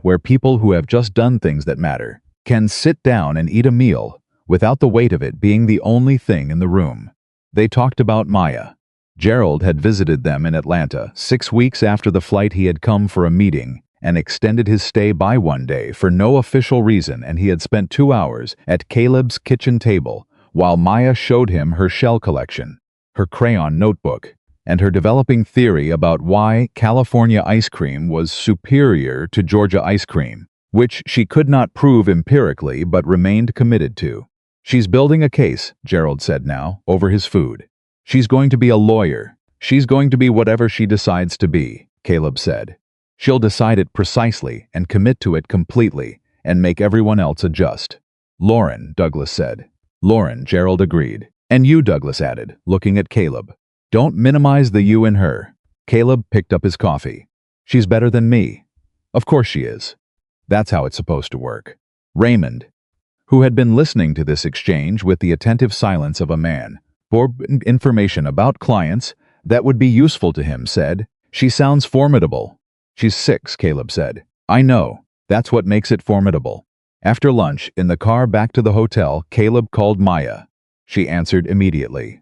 where people who have just done things that matter can sit down and eat a meal without the weight of it being the only thing in the room. They talked about Maya. Gerald had visited them in Atlanta 6 weeks after the flight. He had come for a meeting and extended his stay by 1 day for no official reason, and he had spent 2 hours at Caleb's kitchen table while Maya showed him her shell collection, her crayon notebook, and her developing theory about why California ice cream was superior to Georgia ice cream, which she could not prove empirically but remained committed to. She's building a case, Gerald said now, over his food. She's going to be a lawyer. She's going to be whatever she decides to be, Caleb said. She'll decide it precisely and commit to it completely and make everyone else adjust. Lauren, Douglas said. Lauren, Gerald agreed. And you, Douglas added, looking at Caleb. Don't minimize the you in her. Caleb picked up his coffee. She's better than me. Of course she is. That's how it's supposed to work. Raymond, who had been listening to this exchange with the attentive silence of a man, for information about clients that would be useful to him, said, She sounds formidable. She's 6, Caleb said. I know. That's what makes it formidable. After lunch, in the car back to the hotel, Caleb called Maya. She answered immediately,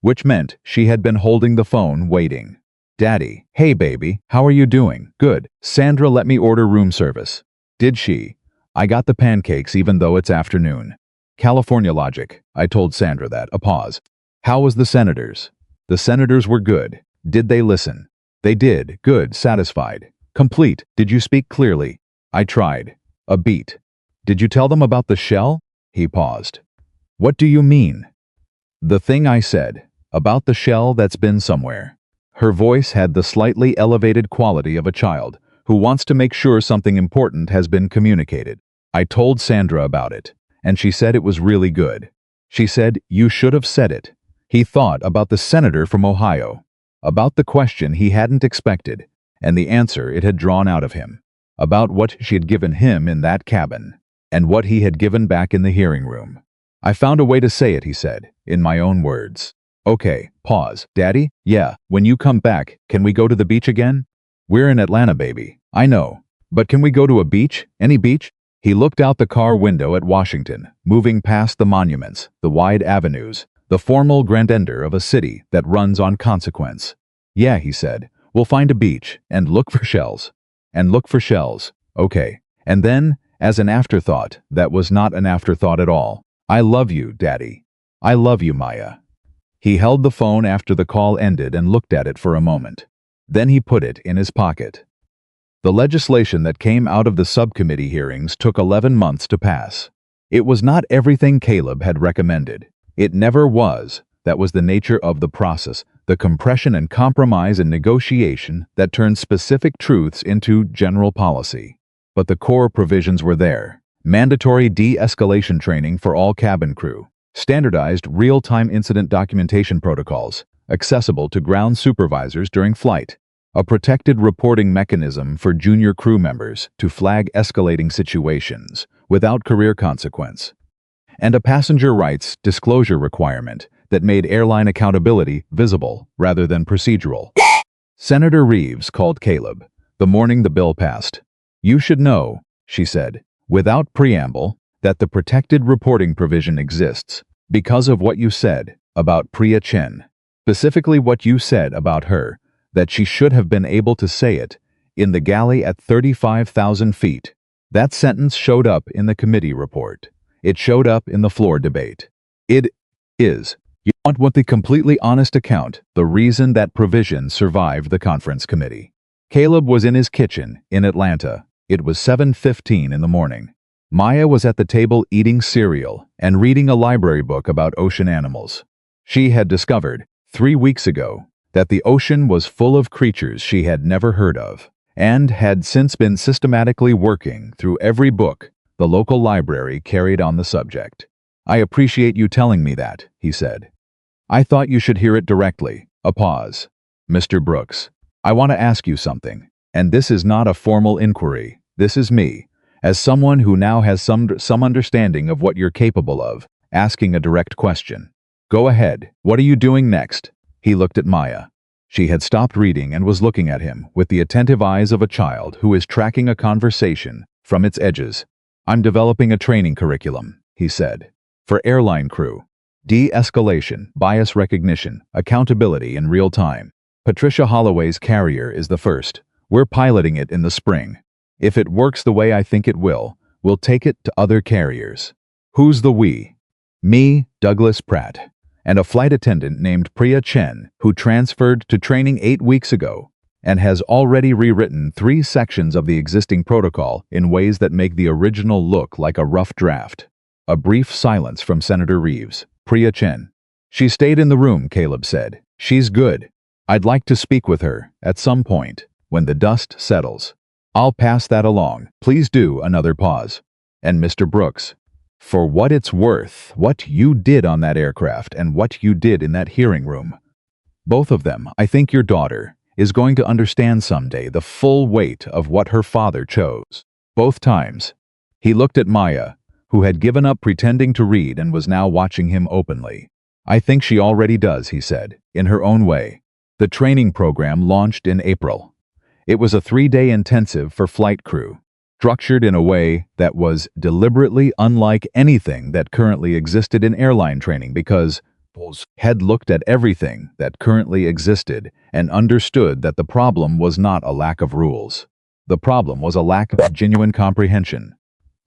which meant she had been holding the phone, waiting. Daddy, hey baby, how are you doing? Good. Sandra let me order room service. Did she? I got the pancakes even though it's afternoon. California logic. I told Sandra that. A pause. How was the senators? The senators were good. Did they listen? They did. Good. Satisfied. Complete. Did you speak clearly? I tried. A beat. Did you tell them about the shell? He paused. What do you mean? The thing I said. About the shell that's been somewhere. Her voice had the slightly elevated quality of a child who wants to make sure something important has been communicated. I told Sandra about it, and she said it was really good. She said, you should have said it. He thought about the senator from Ohio, about the question he hadn't expected, and the answer it had drawn out of him, about what she had given him in that cabin, and what he had given back in the hearing room. I found a way to say it, he said, in my own words. Okay, pause. Daddy? Yeah, when you come back, can we go to the beach again? We're in Atlanta, baby. I know. But can we go to a beach? Any beach? He looked out the car window at Washington, moving past the monuments, the wide avenues, the formal grandeur of a city that runs on consequence. Yeah, he said. We'll find a beach, and look for shells. And look for shells. Okay. And then, as an afterthought, that was not an afterthought at all. I love you, Daddy. I love you, Maya. He held the phone after the call ended and looked at it for a moment. Then he put it in his pocket. The legislation that came out of the subcommittee hearings took 11 months to pass. It was not everything Caleb had recommended. It never was. That was the nature of the process, the compression and compromise and negotiation that turned specific truths into general policy. But the core provisions were there. Mandatory de-escalation training for all cabin crew. Standardized real-time incident documentation protocols, accessible to ground supervisors during flight. A protected reporting mechanism for junior crew members to flag escalating situations without career consequence. And a passenger rights disclosure requirement that made airline accountability visible rather than procedural. Senator Reeves called Caleb the morning the bill passed. You should know, she said, without preamble, that the protected reporting provision exists because of what you said about Priya Chen, specifically what you said about her, that she should have been able to say it in the galley at 35,000 feet. That sentence showed up in the committee report. It showed up in the floor debate. It is. You want the completely honest account, the reason that provision survived the conference committee. Caleb was in his kitchen in Atlanta. It was 7:15 in the morning. Maya was at the table eating cereal and reading a library book about ocean animals. She had discovered, 3 weeks ago, that the ocean was full of creatures she had never heard of, and had since been systematically working through every book the local library carried on the subject. I appreciate you telling me that, he said. I thought you should hear it directly. A pause. Mr. Brooks, I want to ask you something, and this is not a formal inquiry. This is me, as someone who now has some understanding of what you're capable of, asking a direct question. Go ahead. What are you doing next? He looked at Maya. She had stopped reading and was looking at him with the attentive eyes of a child who is tracking a conversation from its edges. I'm developing a training curriculum, he said, for airline crew. De-escalation, bias recognition, accountability in real time. Patricia Holloway's carrier is the first. We're piloting it in the spring. If it works the way I think it will, we'll take it to other carriers. Who's the we? Me, Douglas Pratt, and a flight attendant named Priya Chen, who transferred to training 8 weeks ago and has already rewritten 3 sections of the existing protocol in ways that make the original look like a rough draft. A brief silence from Senator Reeves. Priya Chen. She stayed in the room, Caleb said. She's good. I'd like to speak with her at some point when the dust settles. I'll pass that along. Please do. Another pause. And Mr. Brooks, for what it's worth, what you did on that aircraft and what you did in that hearing room. Both of them, I think your daughter, is going to understand someday the full weight of what her father chose. Both times. He looked at Maya, who had given up pretending to read and was now watching him openly. I think she already does, he said, in her own way. The training program launched in April. It was a 3-day intensive for flight crew, structured in a way that was deliberately unlike anything that currently existed in airline training because had looked at everything that currently existed and understood that the problem was not a lack of rules. The problem was a lack of genuine comprehension.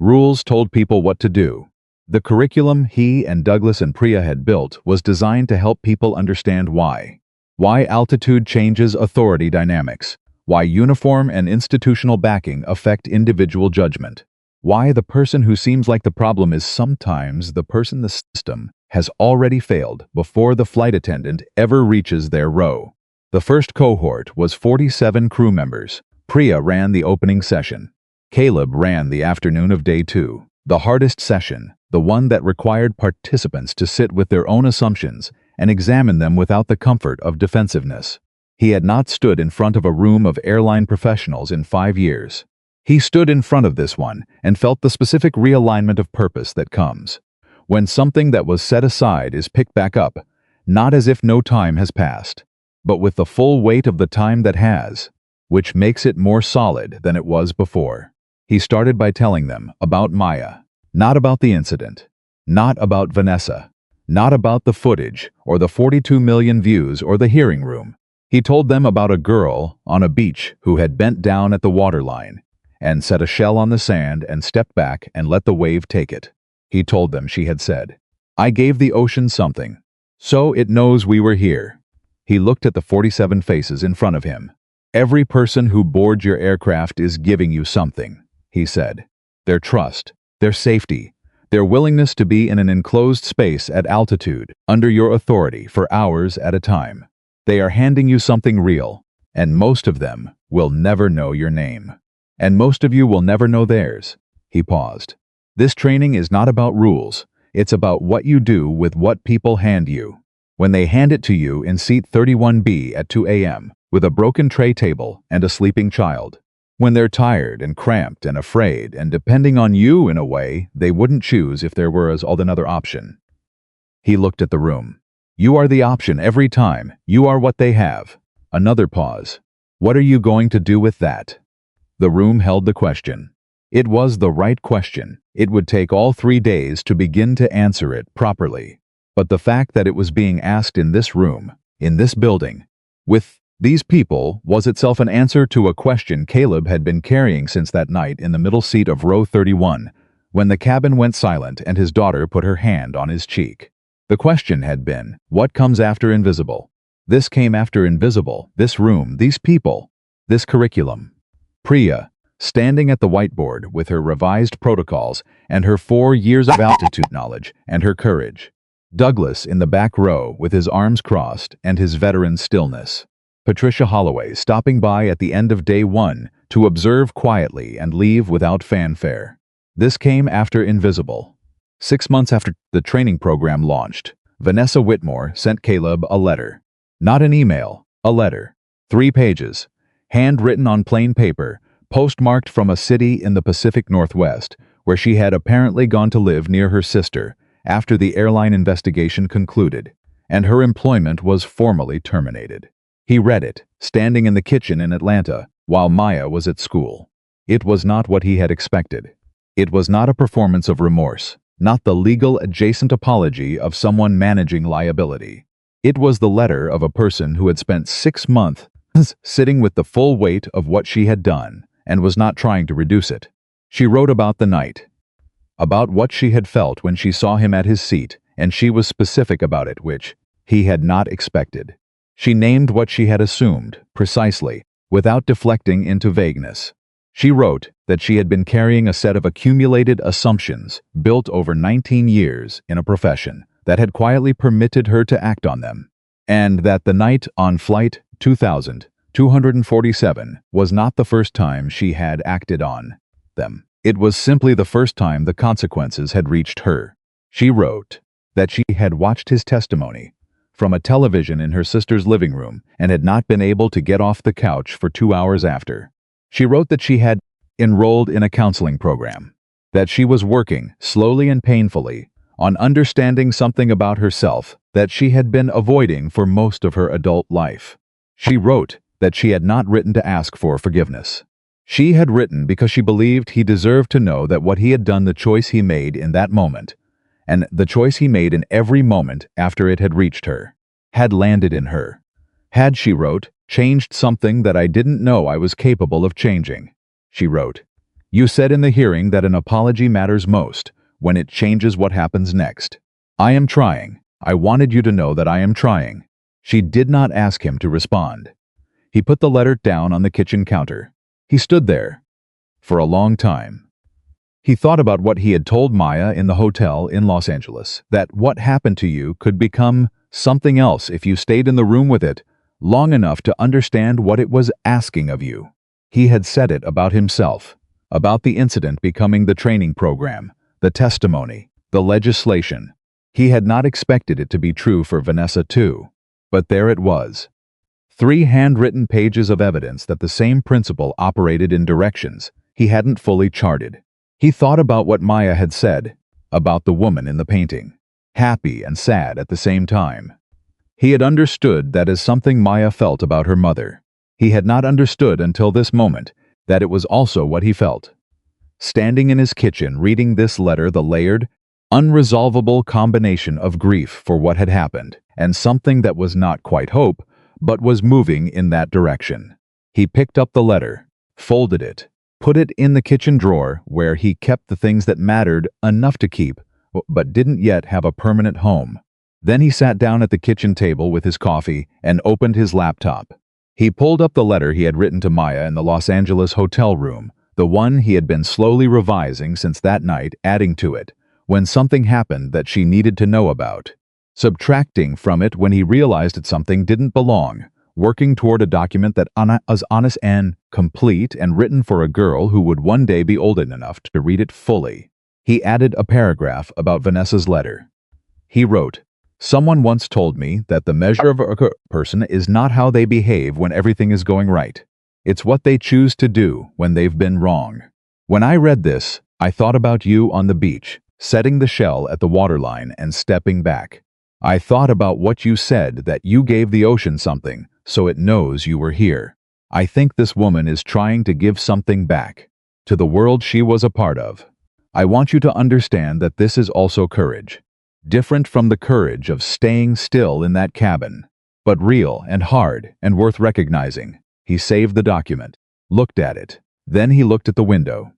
Rules told people what to do. The curriculum he and Douglas and Priya had built was designed to help people understand why. Why altitude changes authority dynamics. Why uniform and institutional backing affect individual judgment. Why the person who seems like the problem is sometimes the person the system has already failed before the flight attendant ever reaches their row. The first cohort was 47 crew members. Priya ran the opening session. Caleb ran the afternoon of day 2, the hardest session, the one that required participants to sit with their own assumptions and examine them without the comfort of defensiveness. He had not stood in front of a room of airline professionals in 5 years. He stood in front of this one and felt the specific realignment of purpose that comes when something that was set aside is picked back up, not as if no time has passed, but with the full weight of the time that has, which makes it more solid than it was before. He started by telling them about Maya, not about the incident, not about Vanessa, not about the footage or the 42 million views or the hearing room. He told them about a girl on a beach who had bent down at the waterline and set a shell on the sand and stepped back and let the wave take it. He told them she had said, "I gave the ocean something, so it knows we were here." He looked at the 47 faces in front of him. "Every person who boards your aircraft is giving you something," he said. "Their trust, their safety, their willingness to be in an enclosed space at altitude, under your authority for hours at a time. They are handing you something real, and most of them will never know your name. And most of you will never know theirs." He paused. "This training is not about rules. It's about what you do with what people hand you. When they hand it to you in seat 31B at 2 a.m., with a broken tray table and a sleeping child. When they're tired and cramped and afraid and depending on you in a way they wouldn't choose if there was another option." He looked at the room. "You are the option every time. You are what they have." Another pause. "What are you going to do with that?" The room held the question. It was the right question. It would take all 3 days to begin to answer it properly. But the fact that it was being asked in this room, in this building, with these people, was itself an answer to a question Caleb had been carrying since that night in the middle seat of row 31, when the cabin went silent and his daughter put her hand on his cheek. The question had been, what comes after invisible? This came after invisible, this room, these people, this curriculum. Priya, standing at the whiteboard with her revised protocols and her 4 years of altitude knowledge and her courage. Douglas in the back row with his arms crossed and his veteran stillness. Patricia Holloway stopping by at the end of day 1 to observe quietly and leave without fanfare. This came after invisible. 6 months after the training program launched, Vanessa Whitmore sent Caleb a letter. Not an email, a letter. 3 pages, handwritten on plain paper, postmarked from a city in the Pacific Northwest, where she had apparently gone to live near her sister after the airline investigation concluded, and her employment was formally terminated. He read it, standing in the kitchen in Atlanta, while Maya was at school. It was not what he had expected. It was not a performance of remorse, not the legal adjacent apology of someone managing liability. It was the letter of a person who had spent 6 months sitting with the full weight of what she had done, and was not trying to reduce it. She wrote about the night, about what she had felt when she saw him at his seat, and she was specific about it, which he had not expected. She named what she had assumed, precisely, without deflecting into vagueness. She wrote that she had been carrying a set of accumulated assumptions built over 19 years in a profession that had quietly permitted her to act on them, and that the night on Flight 2247 was not the first time she had acted on them. It was simply the first time the consequences had reached her. She wrote that she had watched his testimony from a television in her sister's living room and had not been able to get off the couch for 2 hours after. She wrote that she had enrolled in a counseling program, that she was working, slowly and painfully, on understanding something about herself that she had been avoiding for most of her adult life. She wrote that she had not written to ask for forgiveness. She had written because she believed he deserved to know that what he had done, the choice he made in that moment, and the choice he made in every moment after it had reached her, had landed in her. Had, she wrote, changed something that I didn't know I was capable of changing. She wrote, "You said in the hearing that an apology matters most when it changes what happens next. I am trying. I wanted you to know that I am trying." She did not ask him to respond. He put the letter down on the kitchen counter. He stood there for a long time. He thought about what he had told Maya in the hotel in Los Angeles, that what happened to you could become something else if you stayed in the room with it long enough to understand what it was asking of you. He had said it about himself, about the incident becoming the training program, the testimony, the legislation. He had not expected it to be true for Vanessa too. But there it was. 3 handwritten pages of evidence that the same principle operated in directions he hadn't fully charted. He thought about what Maya had said about the woman in the painting, happy and sad at the same time. He had understood that as something Maya felt about her mother. He had not understood until this moment that it was also what he felt. Standing in his kitchen reading this letter, the layered, unresolvable combination of grief for what had happened and something that was not quite hope, but was moving in that direction. He picked up the letter, folded it, put it in the kitchen drawer where he kept the things that mattered enough to keep, but didn't yet have a permanent home. Then he sat down at the kitchen table with his coffee and opened his laptop. He pulled up the letter he had written to Maya in the Los Angeles hotel room, the one he had been slowly revising since that night, adding to it when something happened that she needed to know about, subtracting from it when he realized that something didn't belong, working toward a document that was honest and complete and written for a girl who would one day be old enough to read it fully. He added a paragraph about Vanessa's letter. He wrote, "Someone once told me that the measure of a person is not how they behave when everything is going right. It's what they choose to do when they've been wrong." When I read this, I thought about you on the beach, setting the shell at the waterline and stepping back. I thought about what you said, that you gave the ocean something, so it knows you were here. I think this woman is trying to give something back to the world she was a part of. I want you to understand that this is also courage. Different from the courage of staying still in that cabin, but real and hard and worth recognizing. He saved the document, looked at it. Then he looked at the window.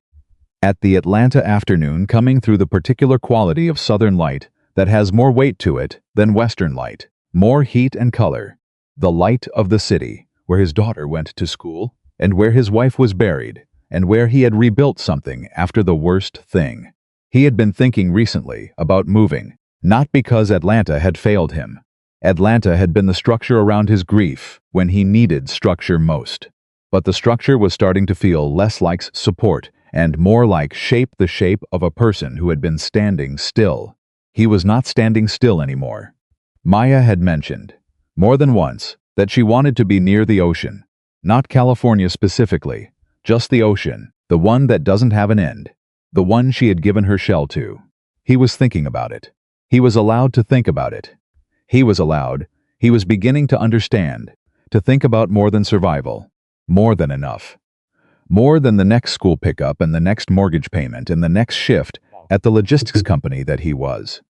At the Atlanta afternoon, coming through the particular quality of southern light that has more weight to it than western light, more heat and color. The light of the city, where his daughter went to school, and where his wife was buried, and where he had rebuilt something after the worst thing. He had been thinking recently about moving, not because Atlanta had failed him. Atlanta had been the structure around his grief when he needed structure most. But the structure was starting to feel less like support and more like the shape of a person who had been standing still. He was not standing still anymore. Maya had mentioned, more than once, that she wanted to be near the ocean. Not California specifically, just the ocean, the one that doesn't have an end, the one she had given her shell to. He was thinking about it. He was allowed to think about it. He was beginning to understand, to think about more than survival, more than enough. More than the next school pickup and the next mortgage payment and the next shift at the logistics company that he was,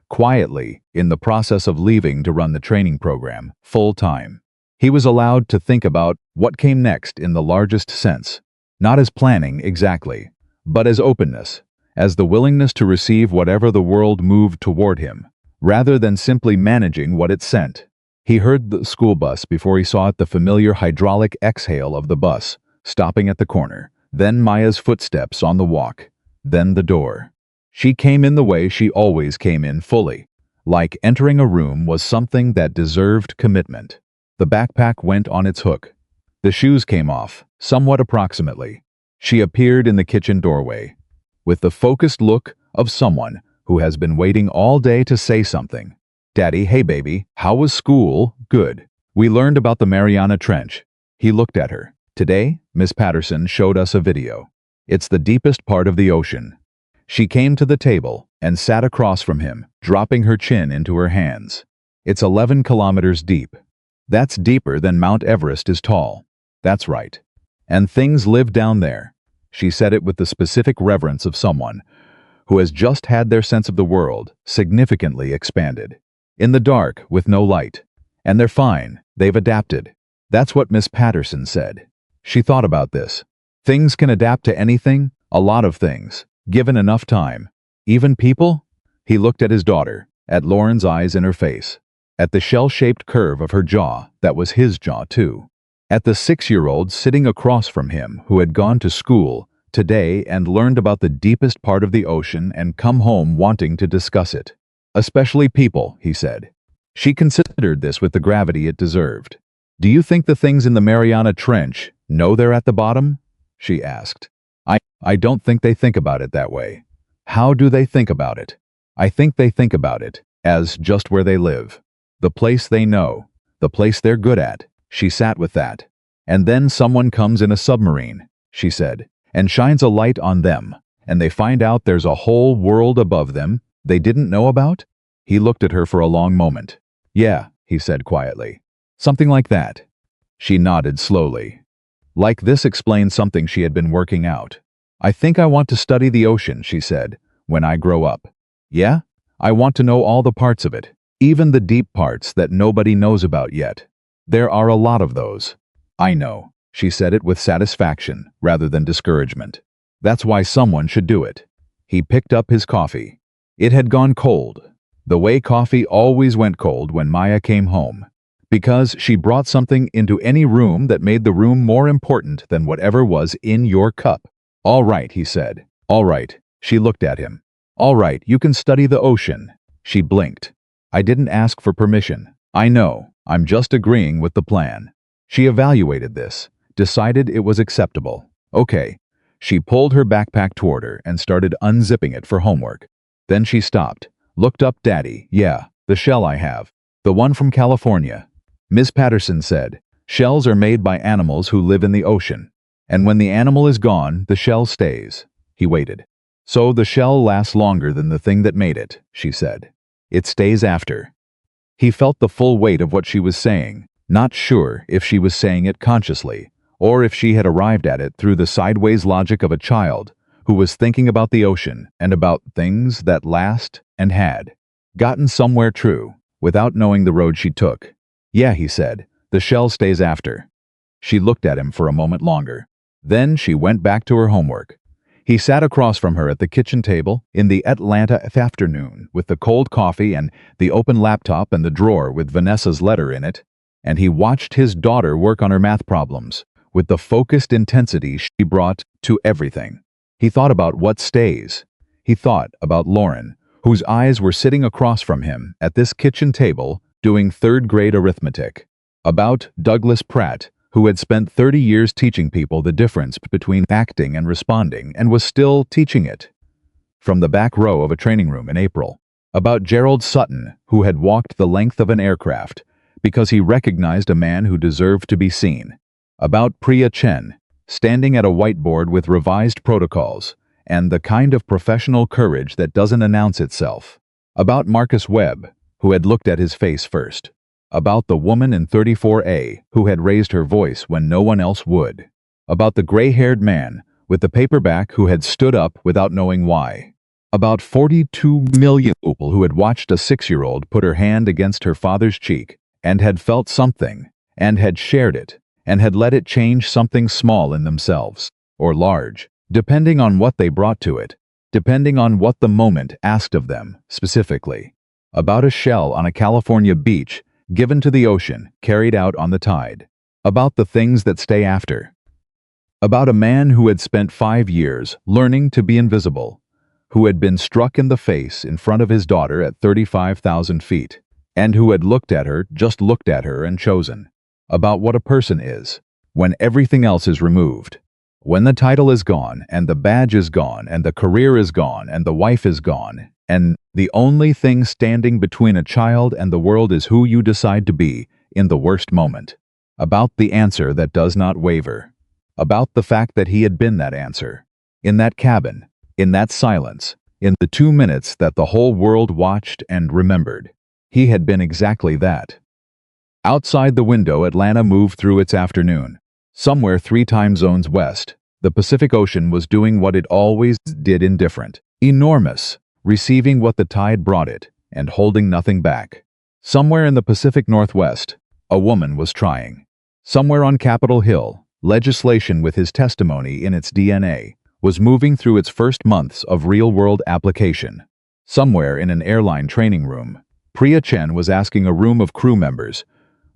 quietly, in the process of leaving to run the training program, full-time. He was allowed to think about what came next in the largest sense, not as planning exactly, but as openness, as the willingness to receive whatever the world moved toward him, rather than simply managing what it sent. He heard the school bus before he saw it, the familiar hydraulic exhale of the bus, stopping at the corner, then Maya's footsteps on the walk, then the door. She came in the way she always came in, fully, like entering a room was something that deserved commitment. The backpack went on its hook. The shoes came off, somewhat approximately. She appeared in the kitchen doorway, with the focused look of someone who has been waiting all day to say something. "Daddy, hey baby, how was school?" "Good. We learned about the Mariana Trench." He looked at her. "Today, Miss Patterson showed us a video. It's the deepest part of the ocean." She came to the table and sat across from him, dropping her chin into her hands. "It's 11 kilometers deep." That's deeper than Mount Everest is tall. That's right. And things live down there. She said it with the specific reverence of someone who has just had their sense of the world significantly expanded. In the dark, with no light. And they're fine. They've adapted. That's what Miss Patterson said. She thought about this. Things can adapt to anything, a lot of things, given enough time. Even people? He looked at his daughter, at Lauren's eyes in her face, at the shell-shaped curve of her jaw that was his jaw too, at the 6-year-old sitting across from him who had gone to school today and learned about the deepest part of the ocean and come home wanting to discuss it. Especially people, he said. She considered this with the gravity it deserved. Do you think the things in the Mariana Trench know they're at the bottom? She asked. I don't think they think about it that way. How do they think about it? I think they think about it as just where they live. The place they know, the place they're good at. She sat with that. And then someone comes in a submarine, she said, and shines a light on them, and they find out there's a whole world above them they didn't know about? He looked at her for a long moment. Yeah, he said quietly. Something like that. She nodded slowly. Like this explained something she had been working out. I think I want to study the ocean, she said, when I grow up. Yeah? I want to know all the parts of it, even the deep parts that nobody knows about yet. There are a lot of those. I know, she said it with satisfaction rather than discouragement. That's why someone should do it. He picked up his coffee. It had gone cold, the way coffee always went cold when Maya came home, because she brought something into any room that made the room more important than whatever was in your cup. All right, he said. All right. She looked at him. All right, you can study the ocean. She blinked. I didn't ask for permission. I know. I'm just agreeing with the plan. She evaluated this, decided it was acceptable. Okay. She pulled her backpack toward her and started unzipping it for homework. Then she stopped, looked up. Daddy, yeah, the shell I have. The one from California. Miss Patterson said, shells are made by animals who live in the ocean. And when the animal is gone, the shell stays. He waited. So the shell lasts longer than the thing that made it, she said. It stays after. He felt the full weight of what she was saying, not sure if she was saying it consciously, or if she had arrived at it through the sideways logic of a child who was thinking about the ocean and about things that last and had gotten somewhere true, without knowing the road she took. Yeah, he said, the shell stays after. She looked at him for a moment longer. Then she went back to her homework. He sat across from her at the kitchen table in the Atlanta afternoon with the cold coffee and the open laptop and the drawer with Vanessa's letter in it, and he watched his daughter work on her math problems with the focused intensity she brought to everything. He thought about what stays. He thought about Lauren, whose eyes were sitting across from him at this kitchen table doing third-grade arithmetic. About Douglas Pratt, who had spent 30 years teaching people the difference between acting and responding and was still teaching it from the back row of a training room in April. About Gerald Sutton, who had walked the length of an aircraft because he recognized a man who deserved to be seen. About Priya Chen, standing at a whiteboard with revised protocols and the kind of professional courage that doesn't announce itself. About Marcus Webb, who had looked at his face first. About the woman in 34A who had raised her voice when no one else would. About the gray-haired man with the paperback who had stood up without knowing why. About 42 million people who had watched a 6-year-old put her hand against her father's cheek and had felt something, and had shared it, and had let it change something small in themselves, or large, depending on what they brought to it, depending on what the moment asked of them, specifically. About a shell on a California beach given to the ocean, carried out on the tide. About the things that stay after. About a man who had spent 5 years learning to be invisible, who had been struck in the face in front of his daughter at 35,000 feet, and who had looked at her, just looked at her and chosen. About what a person is, when everything else is removed. When the title is gone, and the badge is gone, and the career is gone, and the wife is gone, and the only thing standing between a child and the world is who you decide to be in the worst moment. About the answer that does not waver. About the fact that he had been that answer. In that cabin, in that silence, in the 2 minutes that the whole world watched and remembered. He had been exactly that. Outside the window, Atlanta moved through its afternoon. Somewhere 3 time zones west, the Pacific Ocean was doing what it always did, indifferent. Enormous, receiving what the tide brought it, and holding nothing back. Somewhere in the Pacific Northwest, a woman was trying. Somewhere on Capitol Hill, legislation with his testimony in its DNA was moving through its first months of real-world application. Somewhere in an airline training room, Priya Chen was asking a room of crew members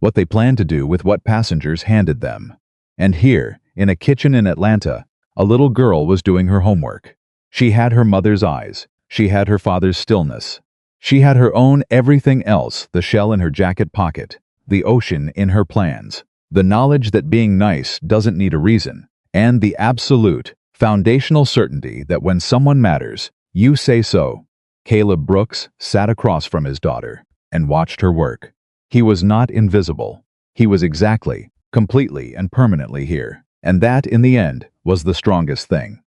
what they planned to do with what passengers handed them. And here, in a kitchen in Atlanta, a little girl was doing her homework. She had her mother's eyes. She had her father's stillness. She had her own everything else, the shell in her jacket pocket, the ocean in her plans, the knowledge that being nice doesn't need a reason, and the absolute, foundational certainty that when someone matters, you say so. Caleb Brooks sat across from his daughter and watched her work. He was not invisible. He was exactly, completely, and permanently here. And that, in the end, was the strongest thing.